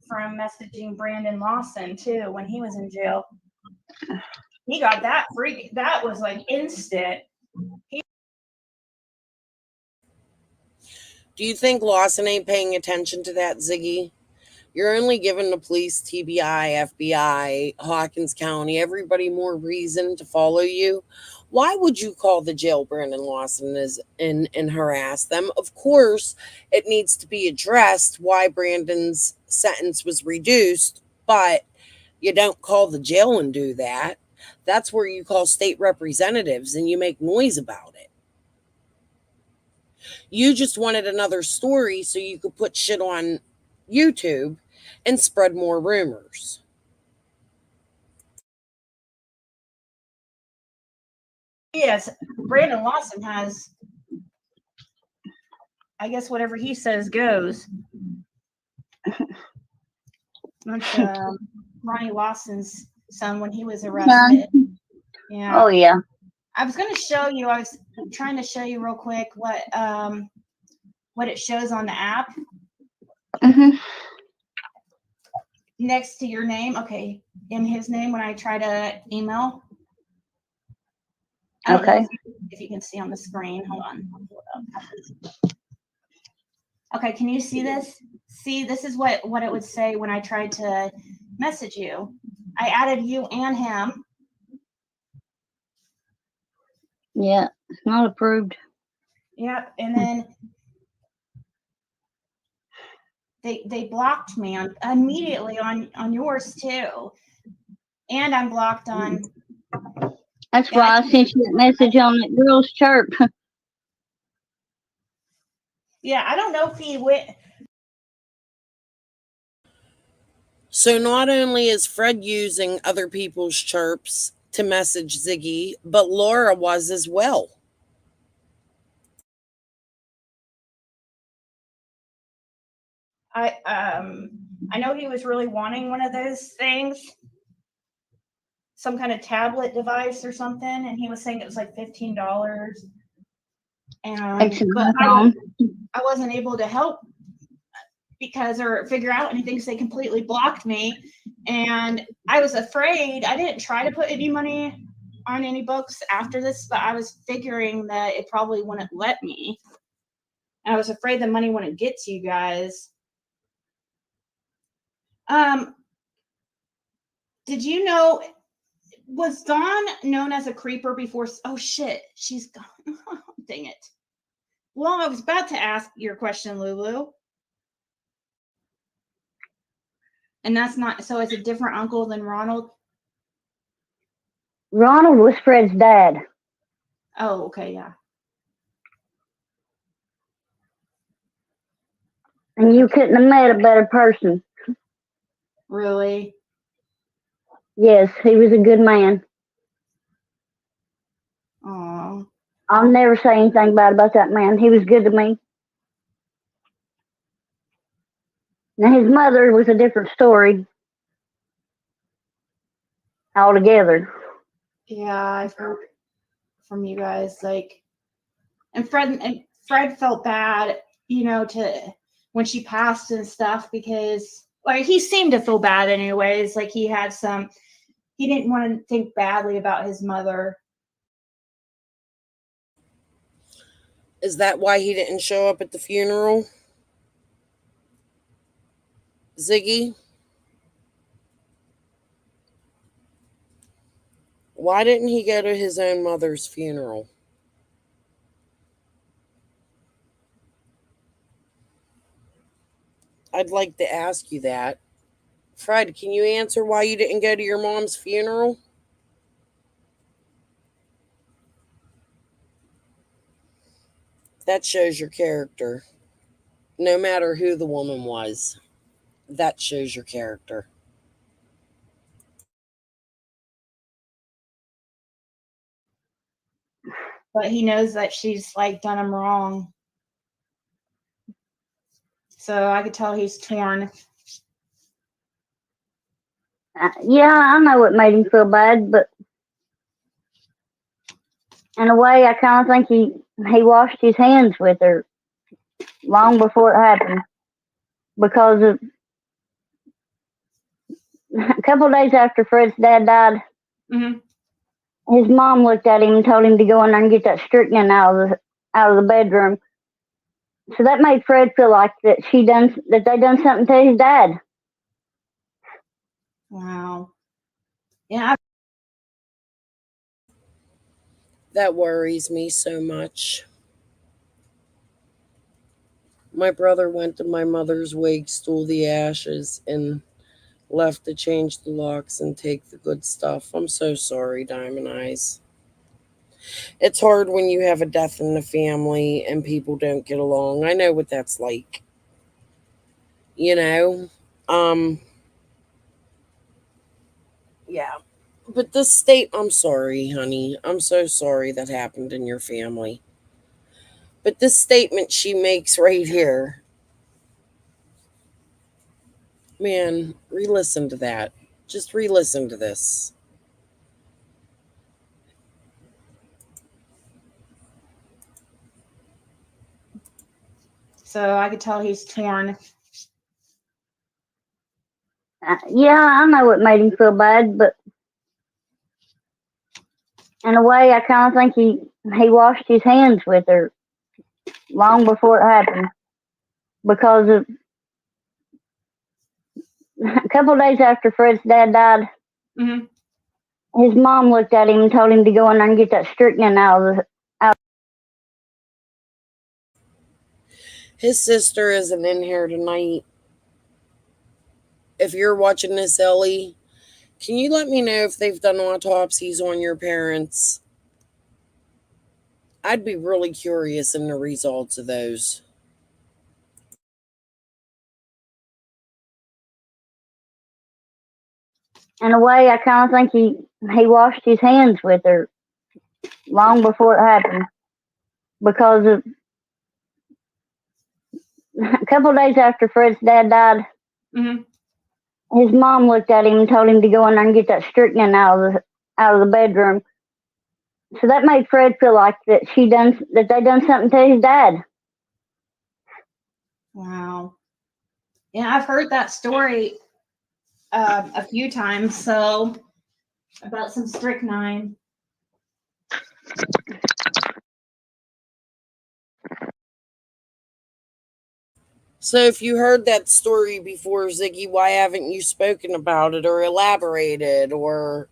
from messaging Brandon Lawson too when he was in jail. He got that free. That was like instant. Do you think Lawson ain't paying attention to that, Ziggy? You're only giving the police, TBI, FBI, Hawkins County, everybody more reason to follow you. Why would you call the jail Brandon Lawson and harass them? Of course, it needs to be addressed why Brandon's sentence was reduced, but you don't call the jail and do that. That's where you call state representatives and you make noise about it. You just wanted another story so you could put shit on YouTube and spread more rumors. Yes, Brandon Lawson has. I guess whatever he says goes. That's Ronnie Lawson's son when he was arrested. Yeah. Oh yeah. I was going to show you. I was trying to show you real quick what it shows on the app. Mm-hmm. Next to your name. Okay. In his name when I try to email. Okay. If you can see on the screen. Hold on. I'll pull it up. Okay. Can you see this? See, this is what it would say when I tried to message you. I added you and him. Yeah, it's not approved. Yep. And then they blocked me immediately on yours too. And I'm blocked on. That's why I sent you that message on that girl's chirp. Yeah, I don't know if he went. So not only is Fred using other people's chirps to message Ziggy, but Laura was as well. I know he was really wanting one of those things, some kind of tablet device or something, and he was saying it was like $15. And but I wasn't able to help or figure out anything because they completely blocked me, and I was afraid. I didn't try to put any money on any books after this, but I was figuring that it probably wouldn't let me. And I was afraid the money wouldn't get to you guys. Did you know Was Dawn known as a creeper before? Oh shit, she's gone. Dang it. Well, I was about to ask your question, Lulu. And that's not, so it's a different uncle than Ronald? Ronald was Fred's dad. Oh, okay, yeah. And you couldn't have met a better person. Really? Yes, he was a good man. Aw. I'll never say anything bad about that man. He was good to me. Now, his mother was a different story altogether. Yeah, I've heard from you guys, like, and Fred felt bad, to when she passed and stuff, because like he seemed to feel bad anyways. Like he didn't want to think badly about his mother. Is that why he didn't show up at the funeral? Ziggy? Why didn't he go to his own mother's funeral? I'd like to ask you that. Fred, can you answer why you didn't go to your mom's funeral? That shows your character. No matter who the woman was, that shows your character. But he knows that she's like done him wrong. So I could tell he's torn. Yeah, I know it made him feel bad, but in a way, I kind of think he washed his hands with her long before it happened, because a couple of days after Fred's dad died, his mom looked at him and told him to go in there and get that strychnine out of the bedroom. So that made Fred feel like that they done something to his dad. Wow. Yeah. That worries me so much. My brother went to my mother's wake, stole the ashes, and left to change the locks and take the good stuff. I'm so sorry, Diamond Eyes. It's hard when you have a death in the family and people don't get along. I know what that's like. Yeah. But I'm sorry, honey. I'm so sorry that happened in your family. But this statement she makes right here, man, re-listen to that. Just re-listen to this. So I could tell he's torn. Yeah, I know it made him feel bad, but in a way, I kind of think he washed his hands with her long before it happened, because a couple of days after Fred's dad died, his mom looked at him and told him to go in there and get that strychnine out. His sister isn't in here tonight. If you're watching this, Ellie, can you let me know if they've done autopsies on your parents? I'd be really curious in the results of those. In a way, I kind of think he washed his hands with her long before it happened, because a couple of days after Fred's dad died, his mom looked at him and told him to go in there and get that strychnine out of the bedroom. So that made Fred feel like that they done something to his dad. Wow. Yeah, I've heard that story a few times. So about some strychnine. So if you heard that story before, Ziggy, why haven't you spoken about it or elaborated or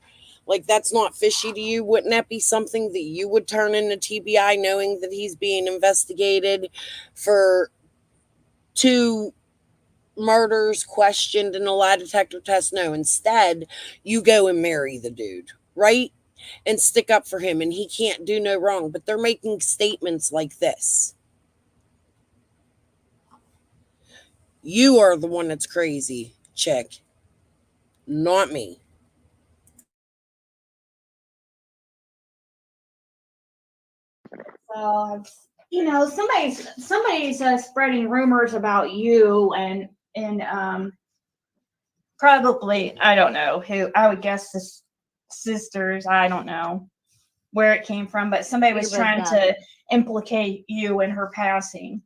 Like, that's not fishy to you? Wouldn't that be something that you would turn into TBI, knowing that he's being investigated for 2 murders, questioned, and a lie detector test? No, instead, you go and marry the dude, right? And stick up for him, and he can't do no wrong. But they're making statements like this. You are the one that's crazy, chick, not me. So, somebody's spreading rumors about you and probably, I don't know who. I would guess the sisters. I don't know where it came from, but somebody was trying to implicate you in her passing.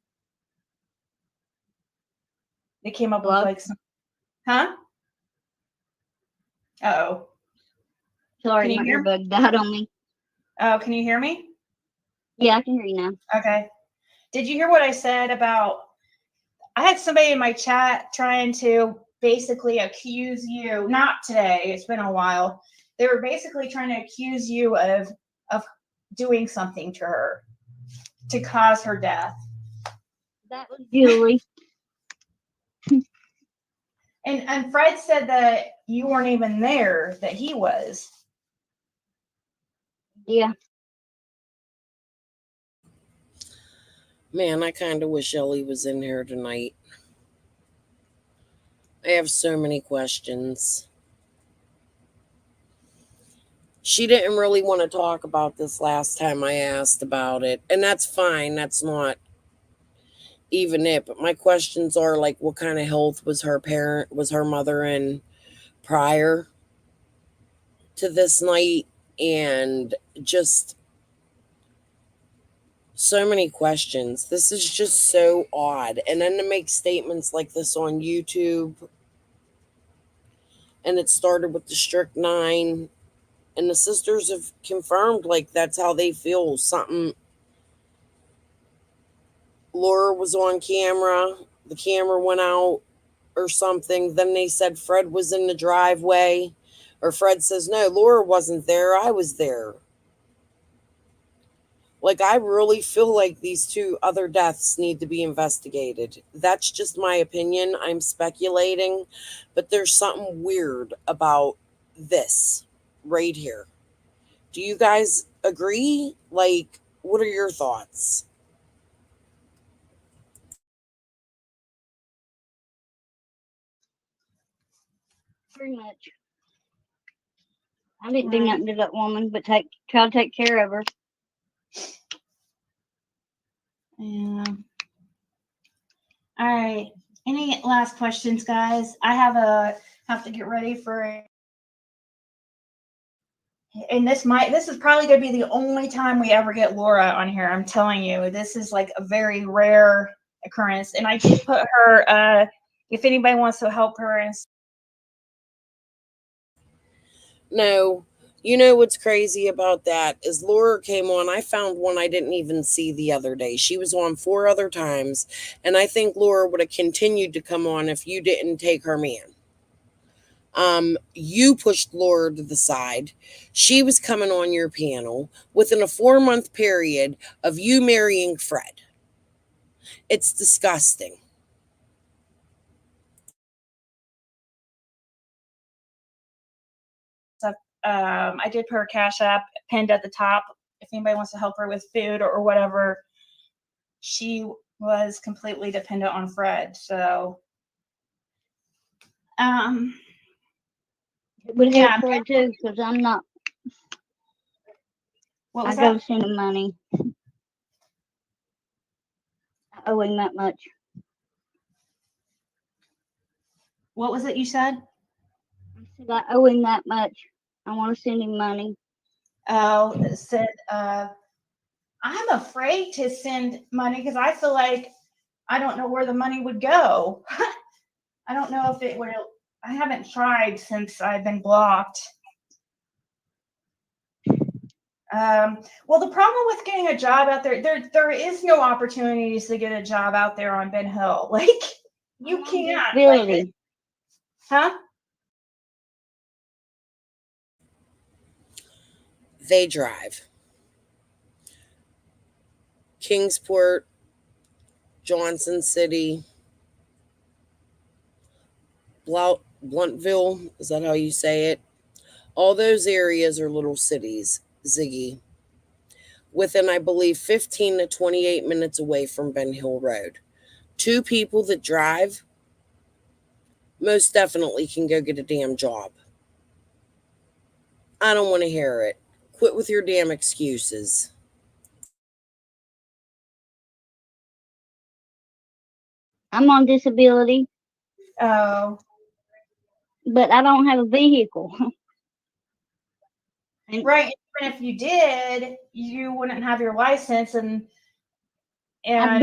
They came up with like some, huh? Uh-oh. Sorry, my earbud died on me. Oh, can you hear me? Yeah, I can hear you now. Okay. Did you hear what I said about, I had somebody in my chat trying to basically accuse you, not today, it's been a while. They were basically trying to accuse you of doing something to her to cause her death. That was Julie. And Fred said that you weren't even there, that he was. Yeah. Man, I kind of wish Ellie was in here tonight. I have so many questions. She didn't really want to talk about this last time I asked about it, and that's fine. That's not even it. But my questions are like, what kind of health was her mother in prior to this night? And just so many questions. This is just so odd. And then to make statements like this on YouTube, and it started with the strychnine, and the sisters have confirmed like that's how they feel. Something, Laura was on camera, the camera went out or something. Then they said Fred was in the driveway, or Fred says, no, Laura wasn't there, I was there. Like, I really feel like these 2 other deaths need to be investigated. That's just my opinion. I'm speculating, but there's something weird about this right here. Do you guys agree? Like, what are your thoughts? Pretty much. I didn't do nothing to that woman, but try to take care of her. Yeah. All right. Any last questions, guys? I have to get ready for and this is probably going to be the only time we ever get Laura on here. I'm telling you, this is like a very rare occurrence. And I did put her, if anybody wants to help her. And No, you know what's crazy about that is Laura came on. I found one I didn't even see the other day. She was on 4 other times, and I think Laura would have continued to come on if you didn't take her man. You pushed Laura to the side. She was coming on your panel within a 4-month period of you marrying Fred. It's disgusting. I did put her Cash App pinned at the top. If anybody wants to help her with food or whatever, she was completely dependent on Fred. So, It would help Fred too, because I'm not. What was I that? go send him money. I owe him that much. What was it you said? I said I owe him that much. I want to send him money. Oh, it said, I'm afraid to send money because I feel like I don't know where the money would go. I don't know if it would. I haven't tried since I've been blocked. Well, the problem with getting a job out there is no opportunities to get a job out there on Ben Hill. Like, you can't. Really? Huh? They drive. Kingsport, Johnson City, Bluntville, is that how you say it? All those areas are little cities, Ziggy, within, I believe, 15 to 28 minutes away from Ben Hill Road. Two people that drive most definitely can go get a damn job. I don't want to hear it. Quit with your damn excuses. I'm on disability, Oh, but I don't have a vehicle. right. Even if you did, you wouldn't have your license, and I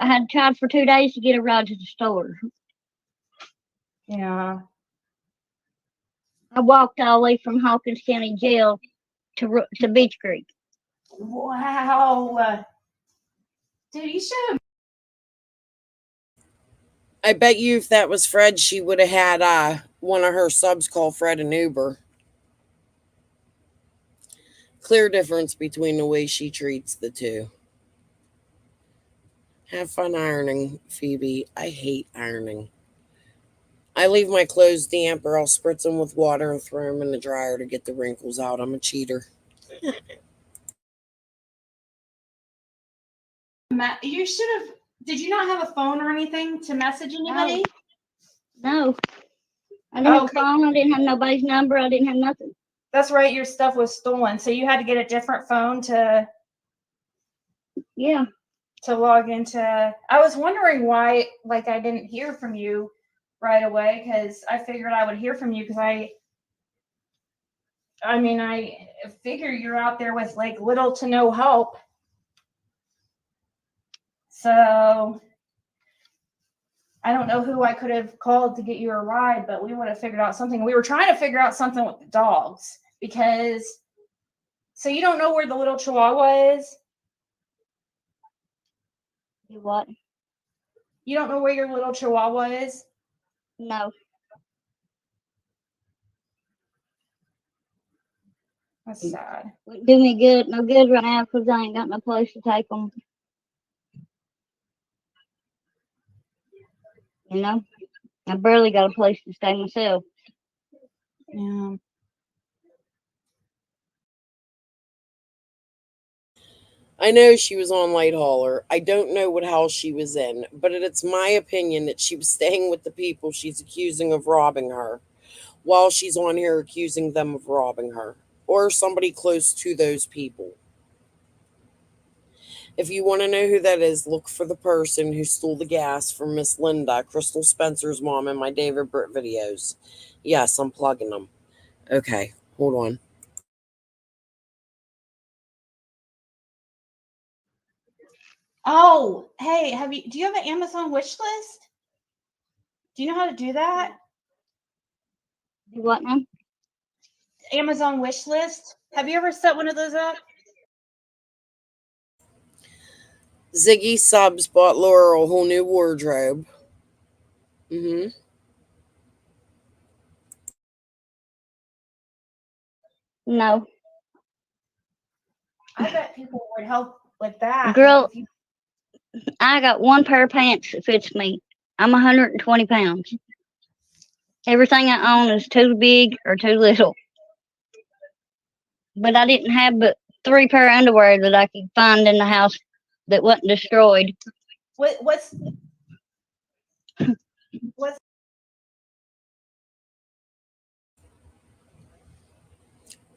had tried for 2 days to get a ride to the store. yeah. I walked all the way from Hawkins County Jail to Beach Creek. Wow. Dude, you should have. I bet you if that was Fred, she would have had one of her subs call Fred an Uber. Clear difference between the way she treats the two. Have fun ironing, Phoebe. I hate ironing. I leave my clothes damp or I'll spritz them with water and throw them in the dryer to get the wrinkles out. I'm a cheater. You should have. Did you not have a phone or anything to message anybody? No. I didn't have a phone. I didn't have nobody's number. I didn't have nothing. That's right. Your stuff was stolen, so you had to get a different phone to log into. I was wondering why, like, I didn't hear from you right away, because I figured I would hear from you, because I figure you're out there with like little to no help. So I don't know who I could have called to get you a ride, but we would have figured out something. We were trying to figure out something with the dogs, because so you don't know where the little Chihuahua is? What? You don't know where your little Chihuahua is? No. That's sad. Wouldn't do me good, no good right now, because I ain't got no place to take them. You know, I barely got a place to stay myself. Yeah. I know she was on light hauler. I don't know what house she was in, but it's my opinion that she was staying with the people she's accusing of robbing her while she's on here accusing them of robbing her, or somebody close to those people. If you want to know who that is, look for the person who stole the gas from Miss Linda, Crystal Spencer's mom, in my David Britt videos. Yes, I'm plugging them. Okay, hold on. Oh, hey, do you have an Amazon wish list? Do you know how to do that? Do what now? Amazon wish list. Have you ever set one of those up? Ziggy Subs bought Laura a whole new wardrobe. No. I bet people would help with that. Girl, I got one pair of pants that fits me. I'm 120 pounds. Everything I own is too big or too little. But I didn't have but 3 pair of underwear that I could find in the house that wasn't destroyed. What's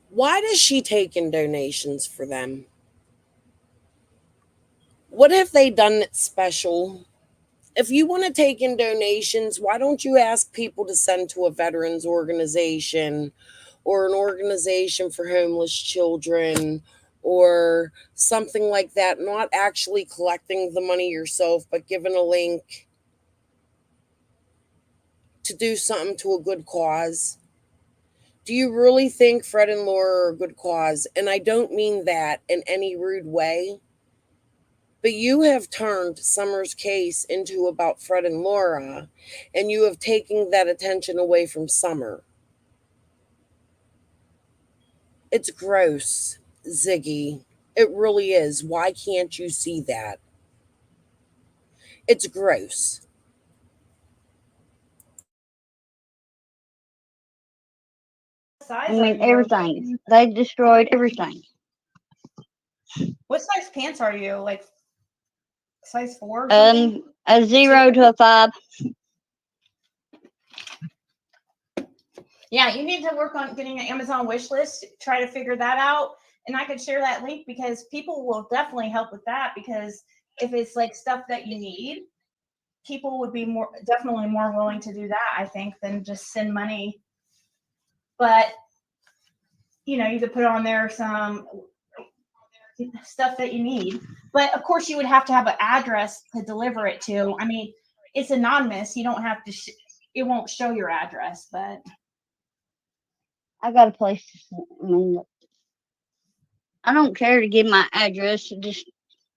Why does she take in donations for them? What have they done that's special? If you want to take in donations, why don't you ask people to send to a veterans organization or an organization for homeless children or something like that? Not actually collecting the money yourself, but giving a link to do something to a good cause. Do you really think Fred and Laura are a good cause? And I don't mean that in any rude way. But you have turned Summer's case into about Fred and Laura, and you have taken that attention away from Summer. It's gross, Ziggy. It really is. Why can't you see that? It's gross. Size I are mean, you? everything. They destroyed everything. What size pants are you? Like size 4 or something? A 0 to a 5. Yeah, you need to work on getting an Amazon wish list. Try to figure that out. And I could share that link because people will definitely help with that, because if it's like stuff that you need, people would be definitely more willing to do that, I think, than just send money. But you know, you could put on there some stuff that you need. But of course you would have to have an address to deliver it to. I mean, it's anonymous. You don't have to it won't show your address, but I got a place to. I don't care to give my address.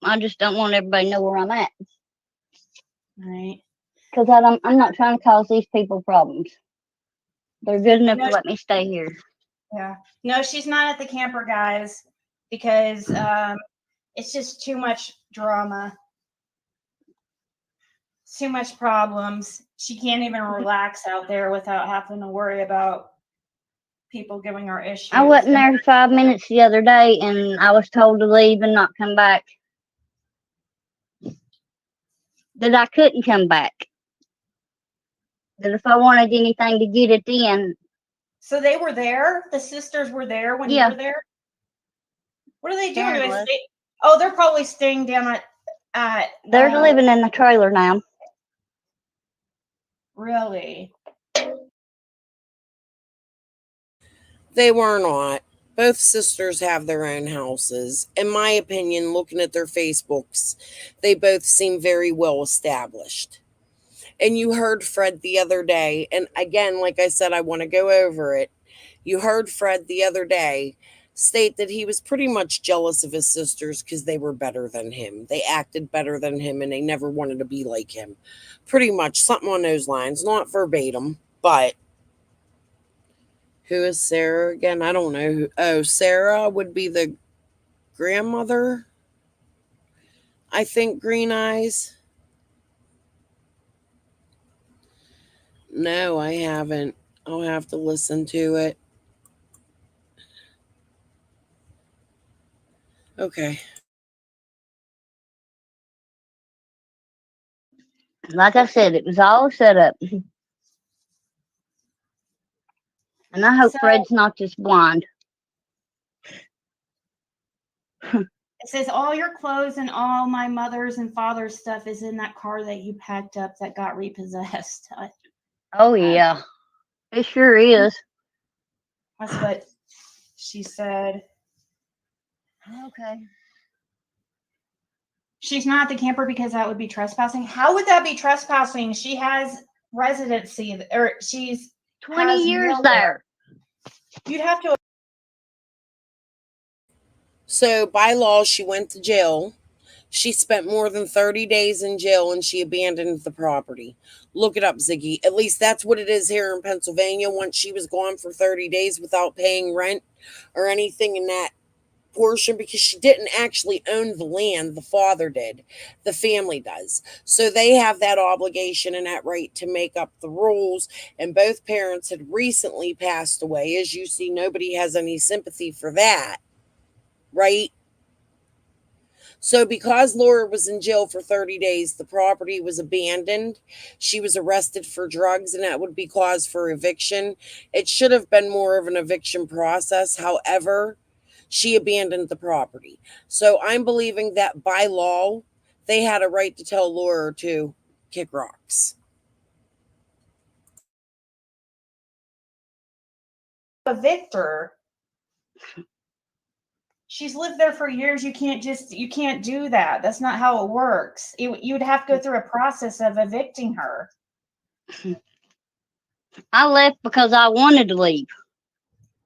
I just don't want everybody to know where I'm at. right. Because I'm not trying to cause these people problems. They're good enough to let me stay here. Yeah. No, she's not at the camper, guys, because it's just too much drama. Too much problems. She can't even relax out there without having to worry about people giving her issues. I wasn't there 5 minutes the other day, and I was told to leave and not come back. That I couldn't come back. That if I wanted anything to get it then. So they were there? The sisters were there when you were there? What are they doing? They're probably staying down at They're living in the trailer now. Really? They were not. Both sisters have their own houses. In my opinion, looking at their Facebooks, they both seem very well established. And you heard Fred the other day, and again, like I said, I want to go over it. You heard Fred the other day state that he was pretty much jealous of his sisters because they were better than him. They acted better than him, and they never wanted to be like him. Pretty much something on those lines. Not verbatim, but who is Sarah again? I don't know. Sarah would be the grandmother. I think Green Eyes. No, I haven't. I'll have to listen to it. Okay. Like I said, it was all set up. And I hope Fred's not just blind. It says all your clothes and all my mother's and father's stuff is in that car that you packed up that got repossessed. Oh, yeah. It sure is. That's what she said. Okay. She's not at the camper because that would be trespassing. How would that be trespassing? She has residency, or she's 20 years there. You'd have to. So by law, she went to jail. She spent more than 30 days in jail and she abandoned the property. Look it up, Ziggy. At least that's what it is here in Pennsylvania. Once she was gone for 30 days without paying rent or anything in that portion, because she didn't actually own the land. The father did. The family does. So they have that obligation and that right to make up the rules. And both parents had recently passed away. As you see, nobody has any sympathy for that. Right? So because Laura was in jail for 30 days, the property was abandoned. She was arrested for drugs, and that would be cause for eviction. It should have been more of an eviction process. However, she abandoned the property. So I'm believing that by law, they had a right to tell Laura to kick rocks. Evict her. She's lived there for years. You can't do that. That's not how it works. You'd have to go through a process of evicting her. I left because I wanted to leave.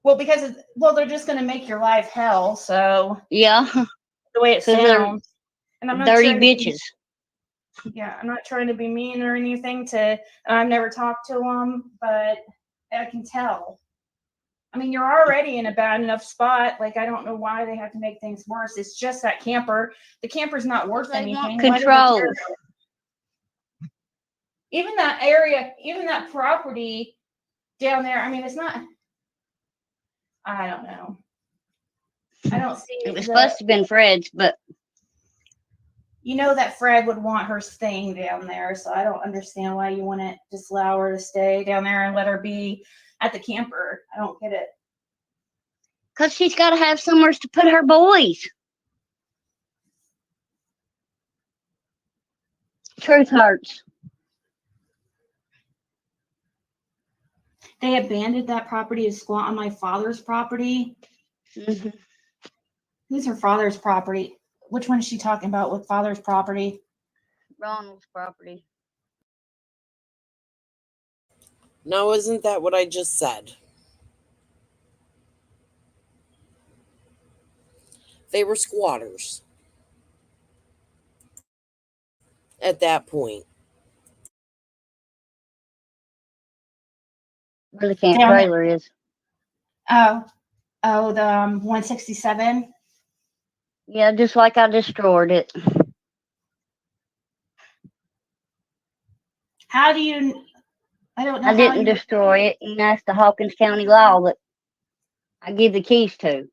Well, they're just going to make your life hell. So yeah, the way it sounds. And I'm not dirty bitches. I'm not trying to be mean or anything. I've never talked to them, but I can tell. I mean, you're already in a bad enough spot. Like, I don't know why they have to make things worse. It's just that camper. The camper's not worth They want anything. Why do they control. care? Even that area, even that property down there, I mean, it's not, I don't know. I don't see It was supposed to have been Fred's, but you know that Fred would want her staying down there, so I don't understand why you wouldn't just allow her to stay down there and let her be at the camper. I don't get it. because she's got to have somewhere to put her boys. Truth hurts. They abandoned that property to squat on my father's property. Mm-hmm. Who's her father's property? Which one is she talking about with father's property? Ronald's property. No, isn't that what I just said? They were squatters at that point. Where the camp Down there. trailer is. Oh, the 167. Yeah, just like I destroyed it. How do you? I don't know. I how didn't you, destroy it, and that's the Hawkins County law that I give the keys to.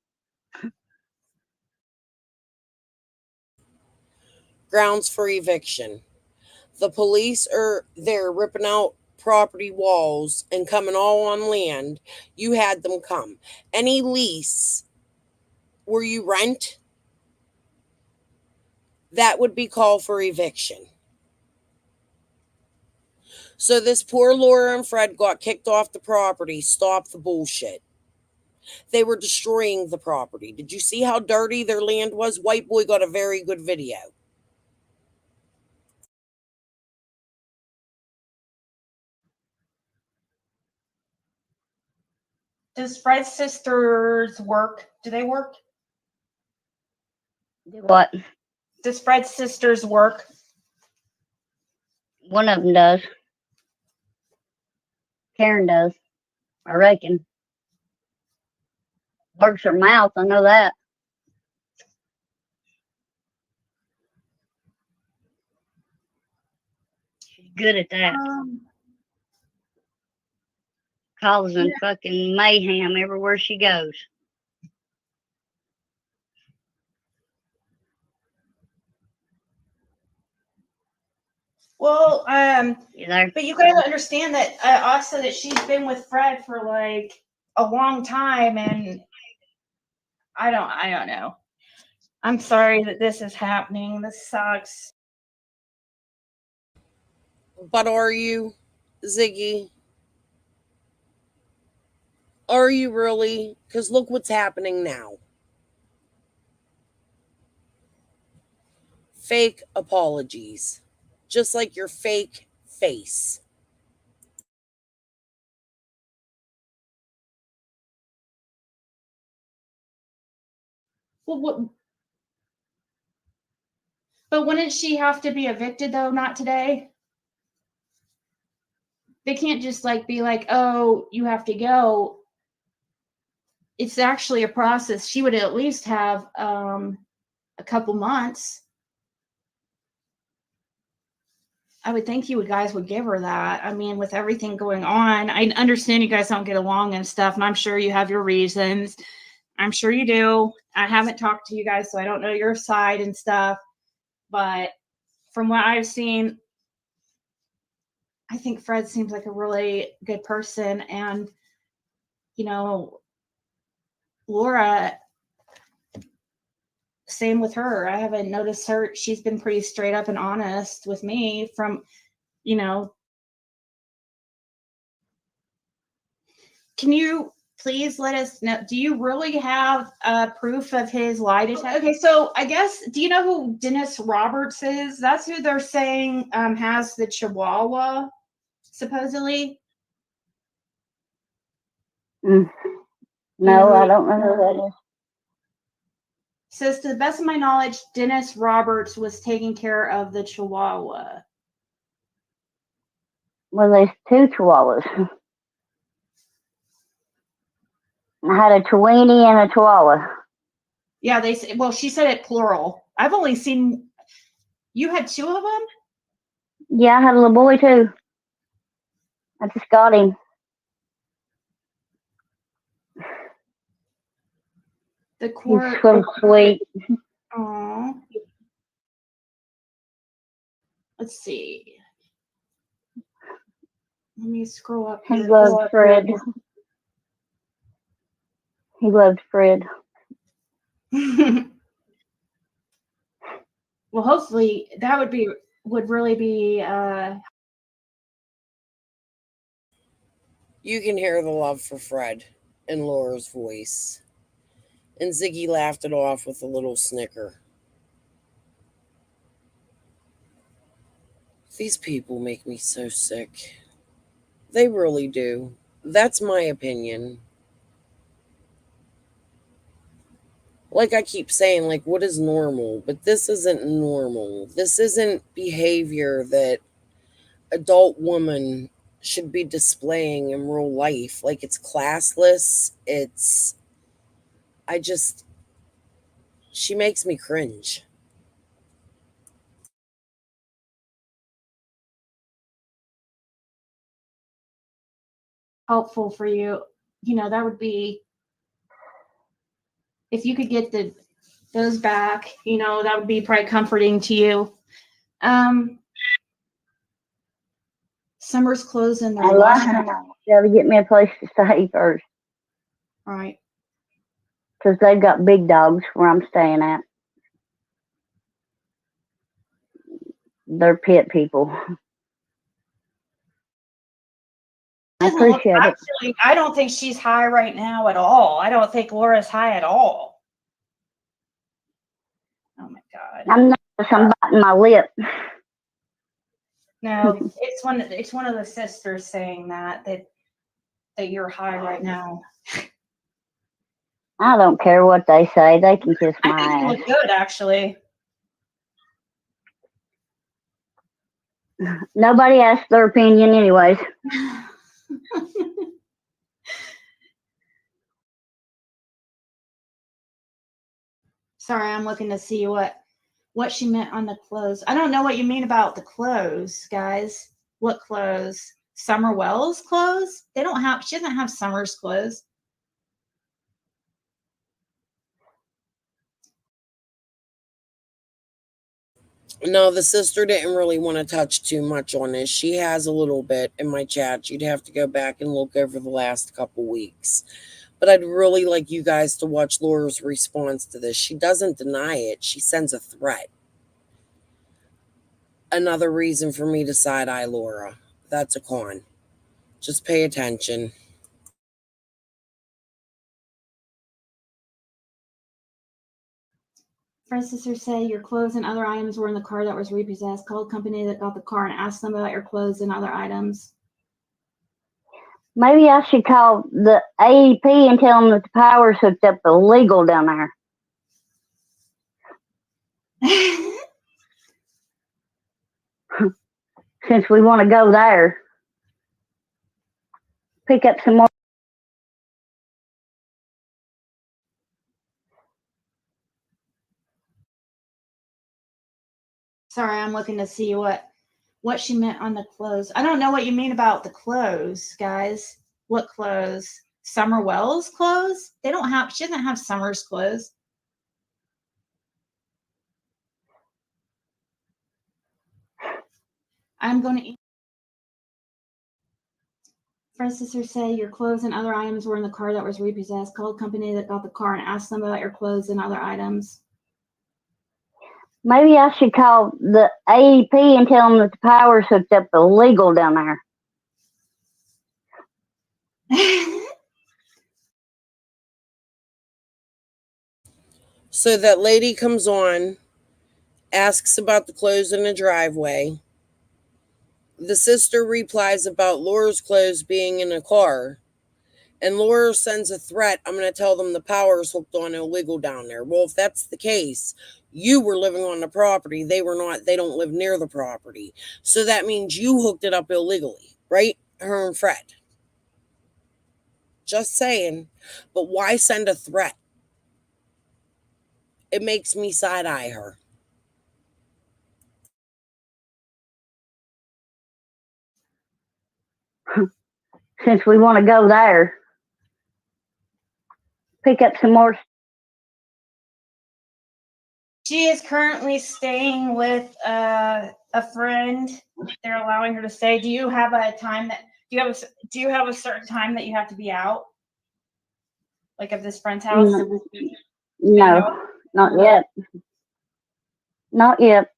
Grounds for eviction. The police are there ripping out property walls and coming all on land. You had them come. Any lease where you rent, that would be called for eviction. So this poor Laura and Fred got kicked off the property. Stop the bullshit. They were destroying the property. Did you see how dirty their land was? White Boy got a very good video. does Fred's sisters work? Do they work? Do what? Does Fred's sisters work? One of them does. Karen does. I reckon. Works her mouth, I know that. She's good at that. Causing fucking mayhem everywhere she goes. Well, You there? but you gotta understand that also that she's been with Fred for like a long time, and I don't know. I'm sorry that this is happening. This sucks. But are you, Ziggy? Are you really? Because look what's happening now. Fake apologies. Just like your fake face. Well, what? But wouldn't she have to be evicted though? Not today. They can't just like be like, oh, you have to go. It's actually a process. She would at least have a couple months. I would think you guys would give her that. I mean, with everything going on, I understand you guys don't get along and stuff, and I'm sure you have your reasons. I'm sure you do. I haven't talked to you guys, so I don't know your side and stuff. But from what I've seen, I think Fred seems like a really good person. And, you know, Laura, same with her. I haven't noticed her. She's been pretty straight up and honest with me from, you know. Can you please let us know? Do you really have proof of his lie detector? Okay, so I guess, do you know who Dennis Roberts is? That's who they're saying has the Chihuahua, supposedly. No, I don't know who that is. Says, to the best of my knowledge, Dennis Roberts was taking care of the Chihuahua. Well, there's two chihuahuas. I had a Tweenie and a Chihuahua. Yeah, well, she said it plural. I've only seen, you had 2 of them? Yeah, I had a little boy too. I just got him. The He's court. so sweet. Aw. Let's see. Let me scroll up He here. loved Fred. He loved Fred. Well, hopefully that would really be You can hear the love for Fred in Laura's voice. And Ziggy laughed it off with a little snicker. These people make me so sick. They really do. That's my opinion. Like I keep saying, like, what is normal? But this isn't normal. This isn't behavior that adult woman should be displaying in real life. Like, it's classless. She makes me cringe. helpful for you. You know, that would be, if you could get those back, you know, that would be probably comforting to you. Summer's closing their washroom. Gotta get me a place to stay first. All right. Because they've got big dogs where I'm staying at. They're pet people. I appreciate it. Actually, I don't think she's high right now at all. I don't think Laura's high at all. Oh my God. I'm nervous. I'm biting my lip. No, it's one of the sisters saying that you're high right now. I don't care what they say. They can kiss my I think you ass. look good, actually. Nobody asked their opinion anyways. Sorry, I'm looking to see what she meant on the clothes. I don't know what you mean about the clothes, guys. What clothes? Summer Wells clothes? She doesn't have Summer's clothes. No, the sister didn't really want to touch too much on this. She has a little bit in my chat. You'd have to go back and look over the last couple weeks. But I'd really like you guys to watch Laura's response to this. She doesn't deny it. She sends a threat. Another reason for me to side-eye Laura. That's a con. Just pay attention. Friend's sister say your clothes and other items were in the car that was repossessed. Call the company that got the car and ask them about your clothes and other items. Maybe I should call the AEP and tell them that the power's hooked up illegal down there. Since we want to go there. Pick up some more. Sorry, I'm looking to see what she meant on the clothes. I don't know what you mean about the clothes, guys. What clothes? Summer Wells clothes? She doesn't have Summer's clothes. I'm going to. Friend's sister say your clothes and other items were in the car that was repossessed. Call the company that got the car and ask them about your clothes and other items. Maybe I should call the AEP and tell them that the power's hooked up illegal down there. So that lady comes on, asks about the clothes in the driveway. The sister replies about Laura's clothes being in a car. And Laura sends a threat. I'm going to tell them the power's hooked on illegal down there. Well, if that's the case, you were living on the property. They were not. They don't live near the property. So that means you hooked it up illegally, right? Her and Fred. Just saying. But why send a threat? It makes me side-eye her. Since we want to go there, pick up some more. She is currently staying with a friend. They're allowing her to stay. Do you have a time that do you have a certain time that you have to be out? Like of this friend's house? No, not yet. Not yet.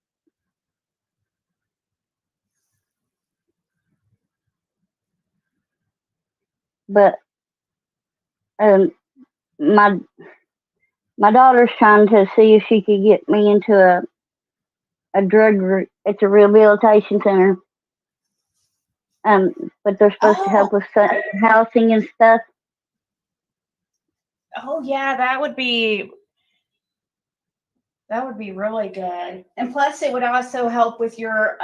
But my daughter's trying to see if she could get me into a it's a rehabilitation center. But they're supposed to help with housing and stuff. Oh yeah, that would be really good. And plus it would also help with your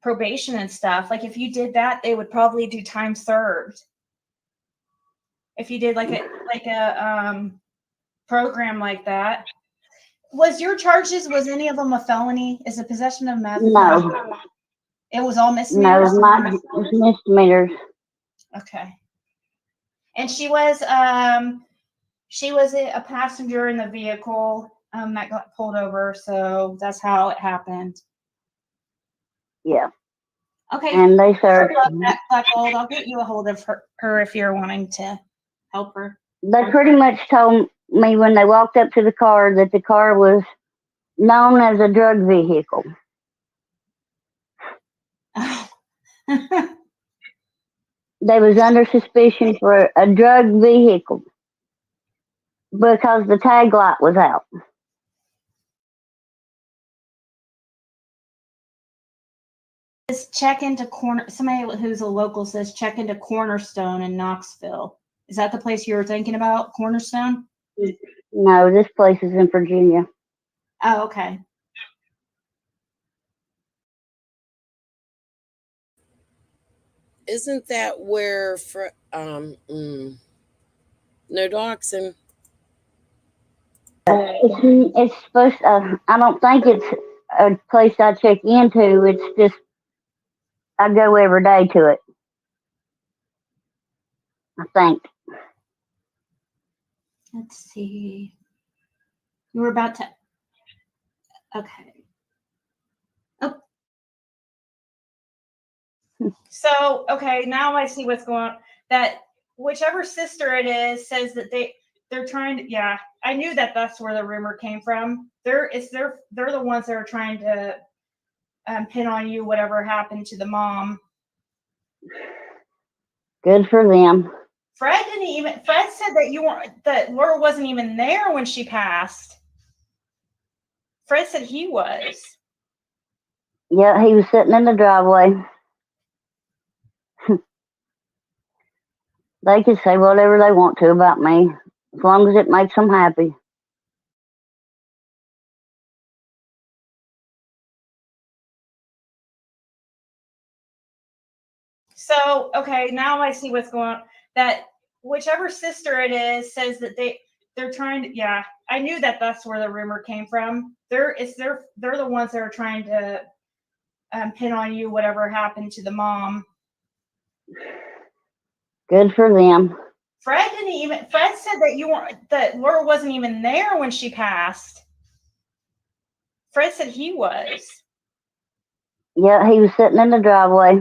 probation and stuff. Like if you did that, they would probably do time served. If you did like a program like that. Was any of them a felony? Is it possession of meth? No. It was all misdemeanors? No, mine was misdemeanors. Okay. And she was a passenger in the vehicle that got pulled over, so that's how it happened. Yeah. Okay. And they started. Black Gold, I'll get you a hold of her if you're wanting to help her. They pretty much told me when they walked up to the car that the car was known as a drug vehicle. They was under suspicion for a drug vehicle because the tag light was out. Check into somebody who's a local says check into Cornerstone in Knoxville. Is that the place you were thinking about, Cornerstone? No, this place is in Virginia. Oh, okay. Isn't that where no doxing? It's supposed I don't think it's a place I check into. It's just I go every day to it. I think. Let's see. You were about to. Okay. Oh. So, okay, now I see what's going on. That whichever sister it is says that they're trying to. Yeah, I knew that's where the rumor came from. They're the ones that are trying to pin on you whatever happened to the mom. Good for them. Fred said that Laura wasn't even there when she passed. Fred said he was. Yeah, he was sitting in the driveway. They can say whatever they want to about me, as long as it makes them happy. So, okay, now I see what's going on. That whichever sister it is says that they're trying to. Yeah, I knew that's where the rumor came from. They're the ones that are trying to pin on you whatever happened to the mom. Good for them. Fred said that Laura wasn't even there when she passed. Fred said he was. Yeah, he was sitting in the driveway.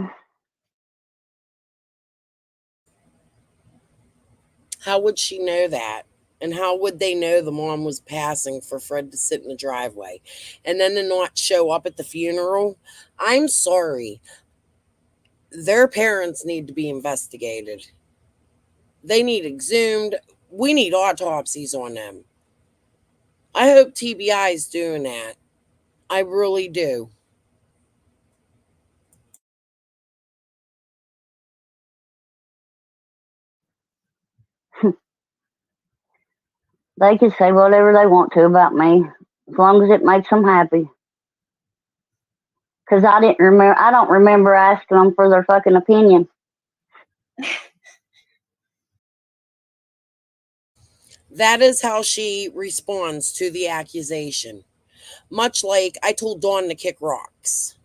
How would she know that? And how would they know the mom was passing for Fred to sit in the driveway and then to not show up at the funeral? I'm sorry. Their parents need to be investigated. They need exhumed. We need autopsies on them. I hope TBI is doing that. I really do. They can say whatever they want to about me, as long as it makes them happy. Because I don't remember asking them for their fucking opinion. That is how she responds to the accusation. Much like I told Dawn to kick rocks.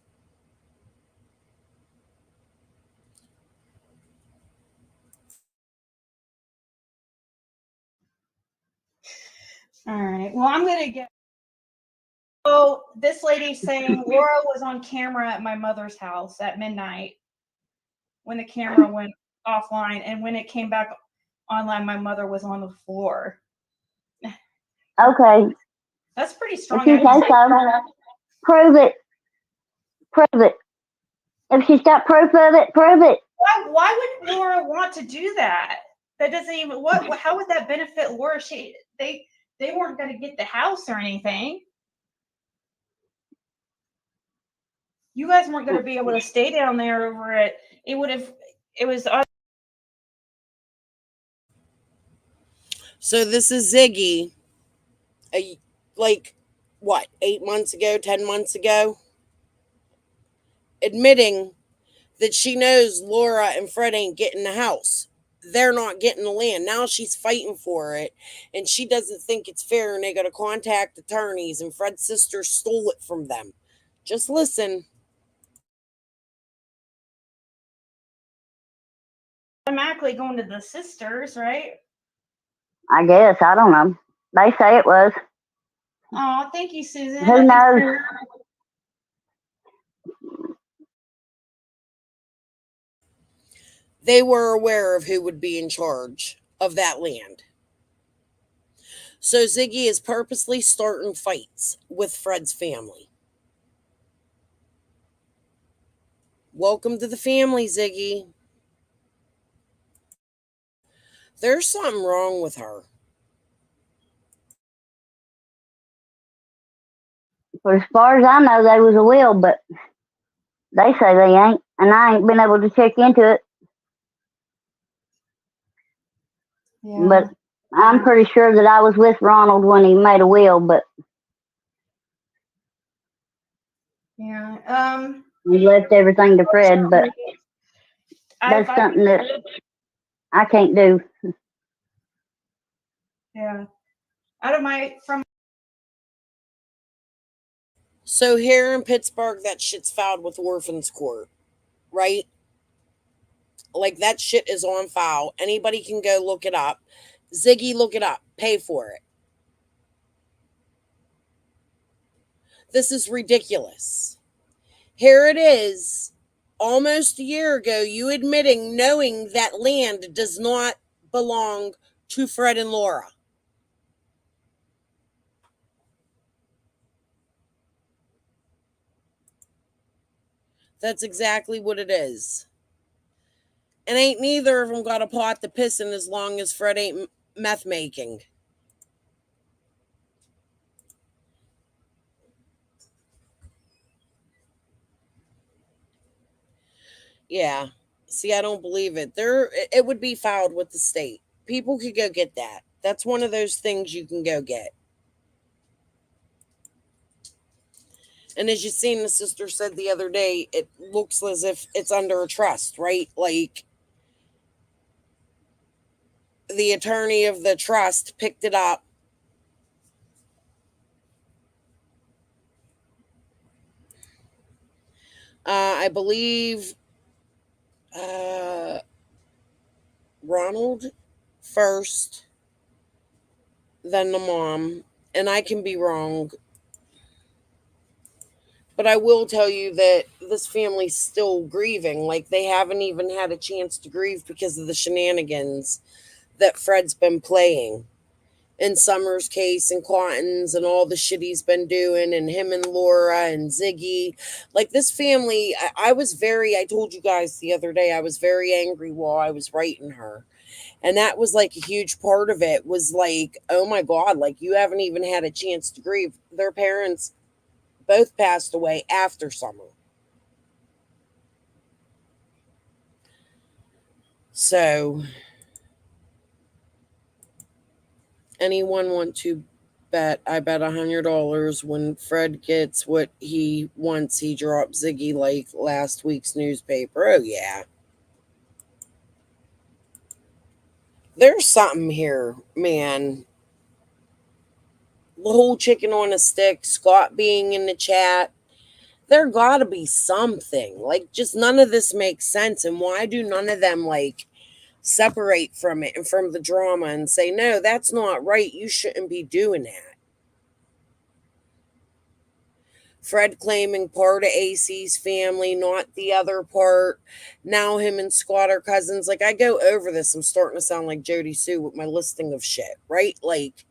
All right. Well, I'm gonna get. Oh, this lady's saying Laura was on camera at my mother's house at midnight when the camera went offline, and when it came back online, my mother was on the floor. Okay. That's pretty If strong. you say so, prove it. Prove it. If she's got proof of it, prove it. Why would Laura want to do that? That doesn't even how would that benefit Laura? They weren't going to get the house or anything. You guys weren't going to be able to stay down there over it. It was So this is Ziggy, like, what, 8 months ago, 10 months ago, admitting that she knows Laura and Fred ain't getting the house. They're not getting the land. Now she's fighting for it, and she doesn't think it's fair, and they got to contact attorneys, and Fred's sister stole it from them. Just listen. automatically going to the sisters, right? I guess. I don't know. They say it was. Oh, thank you, Susan. Who knows? They were aware of who would be in charge of that land. So Ziggy is purposely starting fights with Fred's family. Welcome to the family, Ziggy. There's something wrong with her. For as far as I know, they was a will, but they say they ain't, and I ain't been able to check into it. Yeah. But I'm pretty sure that I was with Ronald when he made a will, but Yeah. he left everything to Fred. But that's something that I can't do. Yeah. So here in Pittsburgh, that shit's filed with Orphans Court, right? Like, that shit is on file. Anybody can go look it up. Ziggy, look it up. Pay for it. This is ridiculous. Here it is. Almost a year ago, you admitting knowing that land does not belong to Fred and Laura. That's exactly what it is. And ain't neither of them got a pot to piss in as long as Fred ain't meth making. Yeah. See, I don't believe it. It would be filed with the state. People could go get that. That's one of those things you can go get. And as you seen, the sister said the other day, it looks as if it's under a trust, right? Like, the attorney of the trust picked it up. I believe Ronald first, then the mom. And I can be wrong. But I will tell you that this family's still grieving. Like, they haven't even had a chance to grieve because of the shenanigans that Fred's been playing. In Summer's case and Quentin's and all the shit he's been doing, and him and Laura and Ziggy. Like, this family, I told you guys the other day, I was very angry while I was writing her. And that was like a huge part of it, was like, oh my God, like, you haven't even had a chance to grieve. Their parents both passed away after Summer. So, anyone want to bet? I bet $100 when Fred gets what he wants, he drops Ziggy like last week's newspaper. Oh, yeah. There's something here, man. the whole chicken on a stick, Scott being in the chat. There gotta be something. Like, just none of this makes sense. And why do none of them, like, separate from it and from the drama and say, no, that's not right. You shouldn't be doing that. Fred claiming part of AC's family, not the other part. Now him and Scott are cousins. Like, I go over this. I'm starting to sound like Jody Sue with my listing of shit, right? Like,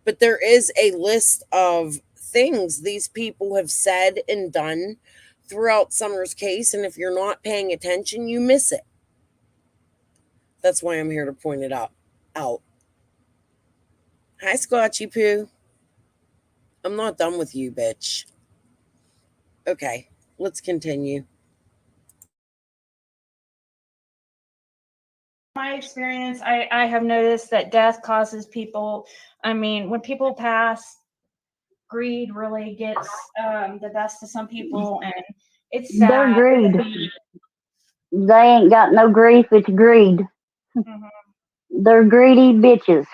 but there is a list of things these people have said and done throughout Summer's case. And if you're not paying attention, you miss it. That's why I'm here to point it out. Hi, Scotchy Poo. I'm not done with you, bitch. Okay, let's continue. My experience, I have noticed that death causes people, I mean, when people pass, greed really gets the best of some people, and it's sad. They're greed. They ain't got no grief, it's greed. They're greedy bitches.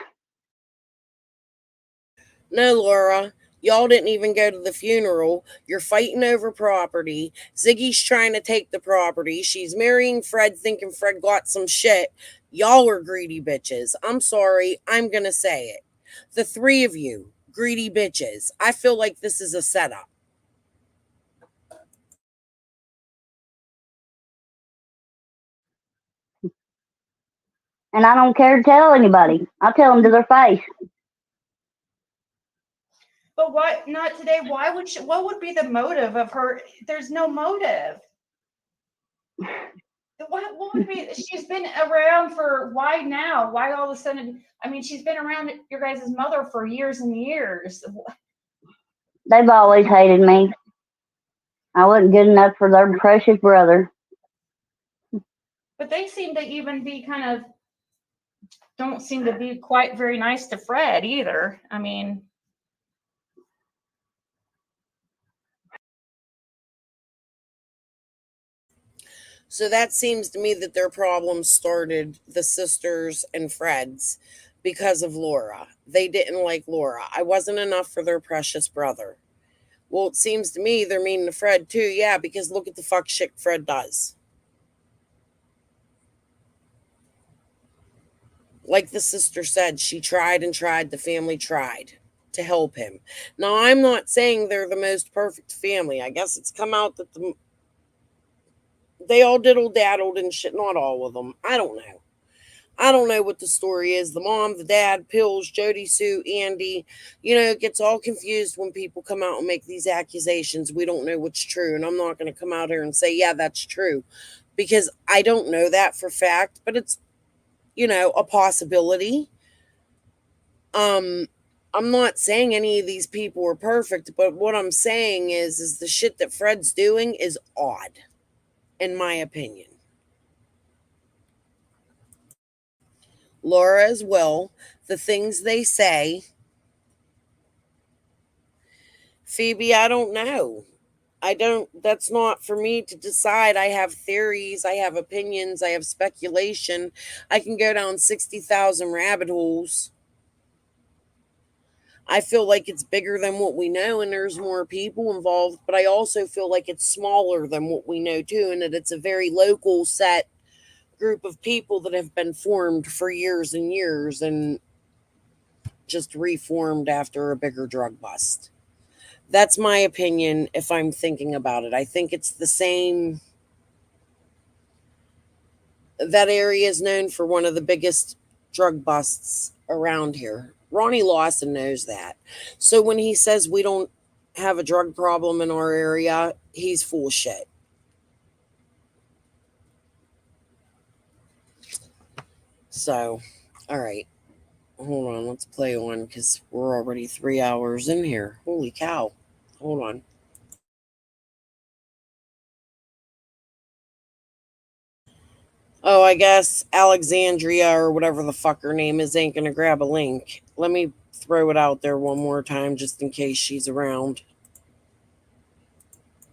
No, Laura, y'all didn't even go to the funeral. You're fighting over property. Ziggy's trying to take the property. She's marrying Fred, thinking Fred got some shit. Y'all are greedy bitches. I'm sorry, I'm gonna say it. The three of you, greedy bitches. I feel like this is a setup. And I don't care to tell anybody. I'll tell them to their face. But why not today? Why would she, what would be the motive of her? There's no motive. What would be? She's been around for why now? Why all of a sudden? I mean, she's been around your guys' mother for years and years. They've always hated me. I wasn't good enough for their precious brother. But they seem to even be kind of, don't seem to be quite very nice to Fred either. I mean. So that seems to me that their problems started, the sisters and Fred's, because of Laura. They didn't like Laura. I wasn't enough for their precious brother. Well, it seems to me they're mean to Fred too. Yeah, because look at the fuck shit Fred does. Like the sister said, she tried and tried. The family tried to help him. Now, I'm not saying they're the most perfect family. I guess it's come out that they all diddle-daddled and shit. Not all of them. I don't know. I don't know what the story is. The mom, the dad, Pills, Jody Sue, Andy. You know, it gets all confused when people come out and make these accusations. We don't know what's true. And I'm not going to come out here and say, yeah, that's true. Because I don't know that for fact. But it's, you know, a possibility. I'm not saying any of these people are perfect. But what I'm saying is the shit that Fred's doing is odd. In my opinion. Laura as well. The things they say. Phoebe, I don't know. That's not for me to decide. I have theories, I have opinions, I have speculation. I can go down 60,000 rabbit holes. I feel like it's bigger than what we know and there's more people involved, but I also feel like it's smaller than what we know too, and that it's a very local set group of people that have been formed for years and years and just reformed after a bigger drug bust. That's my opinion if I'm thinking about it. I think it's the same. That area is known for one of the biggest drug busts around here. Ronnie Lawson knows that. So when he says we don't have a drug problem in our area, he's full of shit. So, all right. Hold on. Let's play on because we're already 3 hours in here. Holy cow. Hold on. Oh, I guess Alexandria or whatever the fuck her name is ain't gonna grab a link. Let me throw it out there one more time just in case she's around.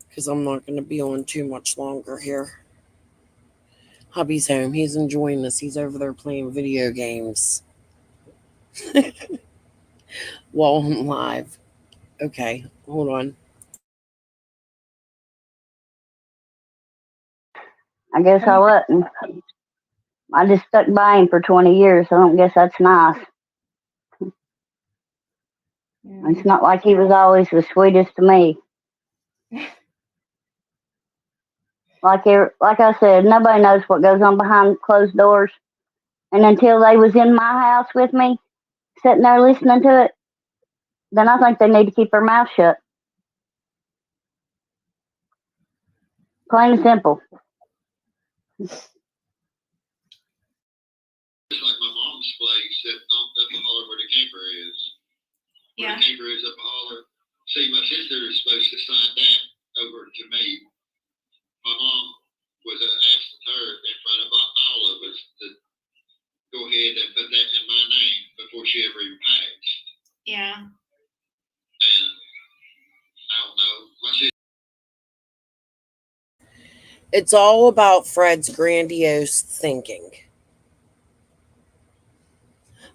Because I'm not gonna be on too much longer here. Hubby's home. He's enjoying this. He's over there playing video games. while I'm live. Okay, hold on. I guess I wasn't. I just stuck by him for 20 years. I don't guess that's nice. It's not like he was always the sweetest to me. Like I said, nobody knows what goes on behind closed doors. And until they was in my house with me, sitting there listening to it, then I think they need to keep their mouth shut. Plain and simple. It's like my mom's place up the holler where the camper is. Where the camper is up the holler. See, my sister is supposed to sign that over to me. My mom was asking her in front of all of us to go ahead and put that in my name before she ever even passed. Yeah. And I don't know. My sister. It's all about Fred's grandiose thinking.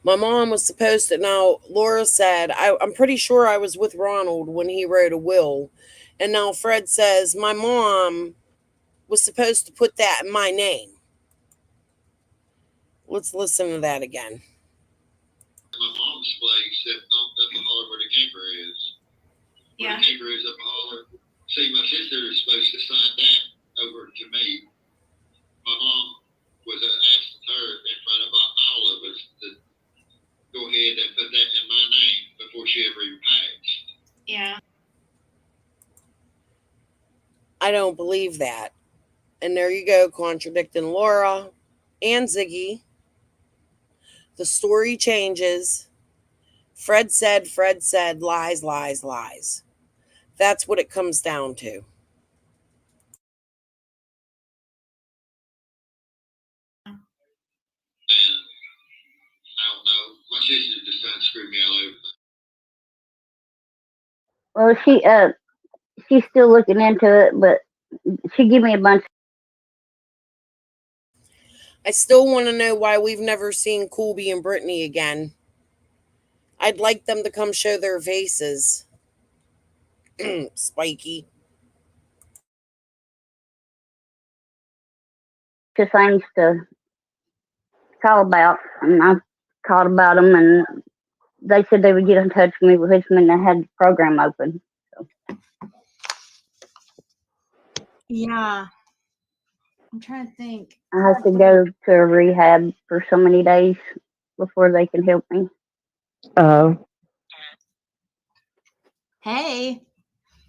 My mom was supposed to. Now, Laura said, I'm pretty sure I was with Ronald when he wrote a will. And now Fred says, my mom was supposed to put that in my name. Let's listen to that again. My mom's place up the holler where the camper is. Where the camper is up the holler. See, my sister is supposed to sign that over to me. My mom was asking her in front of all of us to go ahead and put that in my name before she ever even passed. Yeah. I don't believe that. And there you go, contradicting Laura and Ziggy. The story changes. Fred said, lies, lies, lies. That's what it comes down to. And I don't know. My sister just done screwed me all over. Well, she's still looking into it, but she gave me a bunch. I still want to know why we've never seen Colby and Brittany again. I'd like them to come show their faces. Spiky. Things to call about, and I called about them, and they said they would get in touch with me with when they had the program open. So. Yeah. I'm trying to think. I have to go to a rehab for so many days before they can help me. Oh. Hey.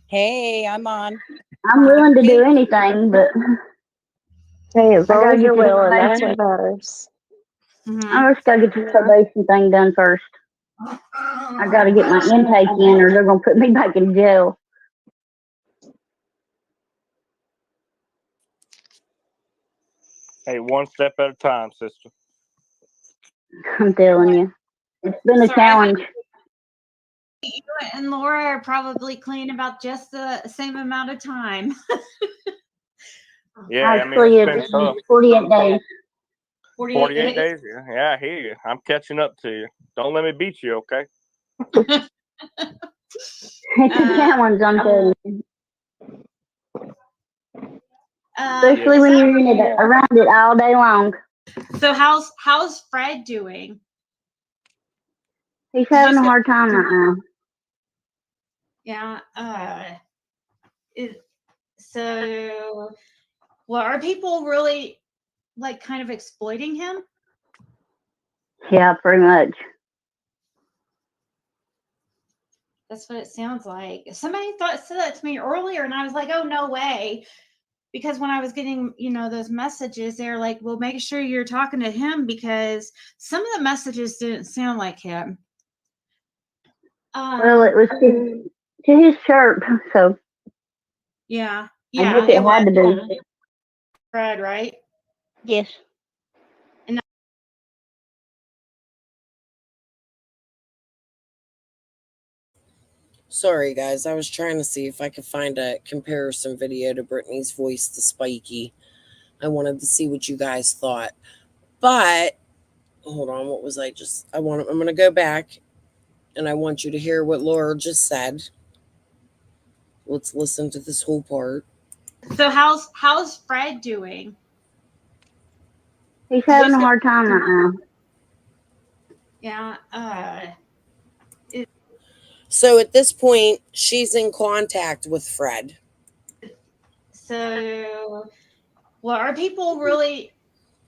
Hey, I'm on. I'm willing to do anything, but Hey, as long as get you're this willing, that's probation. what matters. I just gotta get this probation thing done first. I gotta get my intake in, or they're gonna put me back in jail. Hey, one step at a time, sister. I'm telling you, it's been a challenge. You and Laura are probably clean about just the same amount of time. Yeah, Actually, I mean, it's been tough. 48 days. 48 days? Yeah, I hear you. I'm catching up to you. Don't let me beat you, okay? It's a challenge, I'm telling you. Especially when you're in it, around it all day long. So how's Fred doing? He's having a hard time right now. Yeah. So, well, are people really like kind of exploiting him? Yeah, pretty much. That's what it sounds like. Somebody said that to me earlier, and I was like, "Oh, no way!" Because when I was getting, those messages, they're like, "Well, make sure you're talking to him," because some of the messages didn't sound like him. Well, it was to his church, so yeah, I guess it had to be Fred, right? Yes. Sorry, guys. I was trying to see if I could find a comparison video to Brittany's voice to Spiky. I wanted to see what you guys thought. But, hold on. What was I just... I'm going to go back And I want you to hear what Laura just said. Let's listen to this whole part. So how's Fred doing? He's having a hard time right now. Yeah. So at this point, she's in contact with Fred. So, well, are people really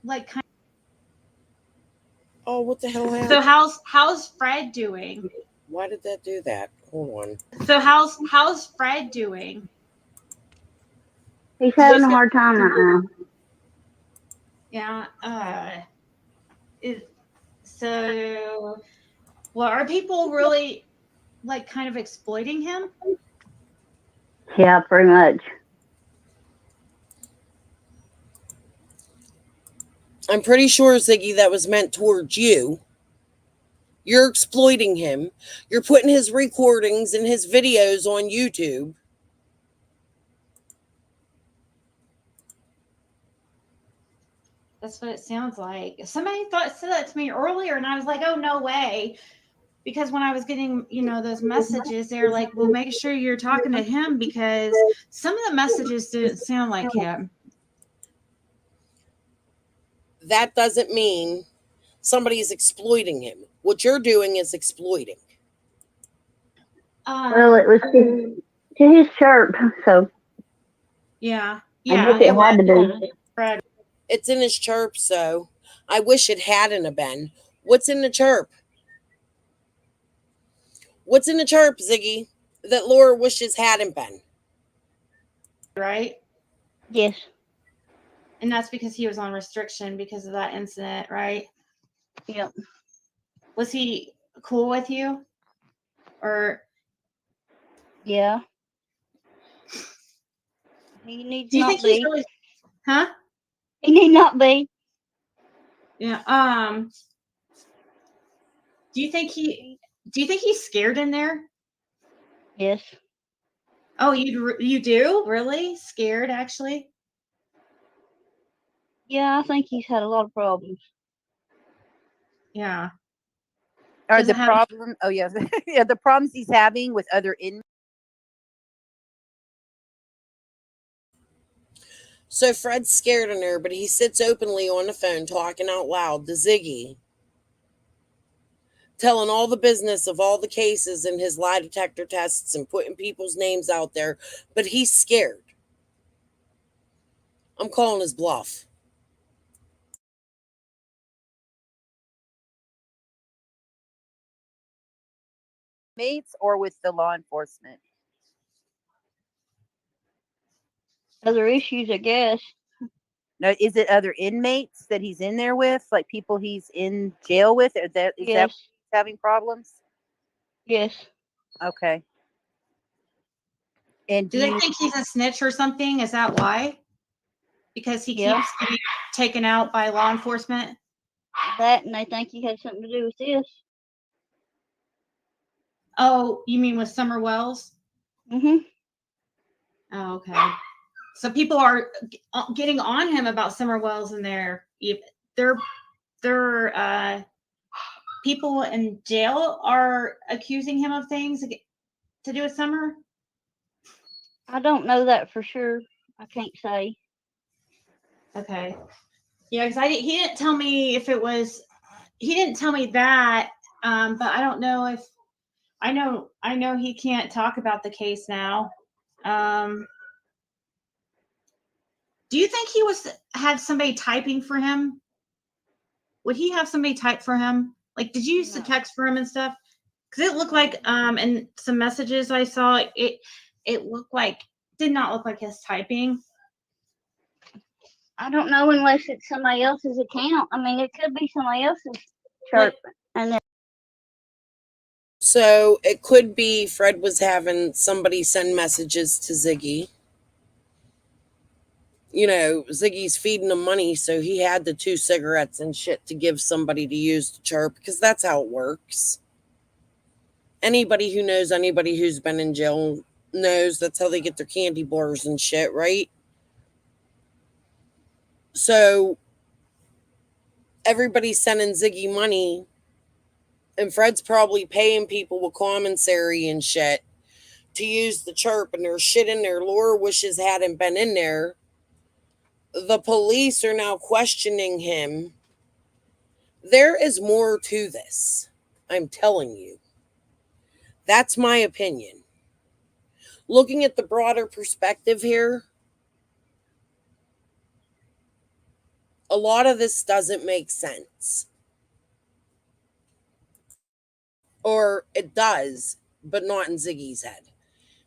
like kind Oh, what the hell happened? So how's Fred doing? Why did that do that? Hold on. So how's Fred doing? He's having a hard time right now. Yeah. So, well, are people really like kind of exploiting him? Yeah, pretty much. I'm pretty sure, Ziggy, that was meant towards you. You're exploiting him. You're putting his recordings and his videos on YouTube. That's what it sounds like. Somebody said that to me earlier, and I was like, "Oh, no way!" Because when I was getting, those messages, they're like, "Well, make sure you're talking to him because some of the messages didn't sound like him." That doesn't mean somebody's exploiting him. What you're doing is exploiting. Well, it was to his church, so Yeah. I guess it had to be. Fred. It's in his chirp, so I wish it hadn't have been. What's in the chirp? What's in the chirp, Ziggy, that Laura wishes hadn't been? Right? Yes. And that's because he was on restriction because of that incident, right? Yep. Was he cool with you? Or Yeah. He needs do you not think he's be. really Huh? He need not be. Yeah. Do you think he's scared in there? Yes. Oh, you do? Really? Scared actually? Yeah, I think he's had a lot of problems. Yeah. Are Does the it have- problem? Oh yeah, yeah. The problems he's having with other inmates. So Fred's scared in her, but he sits openly on the phone talking out loud to Ziggy, telling all the business of all the cases and his lie detector tests and putting people's names out there, but he's scared. I'm calling his bluff. Mates or with the law enforcement? Other issues, I guess. No, is it other inmates that he's in there with, like people he's in jail with? Or that is that Yes. he's having problems? Yes. Okay. And Do they think he's a snitch or something? Is that why? Because he Yeah. keeps getting taken out by law enforcement? That, and they think he has something to do with this. Oh, you mean with Summer Wells? Mm-hmm. Oh, okay. So people are getting on him about Summer Wells and they're people in jail are accusing him of things to do with Summer? I don't know that for sure. I can't say. Okay. Yeah, because he didn't tell me if it was. He didn't tell me that, but I don't know if. I know he can't talk about the case now. Do you think he had somebody typing for him? Would he have somebody type for him? Like, did you use the text for him and stuff? Because it looked like, in some messages I saw, it looked like did not look like his typing. I don't know unless it's somebody else's account. I mean, it could be somebody else's chirp. And then So it could be Fred was having somebody send messages to Ziggy. Ziggy's feeding him money, so he had the 2 cigarettes and shit to give somebody to use to chirp, because that's how it works. Anybody who knows anybody who's been in jail knows that's how they get their candy bars and shit, right? So everybody's sending Ziggy money And Fred's probably paying people with commissary and shit to use the chirp, and there's shit in there Laura wishes hadn't been in there. The police are now questioning him. There is more to this. I'm telling you. That's my opinion. Looking at the broader perspective here, a lot of this doesn't make sense. Or it does, but not in Ziggy's head.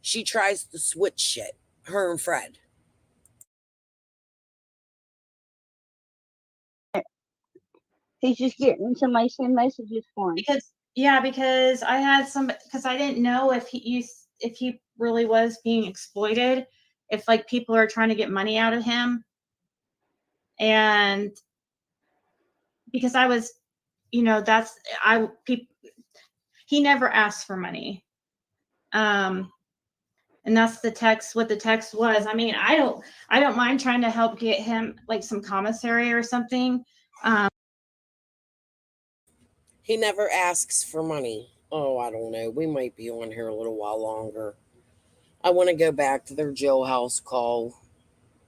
She tries to switch shit, her and Fred. He's just getting somebody send messages for him. Because I had because I didn't know if he really was being exploited, if like people are trying to get money out of him. And because I was, he never asked for money. And that's what the text was. I mean, I don't mind trying to help get him like some commissary or something. He never asks for money. Oh, I don't know. We might be on here a little while longer. I want to go back to their jailhouse call.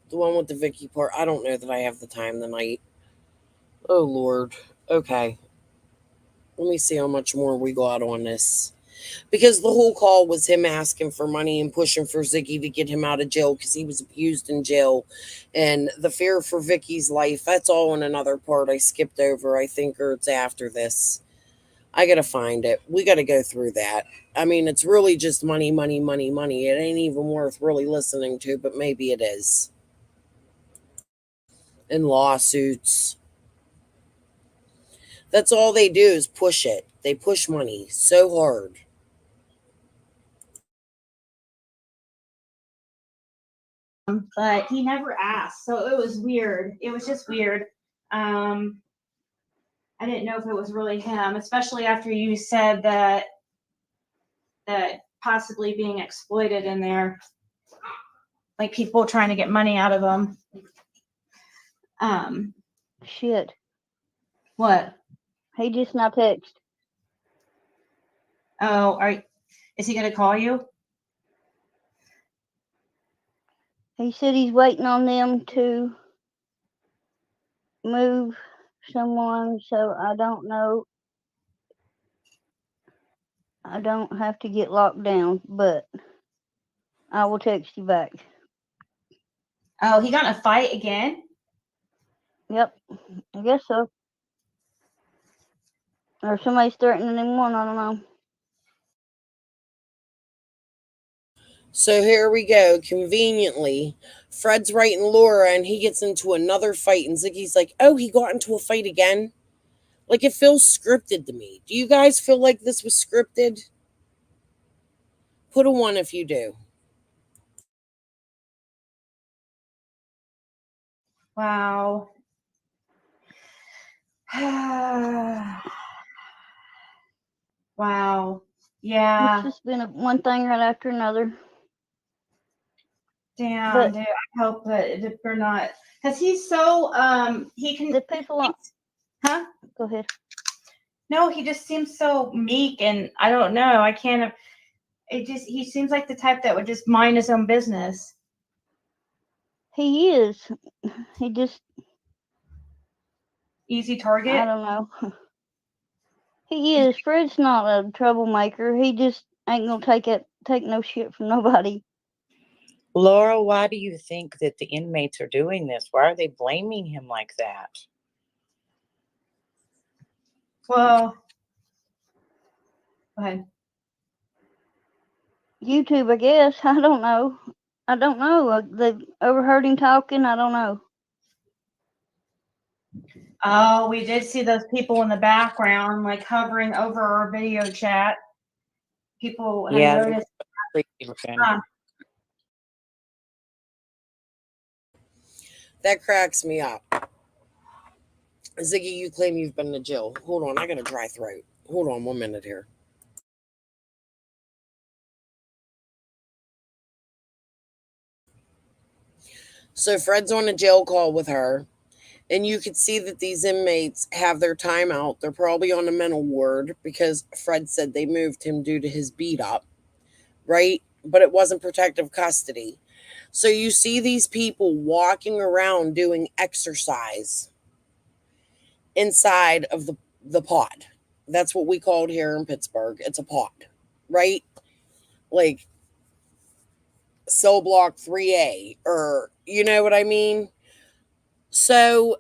The one with the Vicky part. I don't know that I have the time tonight. Oh, Lord. Okay. Let me see how much more we got on this. Because the whole call was him asking for money and pushing for Ziggy to get him out of jail because he was abused in jail. And the fear for Vicky's life, that's all in another part I skipped over, I think, or it's after this. I got to find it. We got to go through that. I mean, it's really just money, money, money, money. It ain't even worth really listening to, but maybe it is. And lawsuits. That's all they do is push it. They push money so hard. But he never asked, so it was weird. It was just weird. I didn't know if it was really him, especially after you said that possibly being exploited in there, like people trying to get money out of them. Shit. What? He just now text. Oh, is he gonna call you? He said he's waiting on them to move someone, so I don't know. I don't have to get locked down, but I will text you back. Oh, he got in a fight again? Yep, I guess so. Or somebody's threatening him one, I don't know. So here we go. Conveniently, Fred's writing Laura and he gets into another fight. And Ziggy's like, oh, he got into a fight again? Like, it feels scripted to me. Do you guys feel like this was scripted? Put a 1 if you do. Wow. Wow. Yeah. It's just been one thing right after another. Damn, But dude. I hope that they're not, because he's so he can. the people on. Huh? Go ahead. No, he just seems so meek, and I don't know. I can't. He seems like the type that would just mind his own business. He is. He just. Easy target. I don't know. He is. Fred's not a troublemaker. He just ain't gonna take no shit from nobody. Laura, why do you think that the inmates are doing this? Why are they blaming him like that? Well, go ahead. YouTube, I guess. I don't know. They overheard him talking. I don't know. Oh, we did see those people in the background, like hovering over our video chat. People have noticed. That cracks me up. Ziggy, you claim you've been to jail. Hold on, I got a dry throat. Hold on 1 minute here. So Fred's on a jail call with her, And you could see that these inmates have their time out. They're probably on a mental ward because Fred said they moved him due to his beat up, right? But it wasn't protective custody. So you see these people walking around doing exercise inside of the pod. That's what we called here in Pittsburgh. It's a pod, right? Like cell block 3A, or you know what I mean? So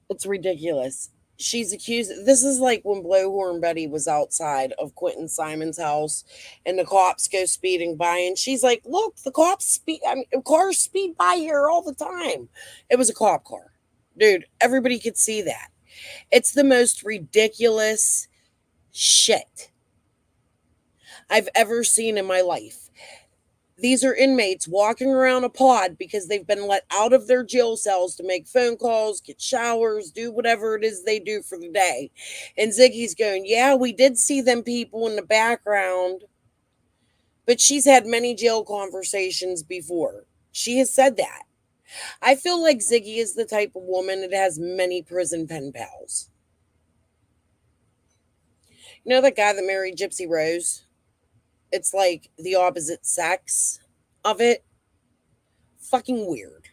it's ridiculous. She's accused. This is like when Blowhorn Betty was outside of Quentin Simon's house and the cops go speeding by, and she's like, look, the cops speed. I mean, cars speed by here all the time. It was a cop car. Dude, everybody could see that. It's the most ridiculous shit I've ever seen in my life. These are inmates walking around a pod because they've been let out of their jail cells to make phone calls, get showers, do whatever it is they do for the day. And Ziggy's going, yeah, we did see them people in the background. But she's had many jail conversations before. She has said that. I feel like Ziggy is the type of woman that has many prison pen pals. You know that guy that married Gypsy Rose? It's like the opposite sex of it. Fucking weird.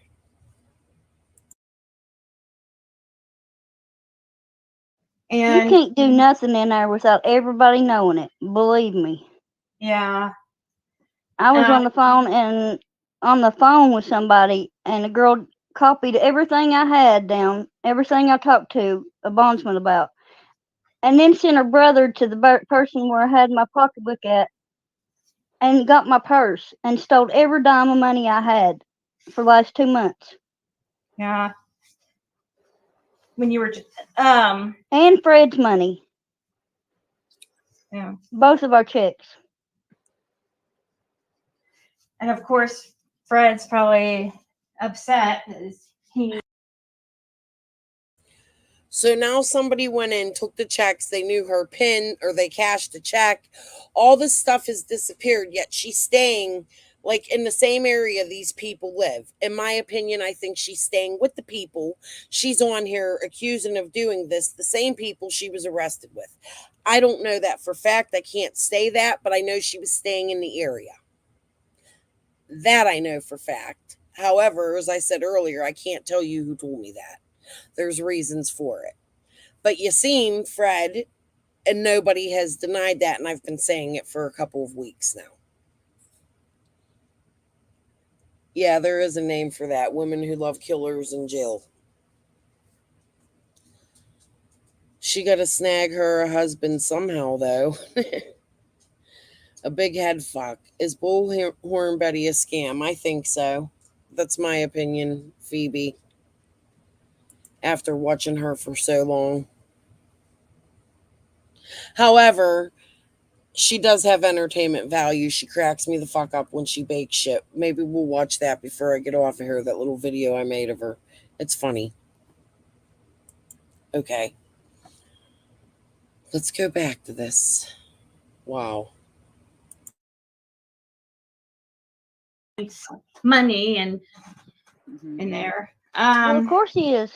You can't do nothing in there without everybody knowing it. Believe me. Yeah. I was on the phone with somebody, and the girl copied everything I had down, everything I talked to a bondsman about, and then sent her brother to the person where I had my pocketbook at, and got my purse and stole every dime of money I had for the last 2 months. Yeah. When you were and Fred's money. Yeah. Both of our checks. And of course, Fred's probably upset because he. So now somebody went in, took the checks, they knew her PIN, or they cashed a check. All this stuff has disappeared, yet she's staying like in the same area these people live. In my opinion, I think she's staying with the people she's on here accusing of doing this, the same people she was arrested with. I don't know that for fact. I can't say that, but I know she was staying in the area. That I know for fact. However, as I said earlier, I can't tell you who told me that. There's reasons for it. But you seen Fred, and nobody has denied that, and I've been saying it for a couple of weeks now. Yeah, there is a name for that. Women who love killers in jail. She got to snag her husband somehow, though. A big head fuck. Is Bullhorn Betty a scam? I think so. That's my opinion, Phoebe. After watching her for so long. However, she does have entertainment value. She cracks me the fuck up when she bakes shit. Maybe we'll watch that before I get off of here, that little video I made of her. It's funny. Okay. Let's go back to this. Wow. Money and in there. Well, of course he is.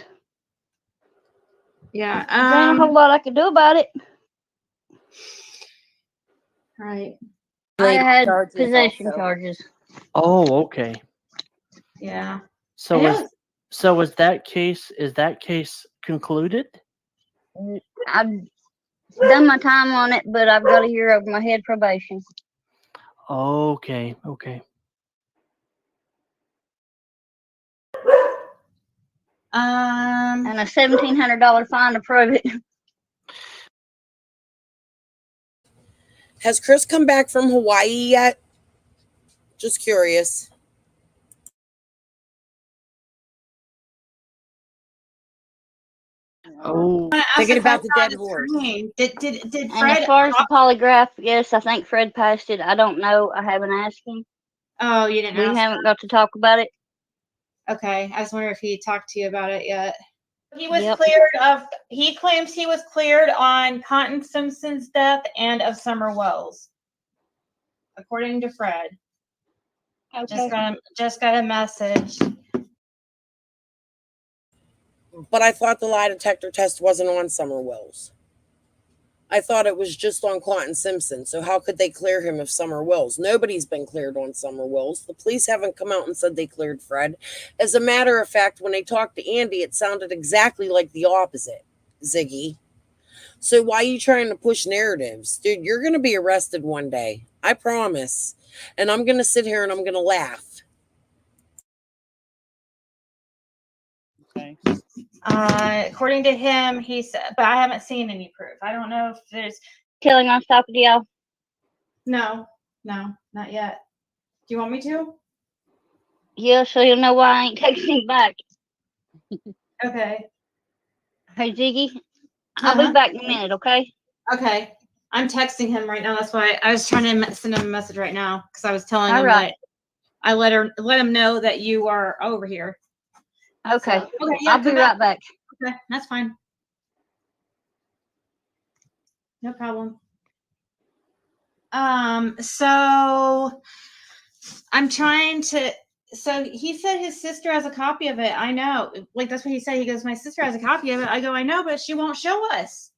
Yeah. There ain't a whole lot I could do about it. Right. I had possession charges. Oh, okay. Yeah. So is that case concluded? I've done my time on it, but I've got a year over my head probation. Okay. And a $1,700 fine to prove it. Has Chris come back from Hawaii yet? Just curious. Oh, thinking about the dead horse. Did And Fred? as far as the polygraph, yes, I think Fred passed it. I don't know. I haven't asked him. Oh, you didn't. We haven't got to talk about it. Okay, I was wondering if he talked to you about it yet. He was Yep. cleared of. He claims he was cleared on Cotton Simpson's death and of Summer Wells, according to Fred. Okay. Just got a message. But I thought the lie detector test wasn't on Summer Wells. I thought it was just on Clanton Simpson. So how could they clear him of Summer Wells? Nobody's been cleared on Summer Wells. The police haven't come out and said they cleared Fred. As a matter of fact, when they talked to Andy, it sounded exactly like the opposite, Ziggy. So why are you trying to push narratives? Dude, you're going to be arrested one day. I promise. And I'm going to sit here and I'm going to laugh. Okay. According to him, he said, but I haven't seen any proof. I don't know if there's. Killing on top of y'all? No, not yet. Do you want me to? Yeah, so you'll know why I ain't texting back. Okay. Hey, Ziggy, I'll be back in a minute, okay? Okay. I'm texting him right now. That's why I was trying to send him a message right now because I was telling All him right. that I let him know that you are over here. Okay. So, okay, yeah, I'll be right back. Okay, that's fine. No problem. So I'm trying to. So he said his sister has a copy of it. I know. Like, that's what he said. He goes, my sister has a copy of it. I go, I know, but she won't show us.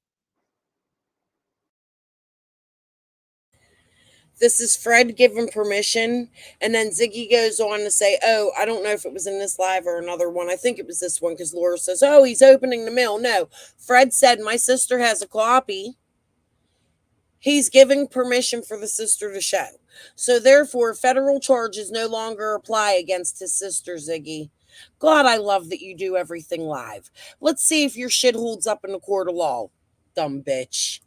This is Fred giving permission. And then Ziggy goes on to say, oh, I don't know if it was in this live or another one. I think it was this one because Laura says, oh, he's opening the mail. No, Fred said, my sister has a copy. He's giving permission for the sister to show. So therefore, federal charges no longer apply against his sister, Ziggy. God, I love that you do everything live. Let's see if your shit holds up in the court of law, dumb bitch.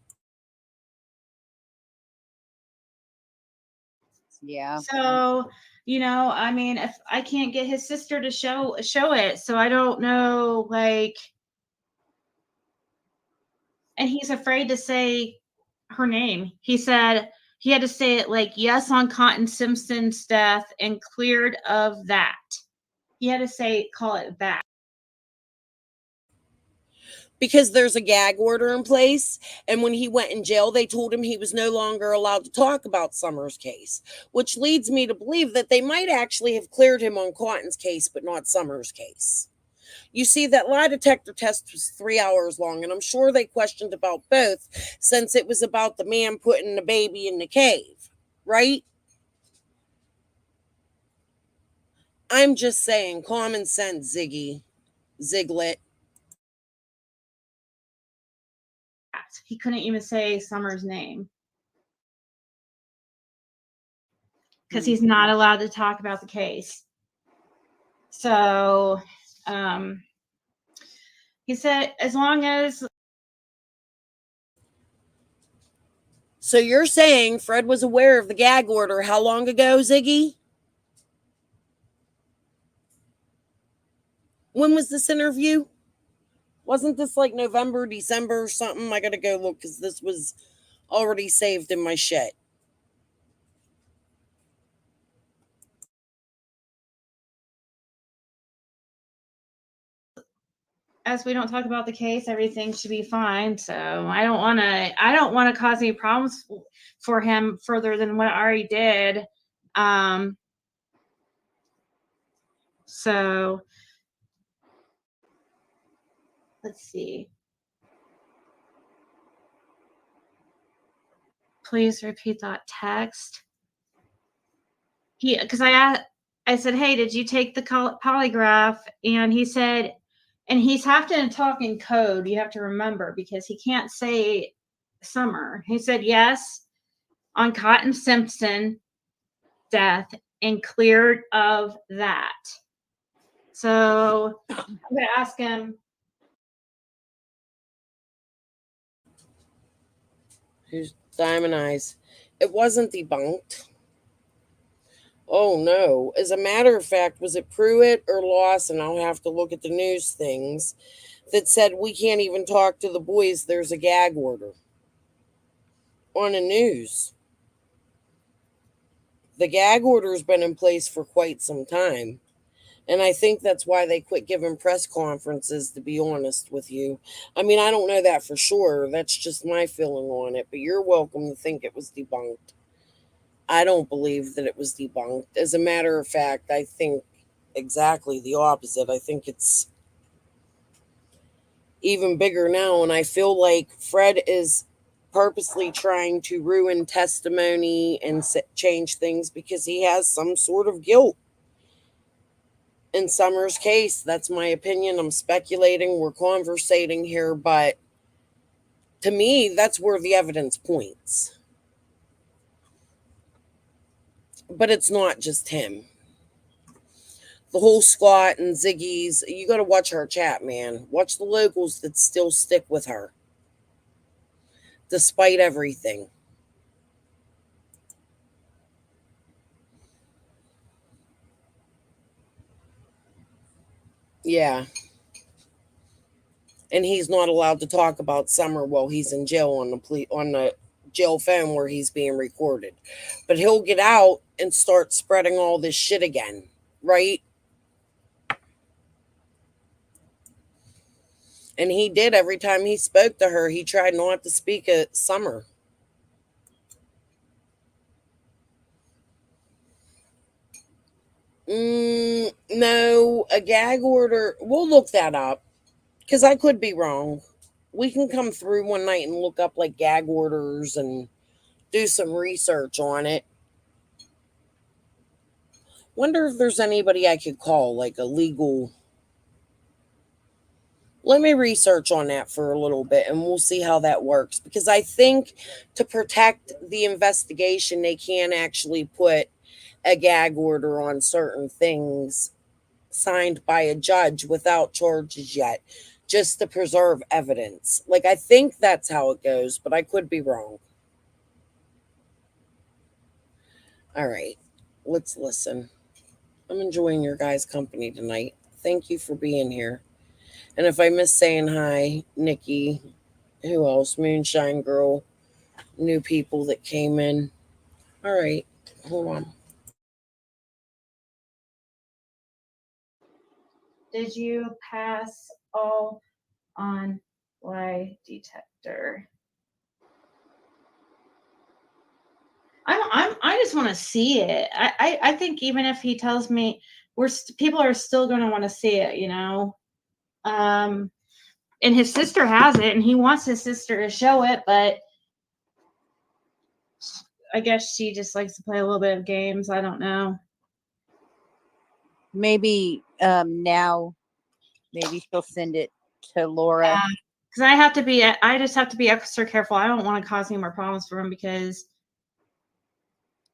Yeah. So, I mean, if I can't get his sister to show it, so I don't know, like, and he's afraid to say her name. He said he had to say it like, yes, on Cotton Simpson's death and cleared of that. He had to call it that. Because there's a gag order in place. And when he went in jail, they told him he was no longer allowed to talk about Summer's case, which leads me to believe that they might actually have cleared him on Cotton's case, but not Summer's case. You see, that lie detector test was 3 hours long, and I'm sure they questioned about both since it was about the man putting the baby in the cave, right? I'm just saying, common sense, Ziglet. He couldn't even say Summer's name because he's not allowed to talk about the case. So he said as long as. So you're saying Fred was aware of the gag order how long ago, Ziggy? When was this interview? Wasn't this like November, December or something? I gotta go look because this was already saved in my shit. As we don't talk about the case, everything should be fine. So I don't want to cause any problems for him further than what I already did. So let's see. Please repeat that text. Because I said, hey, did you take the polygraph? And he said, and he's having to talk in code. You have to remember because he can't say Summer. He said yes on Cotton Simpson death and cleared of that. So I'm going to ask him. Who's Diamond Eyes? It wasn't debunked. Oh no. As a matter of fact, was it Pruitt or Lawson? I'll have to look at the news things that said we can't even talk to the boys. There's a gag order on the news. The gag order's been in place for quite some time. And I think that's why they quit giving press conferences, to be honest with you. I mean, I don't know that for sure. That's just my feeling on it. But you're welcome to think it was debunked. I don't believe that it was debunked. As a matter of fact, I think exactly the opposite. I think it's even bigger now. And I feel like Fred is purposely trying to ruin testimony and change things because he has some sort of guilt. In Summer's case, that's my opinion. I'm speculating, we're conversating here, but to me, that's where the evidence points. But it's not just him. The whole Scott and Ziggy's, you got to watch her chat, man. Watch the locals that still stick with her, despite everything. Yeah. And he's not allowed to talk about Summer while he's in jail on the jail phone where he's being recorded. But he'll get out and start spreading all this shit again, right? And he did every time he spoke to her. He tried not to speak at Summer. No, a gag order. We'll look that up because I could be wrong. We can come through one night and look up like gag orders and do some research on it. Wonder if there's anybody I could call, like a legal. Let me research on that for a little bit and we'll see how that works. Because I think to protect the investigation, they can actually put a gag order on certain things signed by a judge without charges yet, just to preserve evidence. Like, I think that's how it goes, but I could be wrong. All right, let's listen. I'm enjoying your guys' company tonight. Thank you for being here. And if I miss saying hi, Nikki, who else? Moonshine Girl, new people that came in. All right, hold on. Did you pass all on lie detector? I just want to see it. I think even if he tells me, people are still going to want to see it, you know. And his sister has it, and he wants his sister to show it, but I guess she just likes to play a little bit of games. I don't know. Maybe now, maybe she'll send it to Laura. Because I just have to be extra careful. I don't want to cause any more problems for him because.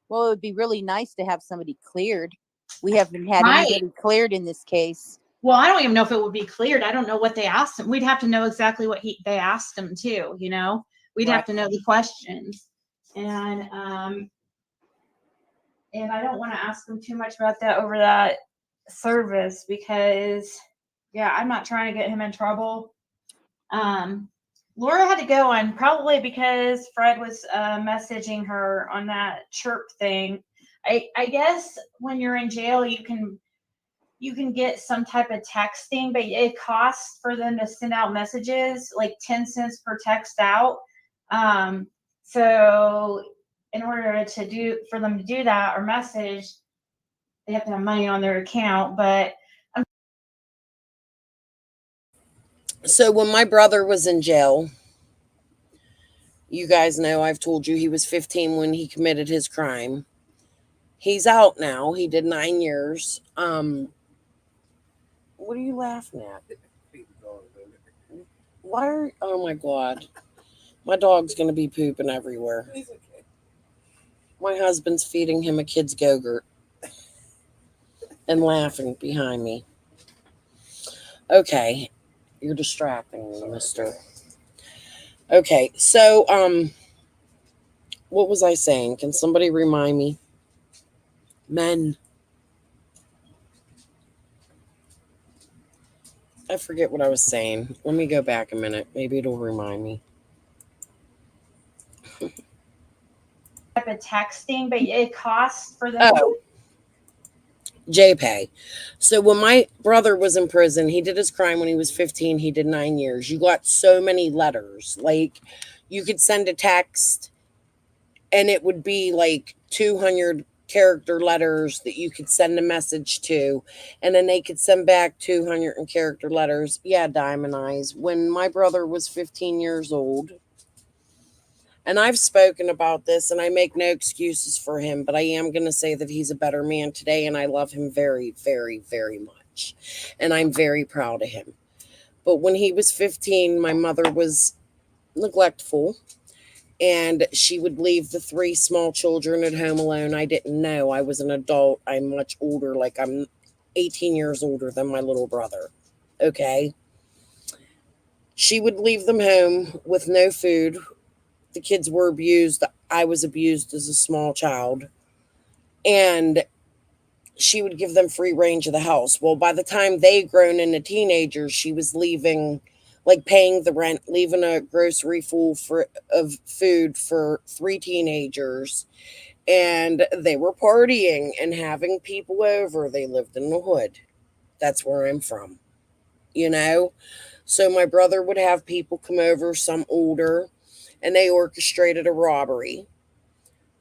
Well, it would be really nice to have somebody cleared. We haven't had anybody cleared in this case. Well, I don't even know if it would be cleared. I don't know what they asked him. We'd have to know exactly what they asked him too, you know? We'd have to know the questions. And I don't want to ask them too much about that over that service because, yeah, I'm not trying to get him in trouble. Laura had to go on probably because Fred was messaging her on that chirp thing. I guess when you're in jail, you can get some type of texting, but it costs for them to send out messages like 10 cents per text out. So in order for them to do that or message, they have to have money on their account. But so when my brother was in jail, you guys know I've told you he was 15 when he committed his crime. He's out now. He did 9 years. What are you laughing at? Oh my God. My dog's going to be pooping everywhere. My husband's feeding him a kid's Go-Gurt and laughing behind me. Okay. You're distracting me, mister. Okay. So, what was I saying? Can somebody remind me? Men. I forget what I was saying. Let me go back a minute. Maybe it'll remind me. type of texting, but it costs for them. Oh, JPay. So when my brother was in prison, he did his crime when he was 15. He did 9 years. You got so many letters. Like, you could send a text and it would be like 200 character letters that you could send a message to, and then they could send back 200 character letters. Yeah, Diamond Eyes. When my brother was 15 years old, and I've spoken about this, and I make no excuses for him, but I am going to say that he's a better man today, and I love him very, very, very much. And I'm very proud of him. But when he was 15, my mother was neglectful, and she would leave the 3 small children at home alone. I didn't know. I was an adult. I'm much older. Like, I'm 18 years older than my little brother. Okay? She would leave them home with no food. The kids were abused. I was abused as a small child. And she would give them free range of the house. Well, by the time they grown into teenagers, she was leaving, like paying the rent, leaving a grocery full of food for 3 teenagers. And they were partying and having people over. They lived in the hood. That's where I'm from, you know? So my brother would have people come over, some older, and they orchestrated a robbery.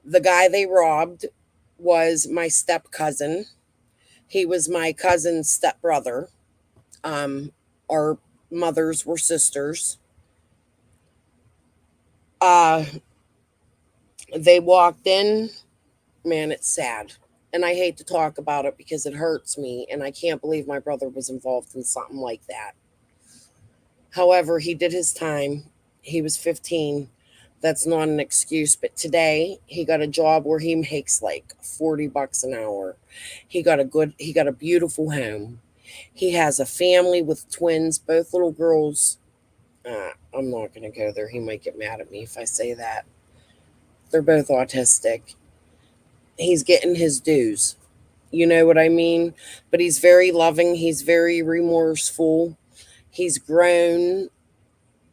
The guy they robbed was my step cousin. He was my cousin's stepbrother. Our mothers were sisters. They walked in. Man, it's sad. And I hate to talk about it because it hurts me. And I can't believe my brother was involved in something like that. However, he did his time. He was 15. That's not an excuse. But today he got a job where he makes like $40 an hour. He got a beautiful home. He has a family with twins, both little girls. I'm not going to go there. He might get mad at me if I say that. They're both autistic. He's getting his dues. You know what I mean? But he's very loving. He's very remorseful. He's grown.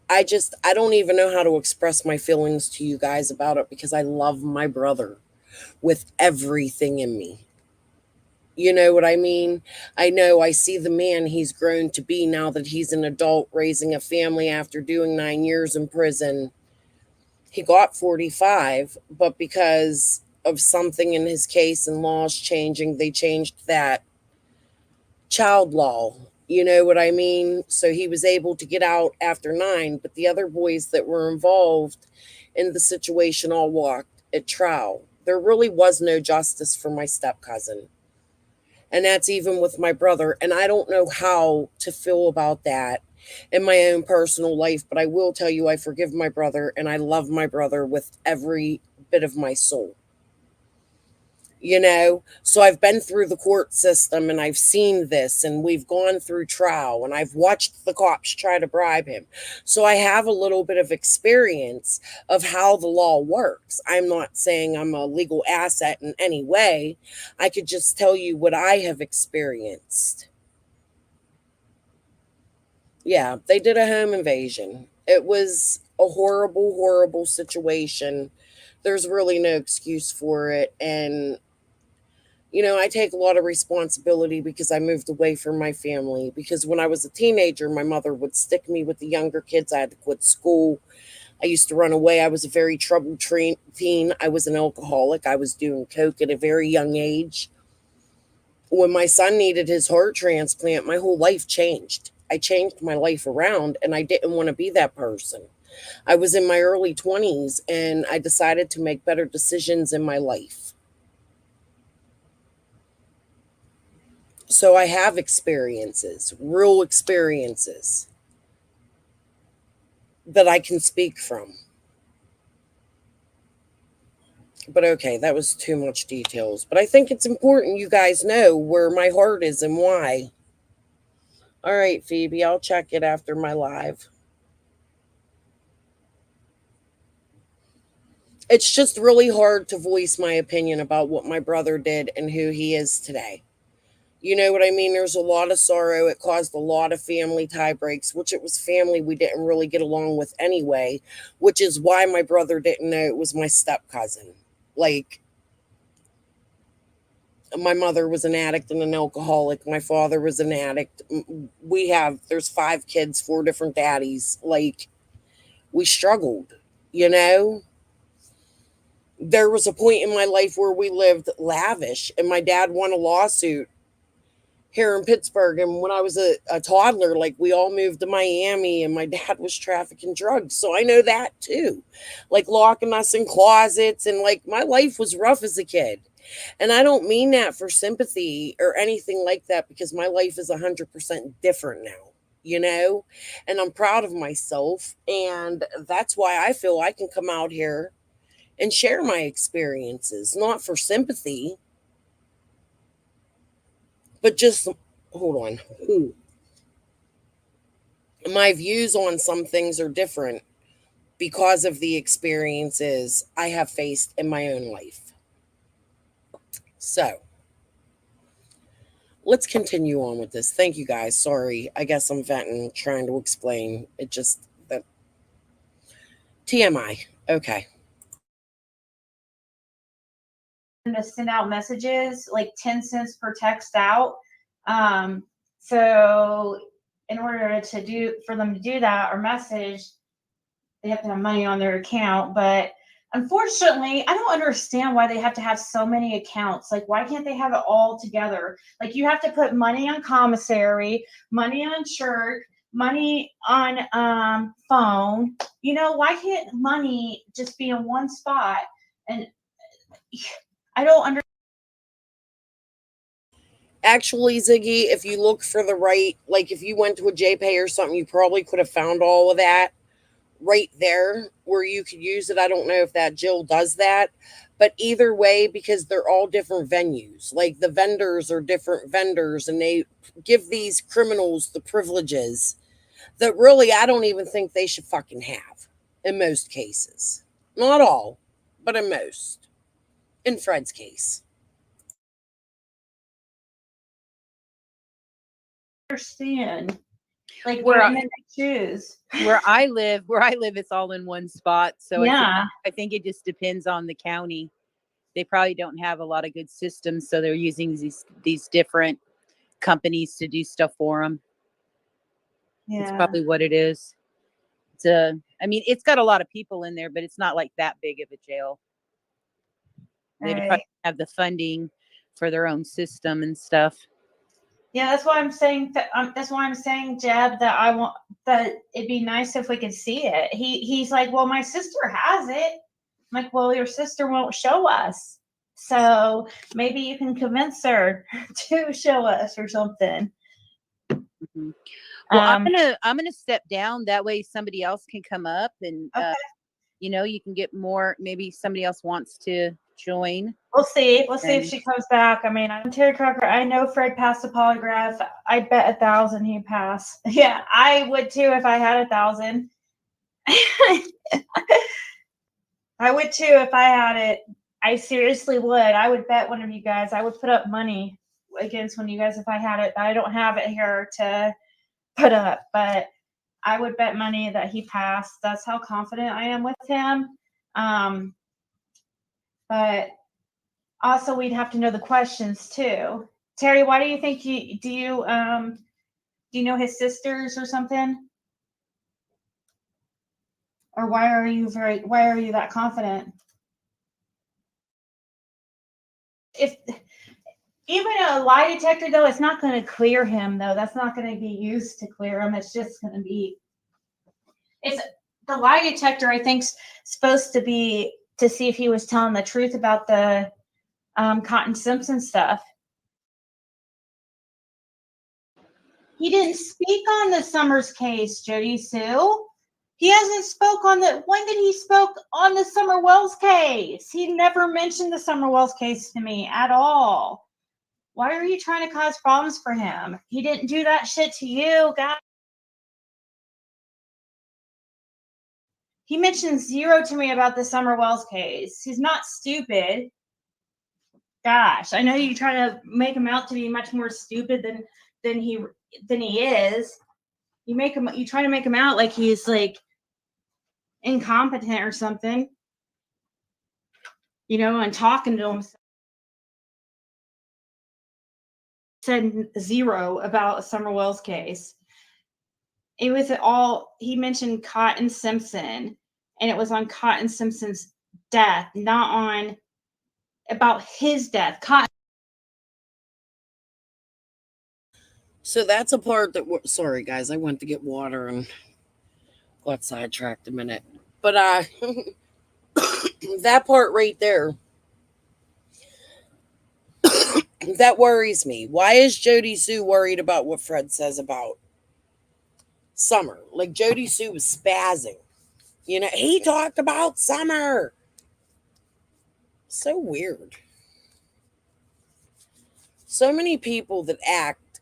I don't even know how to express my feelings to you guys about it because I love my brother with everything in me. You know what I mean? I know I see the man he's grown to be now that he's an adult raising a family after doing 9 years in prison. He got 45, but because of something in his case and laws changing, they changed that child law. You know what I mean? So he was able to get out after 9, but the other boys that were involved in the situation all walked at trial. There really was no justice for my step cousin. And that's even with my brother. And I don't know how to feel about that in my own personal life, but I will tell you I forgive my brother and I love my brother with every bit of my soul. You know, so I've been through the court system and I've seen this and we've gone through trial and I've watched the cops try to bribe him. So I have a little bit of experience of how the law works. I'm not saying I'm a legal asset in any way. I could just tell you what I have experienced. Yeah, they did a home invasion. It was a horrible, horrible situation. There's really no excuse for it. And you know, I take a lot of responsibility because I moved away from my family. Because when I was a teenager, my mother would stick me with the younger kids. I had to quit school. I used to run away. I was a very troubled teen. I was an alcoholic. I was doing coke at a very young age. When my son needed his heart transplant, my whole life changed. I changed my life around, and I didn't want to be that person. I was in my early 20s, and I decided to make better decisions in my life. So I have experiences, real experiences that I can speak from. But okay, that was too much details. But I think it's important you guys know where my heart is and why. All right, Phoebe, I'll check it after my live. It's just really hard to voice my opinion about what my brother did and who he is today. You know what I mean? There's a lot of sorrow. It caused a lot of family tie breaks, which it was family we didn't really get along with anyway, which is why my brother didn't know it was my step cousin. Like, my mother was an addict and an alcoholic. My father was an addict. There's 5 kids, 4 different daddies. Like, we struggled, you know? There was a point in my life where we lived lavish, and my dad won a lawsuit here in Pittsburgh. And when I was a toddler, like, we all moved to Miami, and my dad was trafficking drugs. So I know that too. Like, locking us in closets, and like, my life was rough as a kid. And I don't mean that for sympathy or anything like that, because my life is 100% different now, you know? And I'm proud of myself. And that's why I feel I can come out here and share my experiences, not for sympathy, but just, hold on. Ooh. My views on some things are different because of the experiences I have faced in my own life. So let's continue on with this. Thank you guys. Sorry. I guess I'm venting, trying to explain. It just, that TMI. Okay. To send out messages like 10 cents per text out. So in order for them to do that or message, they have to have money on their account. But unfortunately, I don't understand why they have to have so many accounts. Like, why can't they have it all together? Like, you have to put money on commissary, money on church, money on phone. You know, why can't money just be in one spot? And I don't understand. Actually, Ziggy, if you look for the right, like, if you went to a JPay or something, you probably could have found all of that right there where you could use it. I don't know if that Jill does that, but either way, because they're all different venues, like the vendors are different vendors, and they give these criminals the privileges that really I don't even think they should fucking have in most cases. Not all, but in most. In Fred's case. Understand, like, Where where they choose. where I live, it's all in one spot. So Yeah. I think it just depends on the county. They probably don't have a lot of good systems, so they're using these different companies to do stuff for them. Yeah. It's probably what it is. I mean, it's got a lot of people in there, but it's not like that big of a jail. They probably have the funding for their own system and stuff. Yeah, that's why I'm saying that's why I'm saying, Jeb, that I want that it'd be nice if we could see it. He's like, well, my sister has it. I'm like, well, your sister won't show us, so maybe you can convince her to show us or something. Mm-hmm. Well, I'm gonna step down. That way, somebody else can come up, and you know, you can get more. Maybe somebody else wants to join. We'll see. We'll see if she comes back. I mean, I'm Terry Crocker. I know Fred passed the polygraph. I bet 1,000 he'd pass. Yeah, I would too if I had 1,000. I would too if I had it. I seriously would. I would bet one of you guys. I would put up money against one of you guys if I had it. I don't have it here to put up, but I would bet money that he passed. That's how confident I am with him. But also, we'd have to know the questions too. Terry, why do you think do you know his sisters or something? Or why are you that confident? If even a lie detector, though, it's not going to clear him, though. That's not going to be used to clear him. It's just going to be. It's the lie detector, I think, supposed to be to see if he was telling the truth about the Cotton Simpson stuff. He didn't speak on the Summers case, Jody Sue. He hasn't spoke on when did he spoke on the Summer Wells case? He never mentioned the Summer Wells case to me at all. Why are you trying to cause problems for him? He didn't do that shit to you, guys. He mentioned zero to me about the Summer Wells case. He's not stupid. Gosh, I know you try to make him out to be much more stupid than he is. You try to make him out like he's like incompetent or something, you know, and talking to him. Said zero about Summer Wells case. It was he mentioned Cotton Simpson, and it was on Cotton Simpson's death, not on about his death. So that's a part that sorry guys, I went to get water and got sidetracked a minute. But that part right there, that worries me. Why is Jody Sue worried about what Fred says about Summer? Like, Jody Sue was spazzing. You know, he talked about Summer. So weird. So many people that act,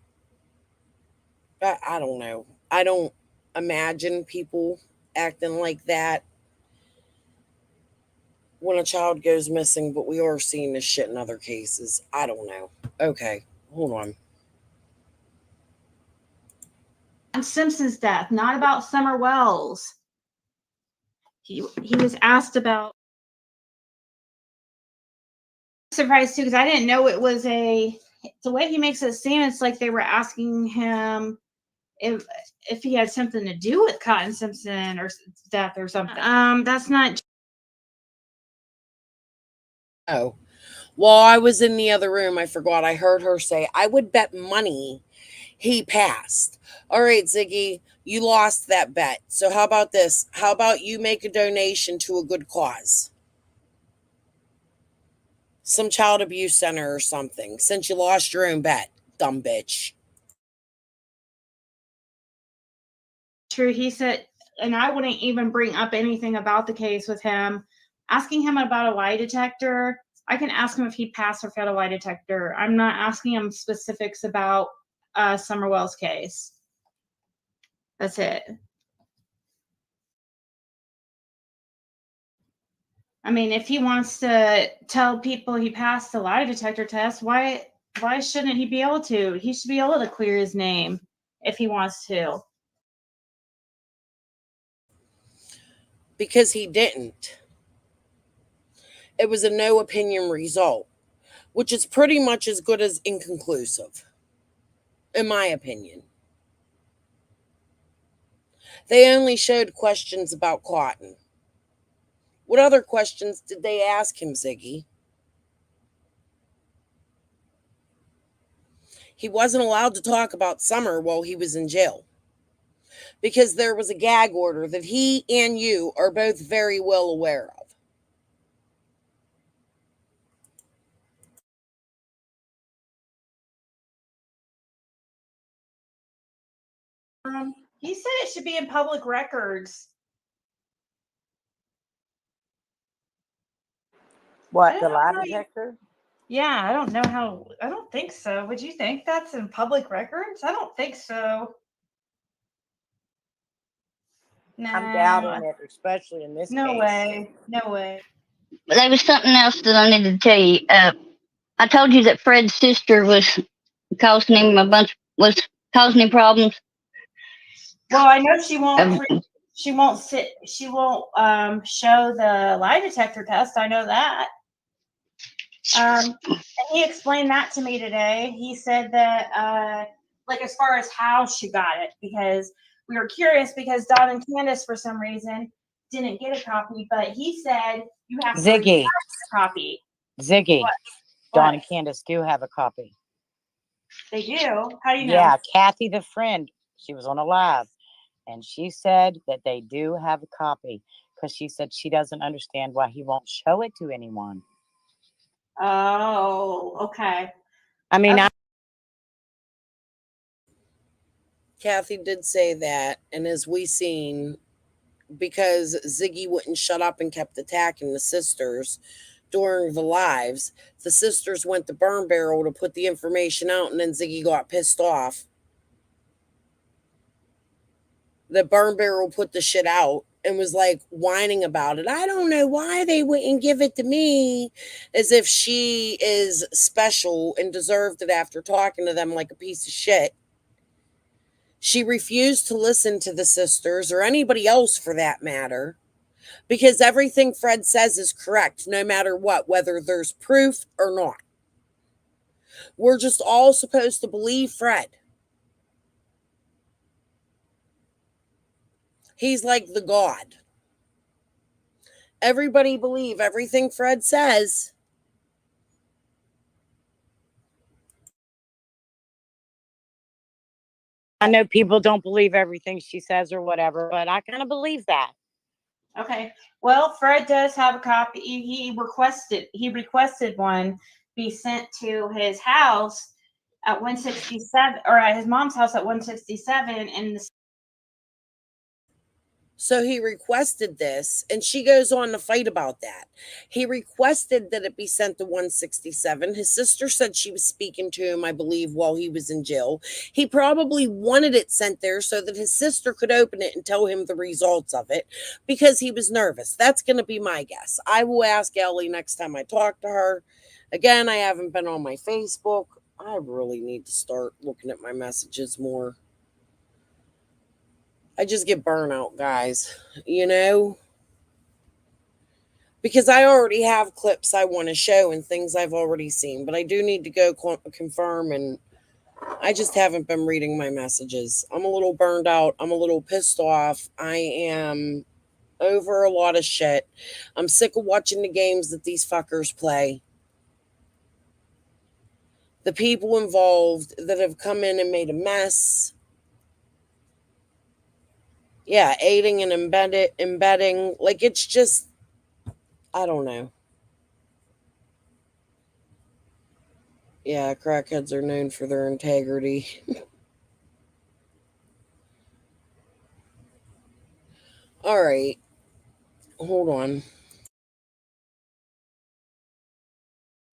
I don't know. I don't imagine people acting like that when a child goes missing, but we are seeing this shit in other cases. I don't know. Okay, hold on. Simpson's death, not about Summer Wells. He was asked about. Surprised too, because I didn't know it was the way he makes it seem. It's like they were asking him if he had something to do with Cotton Simpson or death or something. That's not. Oh, while I was in the other room, I forgot. I heard her say, "I would bet money he passed." All right, Ziggy, you lost that bet. So how about this? How about you make a donation to a good cause? Some child abuse center or something, since you lost your own bet, dumb bitch. True, he said, and I wouldn't even bring up anything about the case with him. Asking him about a lie detector, I can ask him if he passed or failed a lie detector. I'm not asking him specifics about Summer Wells' case. That's it. I mean, if he wants to tell people he passed the lie detector test, why shouldn't he be able to? He should be able to clear his name if he wants to. Because he didn't. It was a no opinion result, which is pretty much as good as inconclusive, in my opinion. They only showed questions about Cotton. What other questions did they ask him, Ziggy? He wasn't allowed to talk about Summer while he was in jail, because there was a gag order that he and you are both very well aware of. He said it should be in public records. What, the lie detector? Yeah, I don't know how. I don't think so. Would you think that's in public records? I don't think so. No, I'm doubting it, especially in this no case. way. No way. But there was something else that I needed to tell you. I told you that Fred's sister was causing him problems. Well, I know she won't. She won't show the lie detector test. I know that. And he explained that to me today. He said that, like, as far as how she got it, because we were curious, because Don and Candace, for some reason, didn't get a copy, but he said you have to Ziggy. request a copy. Ziggy. What? Dawn and Candace do have a copy. They do? How do you know? Yeah, Kathy, the friend, she was on a live, and she said that they do have a copy, because she said she doesn't understand why he won't show it to anyone. Oh, okay. I mean, Okay. Kathy did say that, and as we seen, because Ziggy wouldn't shut up and kept attacking the sisters during the lives, the sisters went to Burn Barrel to put the information out, and then Ziggy got pissed off. The Burn Barrel put the shit out and was like whining about it. I don't know why they wouldn't give it to me, as if she is special and deserved it after talking to them like a piece of shit. She refused to listen to the sisters, or anybody else for that matter, because everything Fred says is correct, no matter what, whether there's proof or not. We're just all supposed to believe Fred. He's like the God. Everybody believe everything Fred says. I know people don't believe everything she says or whatever, but I kind of believe that. Okay. Well, Fred does have a copy. He requested one be sent to his house at 167, or at his mom's house at 167, and So he requested this, and she goes on to fight about that. He requested that it be sent to 167. His sister said she was speaking to him, I believe, while he was in jail. He probably wanted it sent there so that his sister could open it and tell him the results of it because he was nervous. That's going to be my guess. I will ask Ellie next time I talk to her. Again, I haven't been on my Facebook. I really need to start looking at my messages more. I just get burnout, guys, you know, because I already have clips I want to show and things I've already seen, but I do need to go confirm, and I just haven't been reading my messages. I'm a little burned out. I'm a little pissed off. I am over a lot of shit. I'm sick of watching the games that these fuckers play. The people involved that have come in and made a mess. Yeah, aiding and embedding. Like, it's just, I don't know. Yeah, crackheads are known for their integrity. All right. Hold on.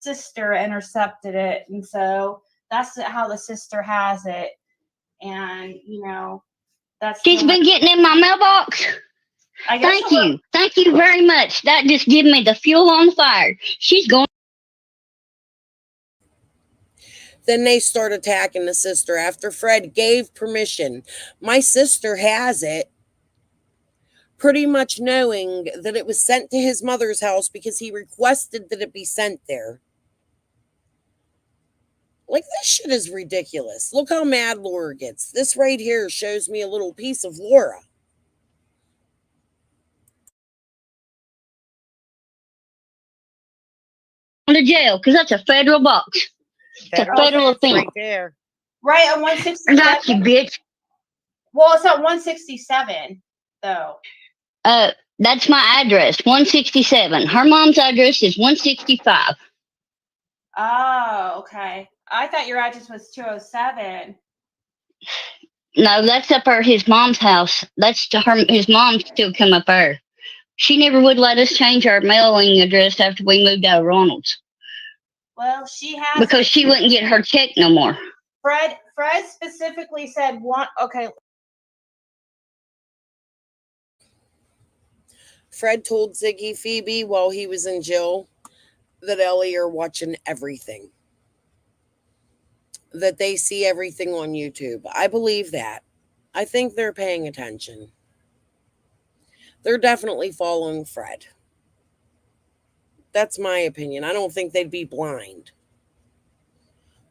sister intercepted it, and so that's how the sister has it. And that's She's been getting in my mailbox. Thank you very much. That just gave me the fuel on the fire. She's going. Then they start attacking the sister after Fred gave permission. My sister has it, pretty much knowing that it was sent to his mother's house because he requested that it be sent there. Like, this shit is ridiculous. Look how mad Laura gets. This right here shows me a little piece of Laura. To jail because that's a federal box. It's a federal offense. Right there. Right at 167. Got you, bitch. Well, it's at 167 though. That's my address, 167. Her mom's address is 165. Oh, okay. I thought your address was 207. No, that's up at his mom's house. That's to her. His mom still come up there. She never would let us change our mailing address after we moved out of Ronald's. Well, she has because she wouldn't get her check no more. Fred specifically said one. Okay. Fred told Ziggy Phoebe while he was in jail that Ellie are watching everything. That they see everything on YouTube. I believe that. I think they're paying attention. They're definitely following Fred. That's my opinion. I don't think they'd be blind.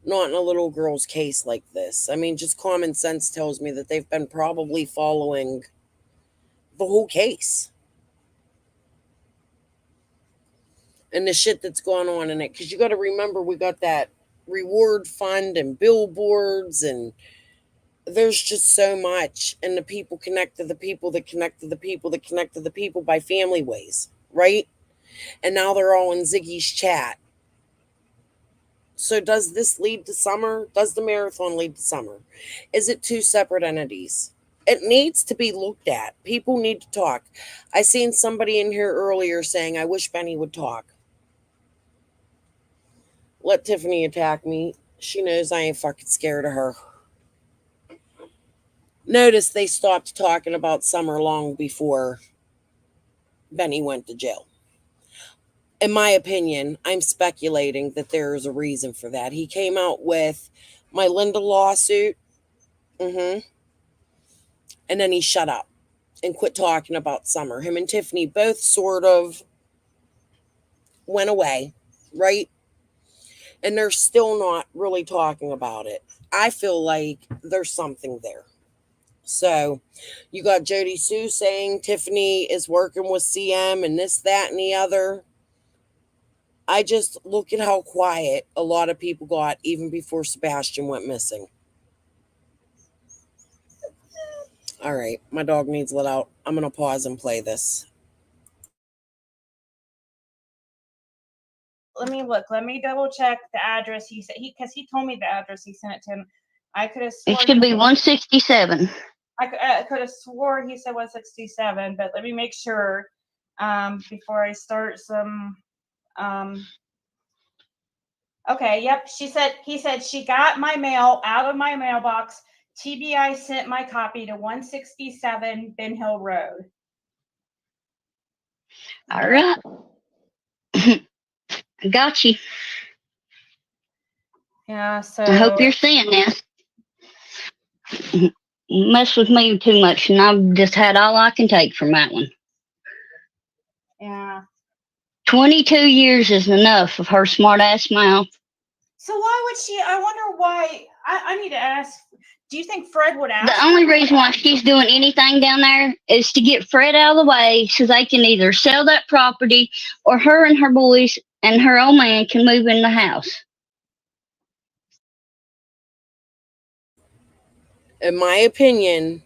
Not in a little girl's case like this. I mean, just common sense tells me that they've been probably following the whole case. And the shit that's going on in it. Because you got to remember, we got that reward fund and billboards, and there's just so much. And the people connect to the people that connect to the people that connect to the people by family ways, right? And now they're all in Ziggy's chat. So does this lead to summer? Does the marathon lead to summer? Is it two separate entities? It needs to be looked at. People need to talk. I seen somebody in here earlier saying, I wish Benny would talk. Let Tiffany attack me. She knows I ain't fucking scared of her. Notice they stopped talking about summer long before Benny went to jail. In my opinion, I'm speculating that there is a reason for that. He came out with my Linda lawsuit. And then he shut up and quit talking about summer. Him and Tiffany both sort of went away, right? And they're still not really talking about it. I feel like there's something there. So you got Jody Sue saying Tiffany is working with CM and this, that, and the other. I just look at how quiet a lot of people got even before Sebastian went missing. All right, my dog needs let out. I'm going to pause and play this. Let me look. Let me double check the address he said. Because he told me the address he sent it to him. I could have It sworn should be 167. I could have swore he said 167, but let me make sure before I start some. Okay, yep. He said she got my mail out of my mailbox. TBI sent my copy to 167 Ben Hill Road. All right. I got you. Yeah, so I hope you're seeing this. You mess with me too much, and I've just had all I can take from that one. Yeah. 22 years is enough of her smart ass mouth. So why would she? I wonder why. I need to ask. Do you think Fred would ask? The only reason why she's doing anything down there is to get Fred out of the way so they can either sell that property or her and her boys and her old man can move in the house. In my opinion,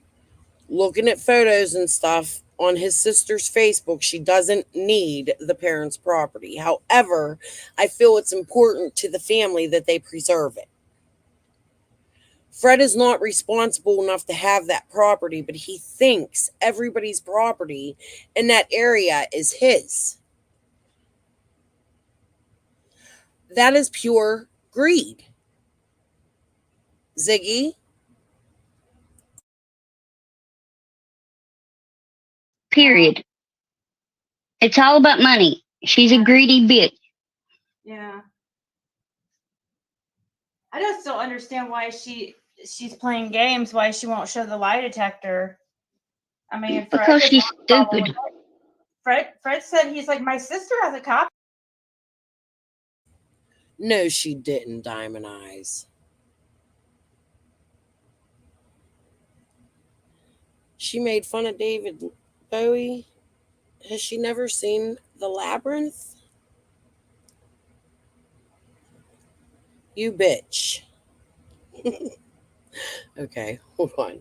looking at photos and stuff on his sister's Facebook, she doesn't need the parents' property. However, I feel it's important to the family that they preserve it. Fred is not responsible enough to have that property, but he thinks everybody's property in that area is his. That is pure greed. Ziggy? Period. It's all about money. She's a greedy bitch. Yeah. I just don't understand why she's playing games. Why she won't show the lie detector? I mean, Because she's stupid. Fred said he's like, my sister has a copy. No, she didn't, Diamond Eyes. She made fun of David Bowie. Has she never seen The Labyrinth? You bitch. Okay, hold on.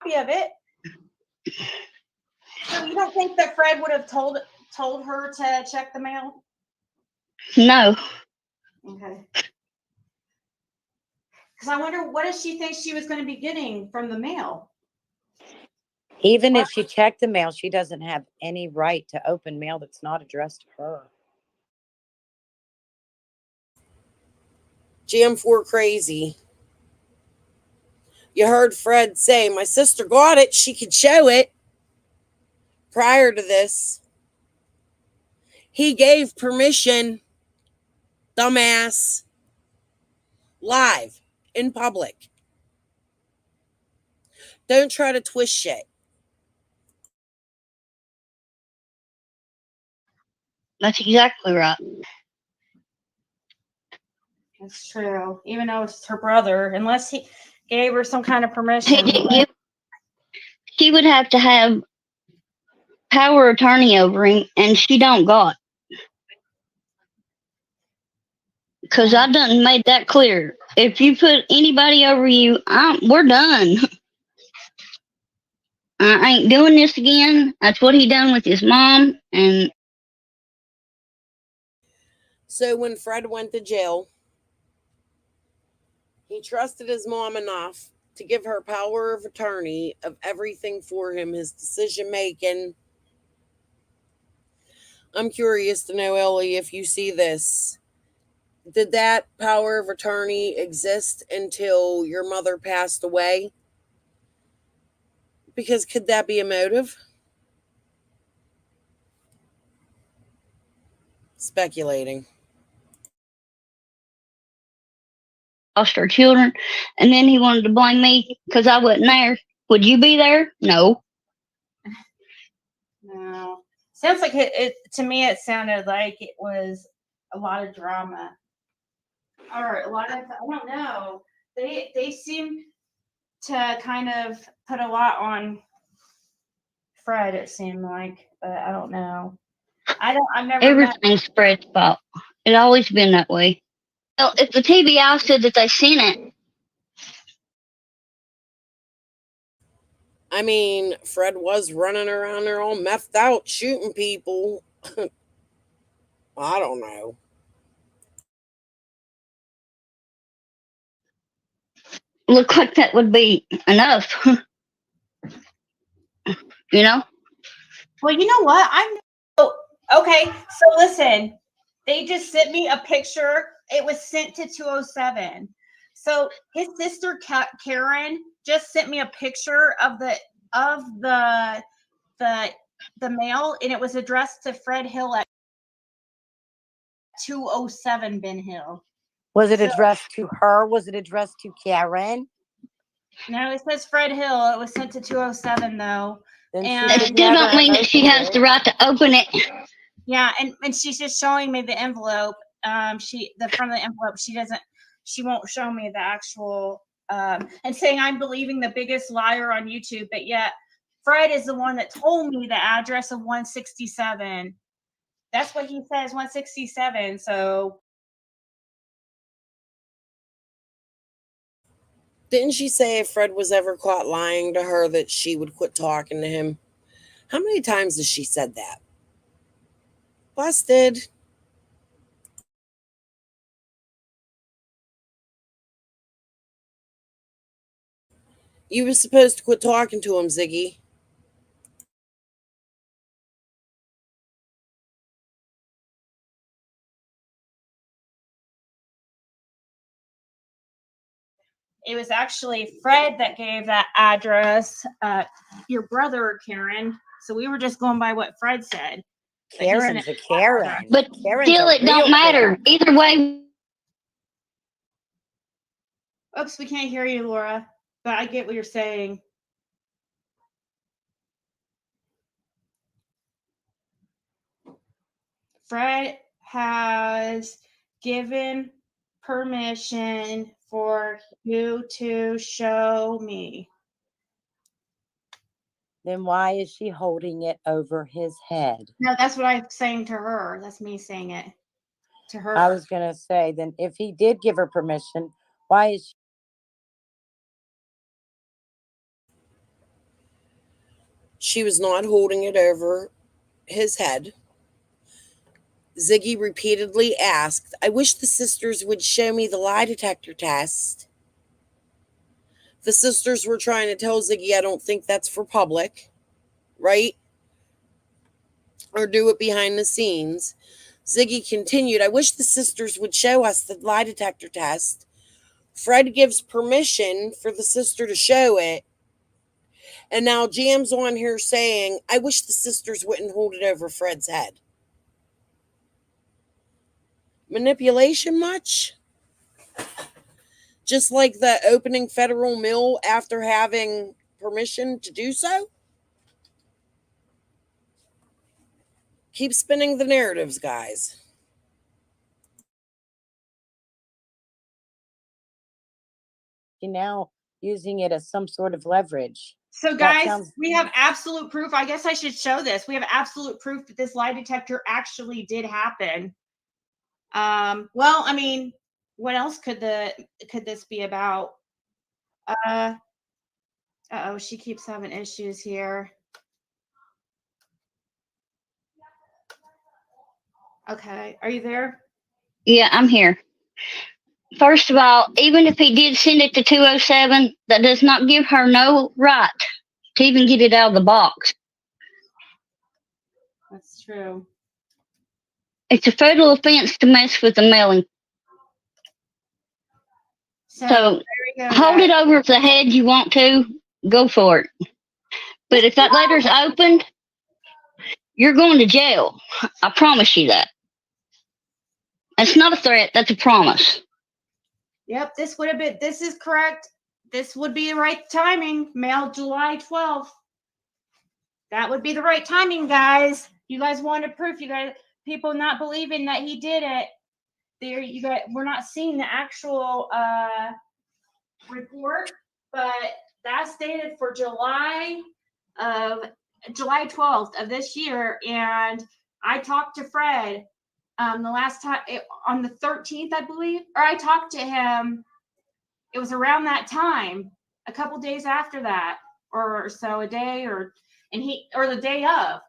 Of it. So you don't think that Fred would have told her to check the mail? No. Okay. Because I wonder, what does she think she was going to be getting from the mail? Even if she checked the mail, she doesn't have any right to open mail that's not addressed to her. GM4 crazy. You heard Fred say, my sister got it. She could show it. Prior to this, he gave permission, dumbass, live in public. Don't try to twist shit. That's exactly right. It's true. Even though it's her brother, unless he gave her some kind of permission. She would have to have power of attorney over him, and she don't got. Because I done made that clear. If you put anybody over you, we're done. I ain't doing this again. That's what he done with his mom. And so when Fred went to jail, he trusted his mom enough to give her power of attorney of everything for him, his decision making. I'm curious to know, Ellie, if you see this. Did that power of attorney exist until your mother passed away? Because could that be a motive? Speculating. lost her children. And then he wanted to blame me because I wasn't there. Would you be there? No. No. Sounds like it to me, it sounded like it was a lot of drama. or a lot of, I don't know. They seem to kind of put a lot on Fred, it seemed like, but I don't know. I've never met. Everything's Fred's fault. It's always been that way. Well, if the TBI said that they seen it, I mean, Fred was running around there all methed out, shooting people. I don't know. look like that would be enough. You know? Well, you know what? Okay. So listen, they just sent me a picture. It was sent to 207. So his sister Karen just sent me a picture of the mail, and it was addressed to Fred Hill at 207 Ben Hill. Was it addressed to her? Was it addressed to Karen? No, it says Fred Hill. It was sent to 207 though. Then And It still don't mean that she has the right to open it. yeah, and she's just showing me the envelope. From the envelope, she won't show me the actual and saying I'm believing the biggest liar on YouTube, but yet Fred is the one that told me the address of 167. That's what he says, 167. So Didn't she say if Fred was ever caught lying to her that she would quit talking to him? How many times has she said that? Busted. You were supposed to quit talking to him, Ziggy. it was actually Fred that gave that address, your brother, Karen. So we were just going by what Fred said. Karen's a Karen. But Karen's still, a it don't real matter. Karen. Either way, Oops, we can't hear you, Laura, but I get what you're saying. Fred has given permission for you to show me. Then why is she holding it over his head? No, that's what I'm saying to her. That's me saying it to her. I was going to say, then if he did give her permission, why is she? She was not holding it over his head. Ziggy repeatedly asked, I wish the sisters would show me the lie detector test. The sisters were trying to tell Ziggy, I don't think that's for public, right? Or do it behind the scenes. Ziggy continued, I wish the sisters would show us the lie detector test. Fred gives permission for the sister to show it. And now Jam's on here saying, I wish the sisters wouldn't hold it over Fred's head. Manipulation much? Just like the opening federal mill after having permission to do so? Keep spinning the narratives, guys. Now using it as some sort of leverage. So guys, we have absolute proof. I guess I should show this. We have absolute proof that this lie detector actually did happen. Well, I mean, what else could this be about? Uh-oh, she keeps having issues here. Okay, are you there? yeah, I'm here. First of all, even if he did send it to 207, that does not give her no right to even get it out of the box. That's true. It's a federal offense to mess with the mailing. So there we go, hold guys. it over the head you want to, go for it. But if that letter's opened, you're going to jail. I promise you that. That's not a threat, that's a promise. Yep, this is correct. This would be the right timing. Mailed July 12th. That would be the right timing, guys. You guys wanted proof. You guys, people not believing that he did it. there you got, we're not seeing the actual report, but that's dated for July 12th of this year. And I talked to Fred the last time on the 13th, I believe, or I talked to him. It was around that time, a couple days after that, or so, a day, or the day of.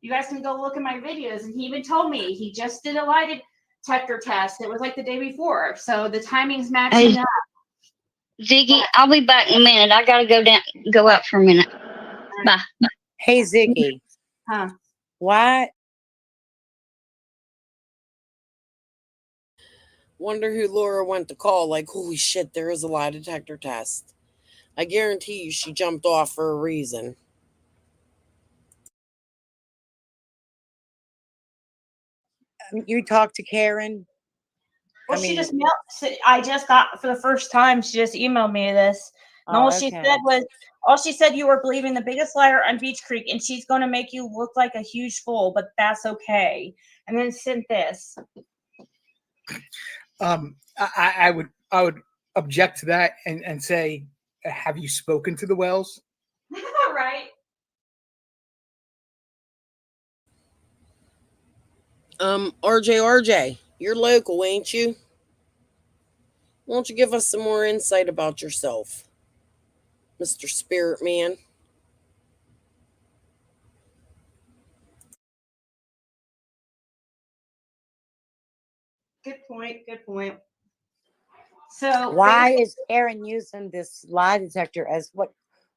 You guys can go look at my videos, and he even told me he just did a lie detector test. It was like the day before, so the timing's matching up. Ziggy, I'll be back in a minute. I gotta go out for a minute. Bye. Hey, Ziggy. Huh? What? Wonder who Laura went to call. Like, holy shit, there is a lie detector test. I guarantee you she jumped off for a reason. You talked to Karen? Well, she just I just got, for the first time, she just emailed me this. And all she said, you were believing the biggest liar on Beach Creek, and she's going to make you look like a huge fool, but that's okay. And then sent this. I would object to that and say, have you spoken to the Wells? Right. RJ, you're local, ain't you? Won't you give us some more insight about yourself, Mr. Spirit Man? Good point. Good point. So why is Karen using this lie detector as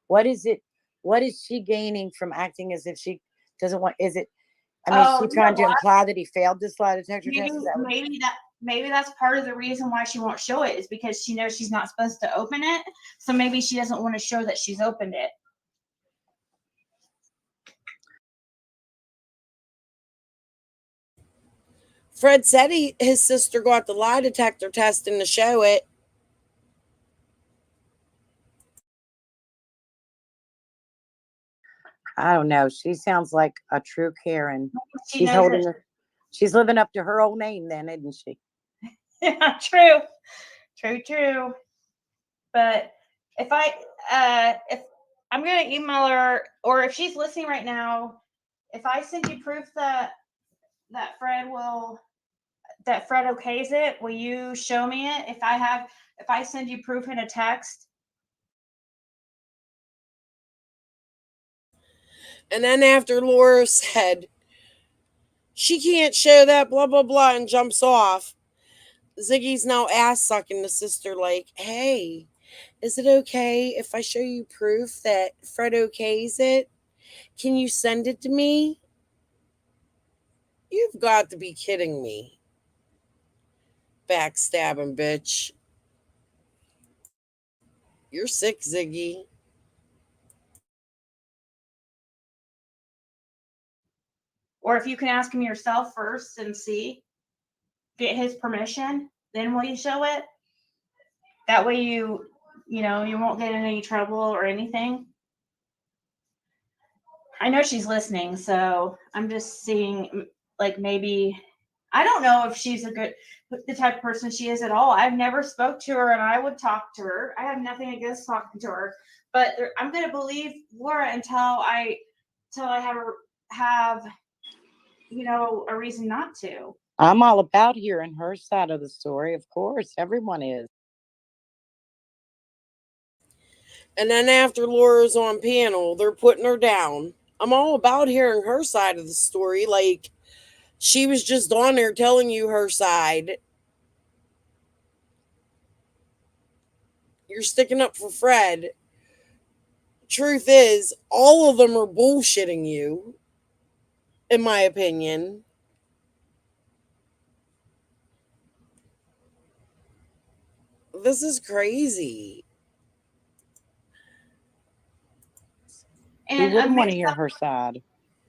what is it? What is she gaining from acting as if she doesn't want? Is it? I mean, she's trying to imply that he failed this lie detector test. Maybe that's part of the reason why she won't show it, is because she knows she's not supposed to open it. So maybe she doesn't want to show that she's opened it. Fred said his sister got the lie detector testing to show it. I don't know. She sounds like a true Karen. She's living up to her old name then, isn't she? Yeah, true. True. But if I'm gonna email her, or if she's listening right now, if I send you proof that Fred okays it, will you show me it? If I send you proof in a text. And then after Laura said she can't show that, blah blah blah, and jumps off, Ziggy's now ass sucking the sister like, hey, is it okay if I show you proof that Fred okays it? Can you send it to me? You've got to be kidding me. Backstabbing bitch. You're sick, Ziggy. Or if you can ask him yourself first and get his permission, then will you show it? That way you won't get in any trouble or anything. I know she's listening, so I'm just seeing, like, maybe, I don't know if she's the type of person she is at all. I've never spoke to her, and I would talk to her. I have nothing against talking to her, but I'm going to believe Laura until I have a reason not to. I'm all about hearing her side of the story. Of course, everyone is. And then after Laura's on panel, they're putting her down. I'm all about hearing her side of the story. Like, she was just on there telling you her side. You're sticking up for Fred. Truth is, all of them are bullshitting you, in my opinion. This is crazy. Who wouldn't want to hear her side?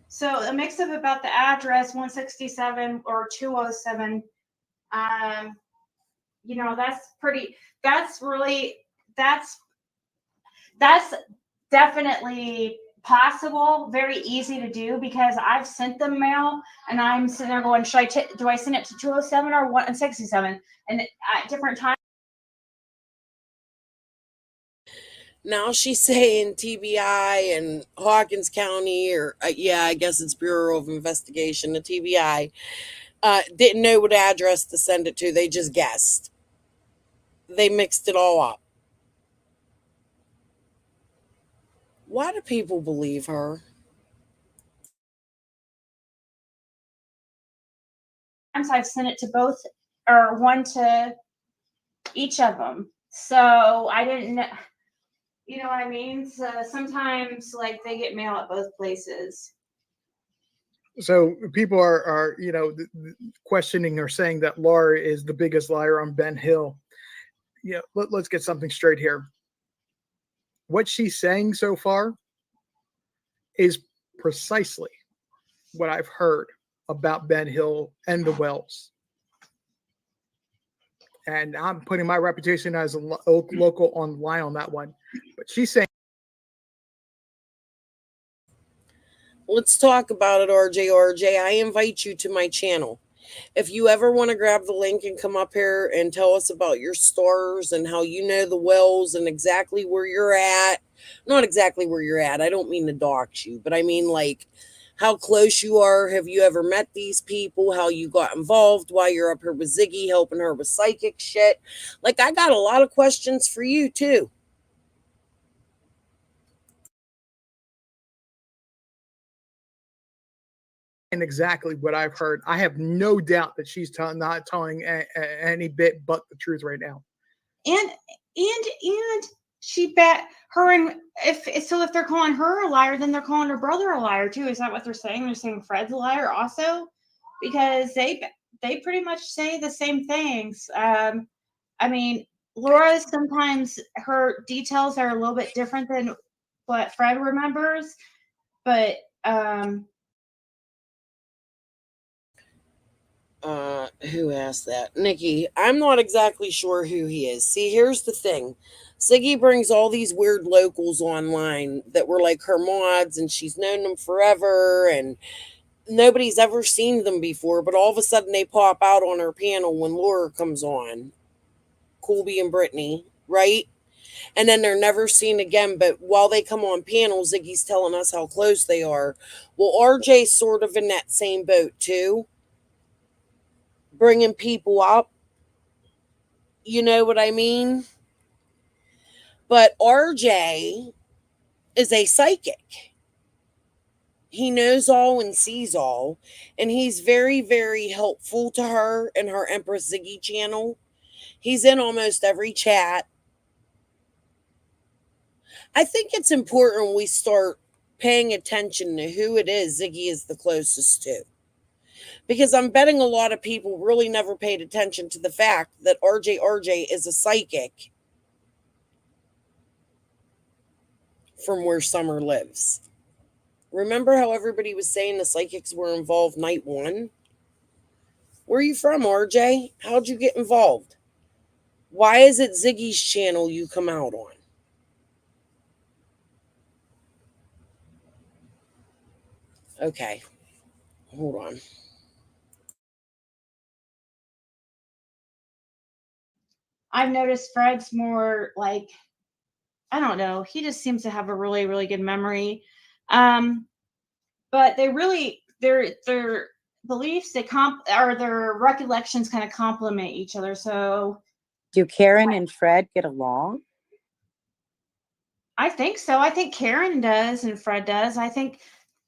So a mix up about the address 167 or 207. That's definitely possible, very easy to do, because I've sent them mail and I'm sitting there going, do I send it to 207 or 167? And at different times. Now she's saying TBI and Hawkins County, or yeah, I guess it's Bureau of Investigation, the TBI, didn't know what address to send it to. They just guessed. They mixed it all up. Why do people believe her? I've sent it to both, or one to each of them. So I didn't know, you know what I mean? So sometimes like they get mail at both places. So people are questioning or saying that Laura is the biggest liar on Ben Hill. Yeah, let's get something straight here. What she's saying so far is precisely what I've heard about Ben Hill and the Wells. And I'm putting my reputation as a local on the line on that one. But she's saying. Let's talk about it, RJ. I invite you to my channel. If you ever want to grab the link and come up here and tell us about your stores and how you know the Wells and exactly where you're at. Not exactly where you're at. I don't mean to dox you, but I mean like how close you are. Have you ever met these people? How you got involved while you're up here with Ziggy, helping her with psychic shit. Like, I got a lot of questions for you too. And exactly what I've heard. I have no doubt that she's not telling any bit but the truth right now. And she bet her, and if they're calling her a liar, then they're calling her brother a liar too. Is that what they're saying? They're saying Fred's a liar also, because they pretty much say the same things. I mean, Laura, sometimes her details are a little bit different than what Fred remembers, but who asked that? Nikki, I'm not exactly sure who he is. See, here's the thing. Siggy brings all these weird locals online that were like her mods, and she's known them forever, and nobody's ever seen them before, but all of a sudden they pop out on her panel when Laura comes on. Colby and Brittany, right? And then they're never seen again, but while they come on panels, Ziggy's telling us how close they are. Well, RJ's sort of in that same boat too, bringing people up. You know what I mean? But RJ is a psychic. He knows all and sees all, and he's very, very helpful to her and her Empress Ziggy channel. He's in almost every chat. I think it's important we start paying attention to who it is Ziggy is the closest to. Because I'm betting a lot of people really never paid attention to the fact that RJ is a psychic from where Summer lives. Remember how everybody was saying the psychics were involved night one? Where are you from, RJ? How'd you get involved? Why is it Ziggy's channel you come out on? Okay. Hold on. I've noticed Fred's more like, I don't know, he just seems to have a really, really good memory. But they really, their beliefs, their recollections kind of complement each other. So do Karen and Fred get along? I think so. I think Karen does and Fred does. I think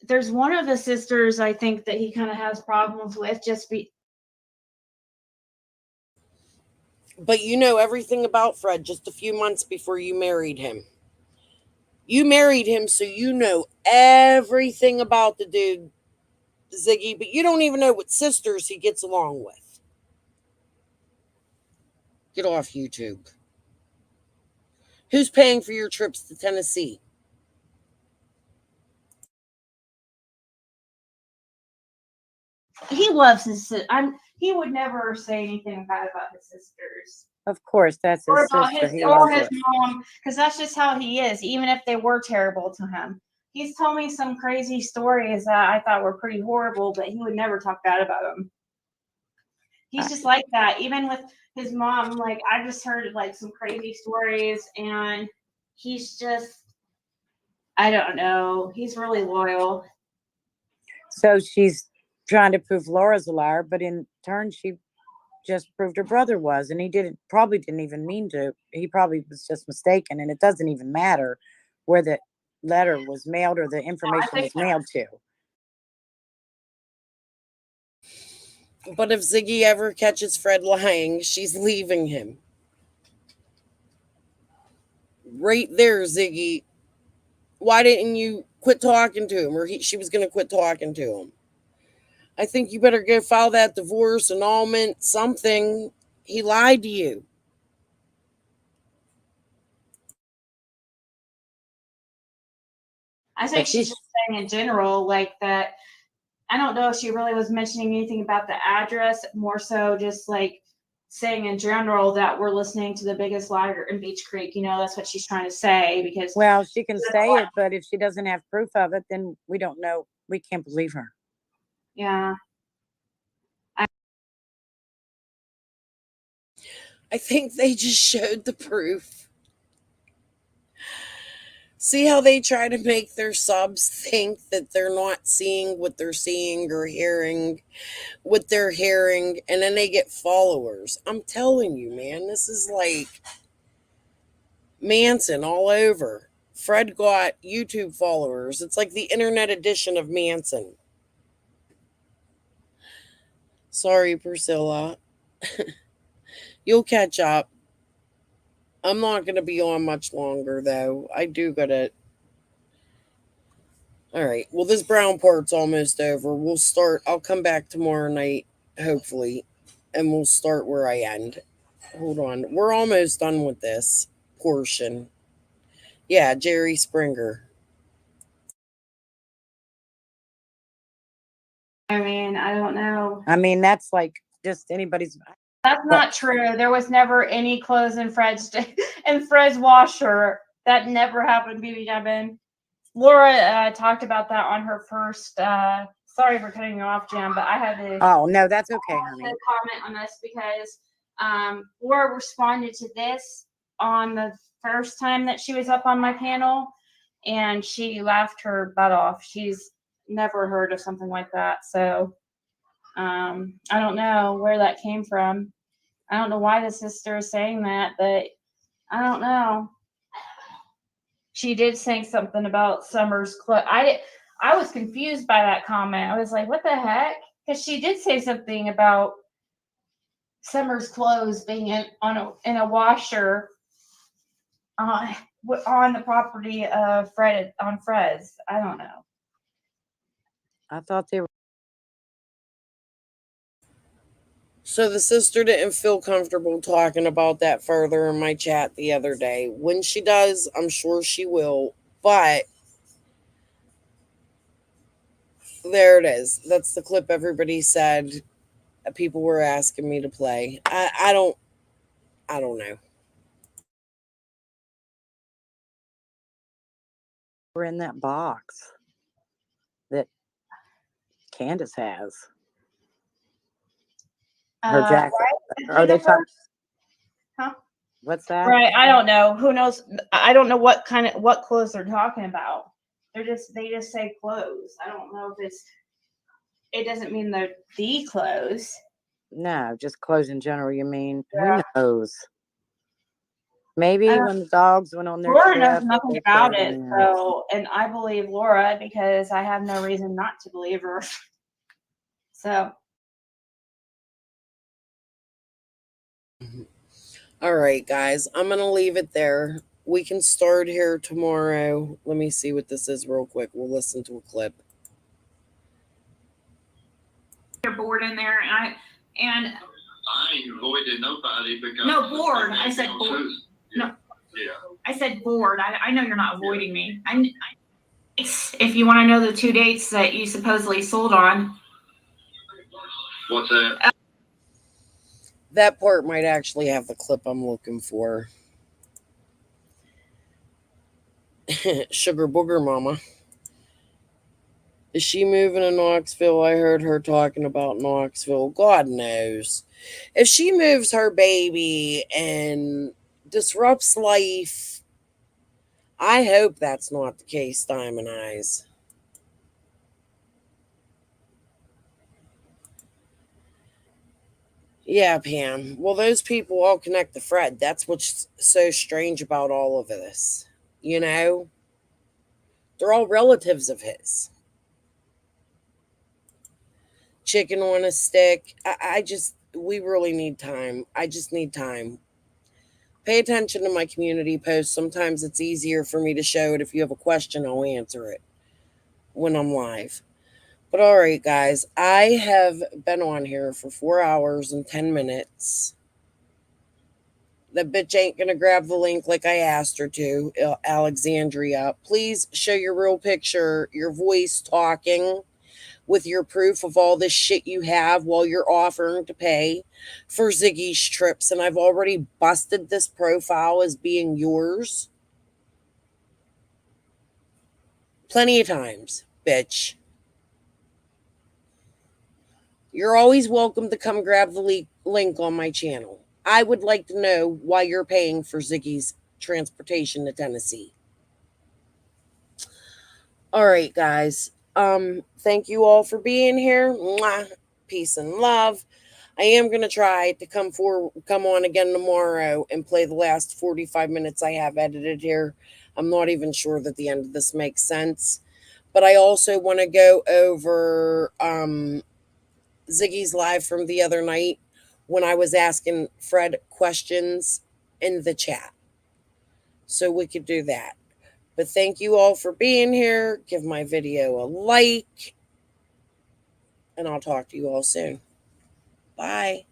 there's one of the sisters I think that he kind of has problems with, But you know everything about Fred just a few months before you married him. You married him, so you know everything about the dude, Ziggy, but you don't even know what sisters he gets along with. Get off YouTube. Who's paying for your trips to Tennessee? he loves his. He would never say anything bad about his sisters. Of course, that's his Or about sister. his He or loves his her. mom, because that's just how he is. Even if they were terrible to him, he's told me some crazy stories that I thought were pretty horrible, but he would never talk bad about them. He's just like that. Even with his mom, like I just heard like some crazy stories, and he's just, I don't know. He's really loyal. So she's trying to prove Laura's a liar, but in turn, she just proved her brother was, and he probably didn't even mean to. He probably was just mistaken, and it doesn't even matter where the letter was mailed or the information was mailed to. But if Ziggy ever catches Fred lying, she's leaving him. Right there, Ziggy. Why didn't you quit talking to him? Or she was going to quit talking to him. I think you better go file that divorce, annulment, something. He lied to you. I think she's just saying in general, like that. I don't know if she really was mentioning anything about the address, more so just like saying in general that we're listening to the biggest liar in Beach Creek. You know, that's what she's trying to say because. Well, she can say it, but if she doesn't have proof of it, then we don't know. We can't believe her. Yeah. I think they just showed the proof. See how they try to make their subs think that they're not seeing what they're seeing or hearing what they're hearing, and then they get followers. I'm telling you, man, this is like Manson all over. Fred got YouTube followers. It's like the internet edition of Manson. Sorry, Priscilla. You'll catch up. I'm not going to be on much longer, though. I do got to. All right. Well, this brown part's almost over. We'll start. I'll come back tomorrow night, hopefully, and we'll start where I end. Hold on. We're almost done with this portion. Yeah, Jerry Springer. I mean, I don't know. I mean, that's like just anybody's. That's not true. There was never any clothes in Fred's washer. That never happened, BB Dubbin. Laura talked about that on her first. Sorry for cutting you off, Jim, but I had to. Oh no, that's okay, honey. Comment on this because Laura responded to this on the first time that she was up on my panel, and she laughed her butt off. She's never heard of something like that, so I don't know where that came from. I don't know why the sister is saying that, but I don't know. She did say something about Summer's clothes. I was confused by that comment. I was like, what the heck? Because she did say something about Summer's clothes being in a washer on the property of Fred's. I don't know. I thought they were. So the sister didn't feel comfortable talking about that further in my chat the other day. When she does, I'm sure she will. But there it is. That's the clip everybody said people were asking me to play. I don't know. We're in that box that Candace has. Her jacket. Right? Are they talking? Huh? What's that? Right. I don't know. Who knows? I don't know what clothes they're talking about. They just say clothes. I don't know if it doesn't mean they're the clothes. No, just clothes in general. You mean? Yeah. Who knows? Maybe when the dogs went on their Laura trip. knows nothing about it, so, and I believe Laura because I have no reason not to believe her. So. All right, guys, I'm going to leave it there. We can start here tomorrow. Let me see what this is real quick. We'll listen to a clip. You're bored in there, and I ain't avoided nobody because no, bored. I said bored. No, yeah. I said bored. I know you're not avoiding me. If you want to know the 2 dates that you supposedly sold on. What's that? That part might actually have the clip I'm looking for. Sugar Booger Mama. Is she moving to Knoxville? I heard her talking about Knoxville. God knows. If she moves her baby and disrupts life, I hope that's not the case, Diamond Eyes. Yeah, Pam. Well, those people all connect to Fred. That's what's so strange about all of this. You know? They're all relatives of his. Chicken on a stick. We really need time. I just need time. Pay attention to my community posts. Sometimes it's easier for me to show it. If you have a question, I'll answer it when I'm live. But all right, guys, I have been on here for 4 hours and 10 minutes. That bitch ain't gonna grab the link like I asked her to, Alexandria. Please show your real picture, your voice talking with your proof of all this shit you have while you're offering to pay for Ziggy's trips. And I've already busted this profile as being yours plenty of times, bitch. You're always welcome to come grab the link on my channel. I would like to know why you're paying for Ziggy's transportation to Tennessee. All right, guys. Thank you all for being here. Mwah. Peace and love. I am gonna try to come on again tomorrow and play the last 45 minutes I have edited here. I'm not even sure that the end of this makes sense. But I also want to go over Ziggy's live from the other night when I was asking Fred questions in the chat. So we could do that. But thank you all for being here. Give my video a like. And I'll talk to you all soon. Bye.